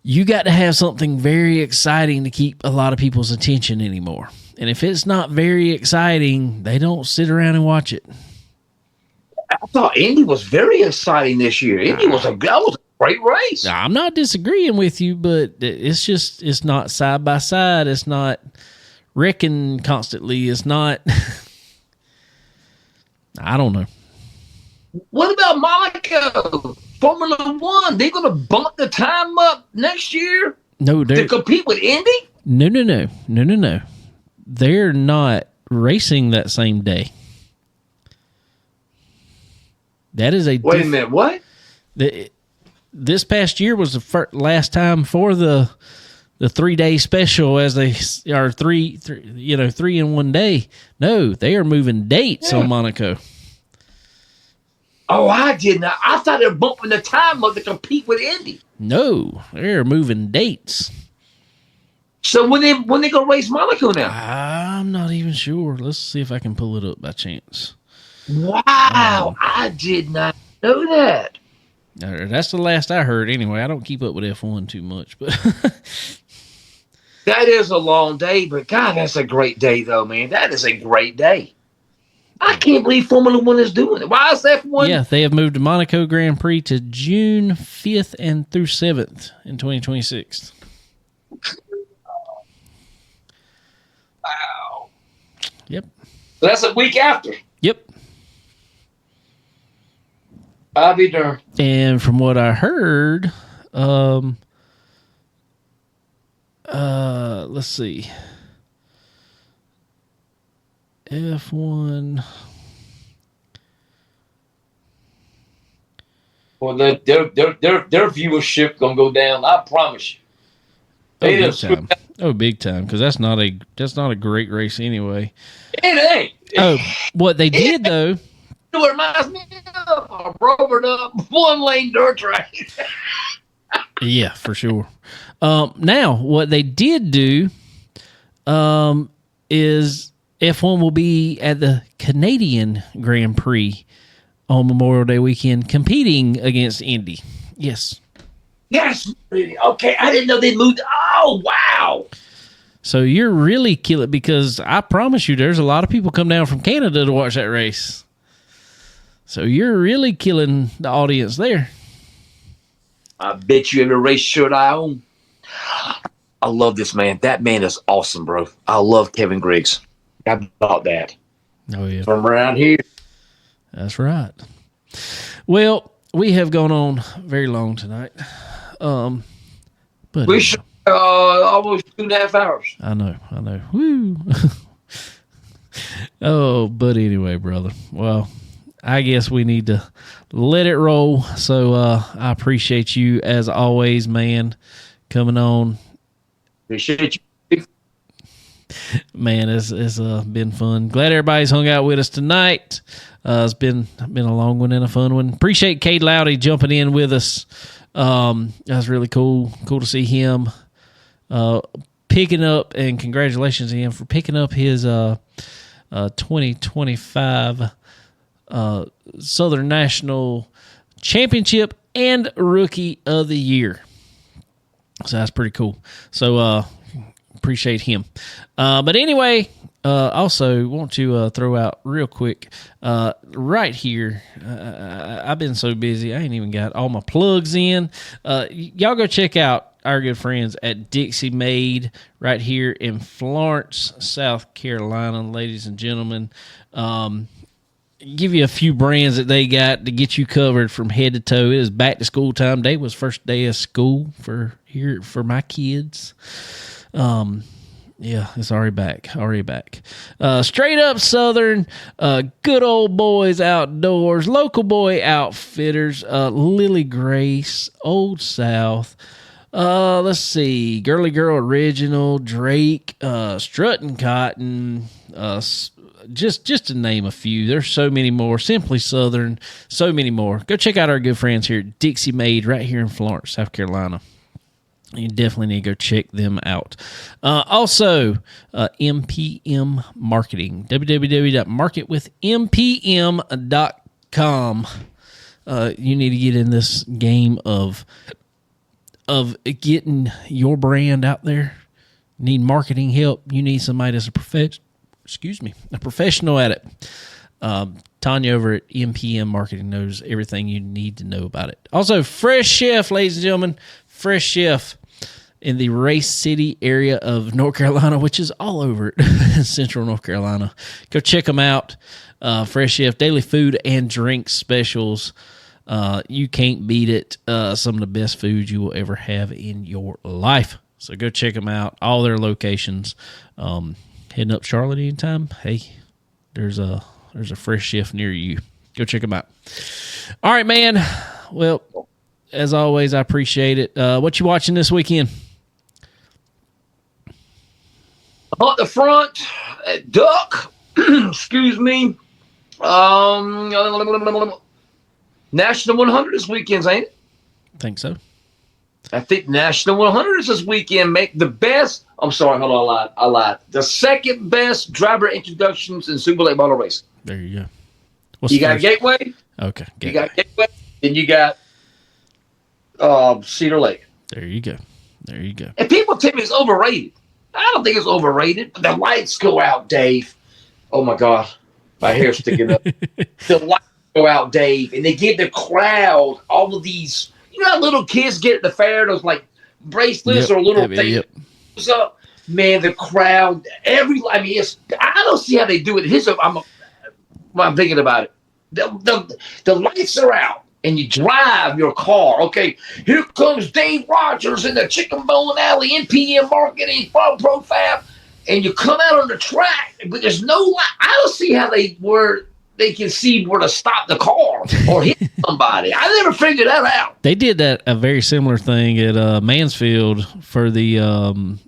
you got to have something very exciting to keep a lot of people's attention anymore. And if it's not very exciting, they don't sit around and watch it. I thought Indy was very exciting this year. That was a great race. I'm not disagreeing with you, but it's not side by side. It's not wrecking constantly. It's not. I don't know. What about Monaco? Formula One, they're going to bump the time up next year? No, to compete with Indy? No. They're not racing that same day. That is a... Wait a minute, what? This past year was the last time for the 3-day special, as they are three in one day. No, they are moving dates on Monaco. Oh, I did not. I thought they were bumping the time up to compete with Indy. No, they're moving dates. So when they gonna race Monaco now? I'm not even sure. Let's see if I can pull it up by chance. Wow, I did not know that. That's the last I heard anyway. I don't keep up with F1 too much, but That is a long day, but God, that's a great day though, man. That is a great day. I can't believe Formula One is doing it. Why is F1? yeah, they have moved the Monaco Grand Prix to June 5th and through 7th in 2026. Wow. Yep. So that's a week after. Yep. I'll be darned. And from what I heard, let's see. F1. Well, their viewership gonna go down. I promise you. Big time. Because that's not a great race anyway. It ain't. Oh, what they did though. It reminds me of a brokered up one lane dirt track. Yeah, for sure. Now, what they did do is F1 will be at the Canadian Grand Prix on Memorial Day weekend competing against Indy. Yes. Yes. Okay, I didn't know they moved. Oh, wow. So you're really killing because I promise you there's a lot of people come down from Canada to watch that race. So you're really killing the audience there. I bet you every race shirt I own. I love this man. That man is awesome, bro. I love Kevin Griggs. I bought that. Oh, yeah. From around here. That's right. Well, we have gone on very long tonight. But We should almost 2.5 hours. I know. Woo. Oh, but anyway, brother. Well, I guess we need to let it roll. So I appreciate you as always, man, coming on. Appreciate you. Man, it's been fun. Glad everybody's hung out with us tonight. It's been a long one and a fun one. Appreciate Kaede Loudy jumping in with us. That was really cool. Cool to see him picking up, and congratulations to him for picking up his 2025 Southern National Championship and Rookie of the Year. So that's pretty cool. So appreciate him. But anyway, also want to throw out real quick right here. I've been so busy, I ain't even got all my plugs in. Y'all go check out our good friends at Dixie Made right here in Florence, South Carolina, ladies and gentlemen. Give you a few brands that they got to get you covered from head to toe. It is back to school time. Today was first day of school for my kids. Yeah, it's already back. Straight up Southern, good old boys outdoors, local boy outfitters, Lily Grace, Old South. Let's see, Girly Girl Original, Drake, Strutting Cotton, just to name a few. There's so many more. Simply Southern, so many more. Go check out our good friends here at Dixie Made right here in Florence, South Carolina. You definitely need to go check them out. Also, MPM Marketing, www.marketwithmpm.com. You need to get in this game of getting your brand out there. Need marketing help. You need somebody that's a professional at it. Tanya over at MPM Marketing knows everything you need to know about it. Also, Fresh Chef, ladies and gentlemen. Fresh Chef in the Race City area of North Carolina, which is all over central North Carolina. Go check them out. Fresh Chef, daily food and drink specials. You can't beat it. Some of the best food you will ever have in your life. So go check them out. All their locations. Heading up Charlotte anytime, hey, there's a Fresh Chef near you. Go check them out. All right, man. Well, as always, I appreciate it. What you watching this weekend? Hunt the Front, Duck, excuse me. National 100 this weekend, ain't it? Think so. I think National 100 this weekend make the best. I'm sorry, hold on, I lied. The second best driver introductions in Super Late Model racing. There you go. You got Gateway. Okay. You got Gateway. Then you got Cedar Lake. There you go. And people tell me it's overrated. I don't think it's overrated. But the lights go out, Dave. Oh my God, my hair's sticking up. The lights go out, Dave, and they give the crowd all of these. You know how little kids get at the fair, those like bracelets or little things. So, man, the crowd, I don't see how they do it. I'm thinking about it. The lights are out, and you drive your car. Okay, here comes Dave Rogers in the Chicken Bone Alley, NPM Marketing, Farm Profab, and you come out on the track, but there's no light. I don't see how they can see where to stop the car or hit somebody. I never figured that out. They did a very similar thing at Mansfield for the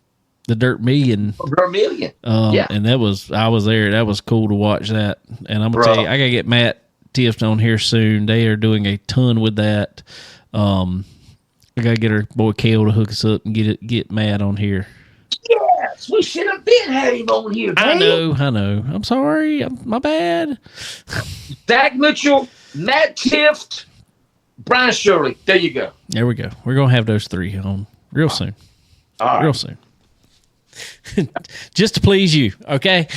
Dirt Million. Dirt Million. Yeah. And I was there. That was cool to watch that. And I'm going to tell you, I got to get Matt Tift on here soon. They are doing a ton with that. I got to get our boy Kale to hook us up and get Matt on here. Yes, we should have been having him on here. I know. I'm sorry. My bad. Zach Mitchell, Matt Tift, Brian Shirley. There you go. There we go. We're going to have those three on real soon. All right. Real soon. Just to please you, okay?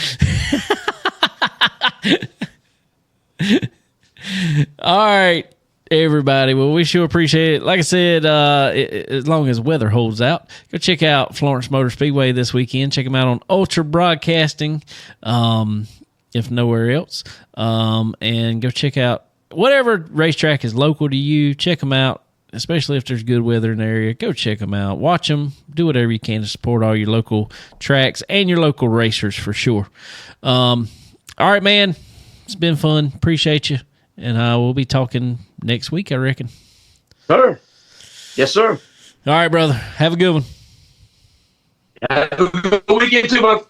All right, everybody. Well, we sure appreciate it. Like I said, as long as weather holds out, go check out Florence Motor Speedway this weekend. Check them out on Ultra Broadcasting, if nowhere else. And go check out whatever racetrack is local to you. Check them out, especially if there's good weather in the area. Go check them out. Watch them. Do whatever you can to support all your local tracks and your local racers for sure. All right, man. It's been fun. Appreciate you. And we'll be talking next week, I reckon. Sir. Yes, sir. All right, brother. Have a good one. Have a good weekend too, bud.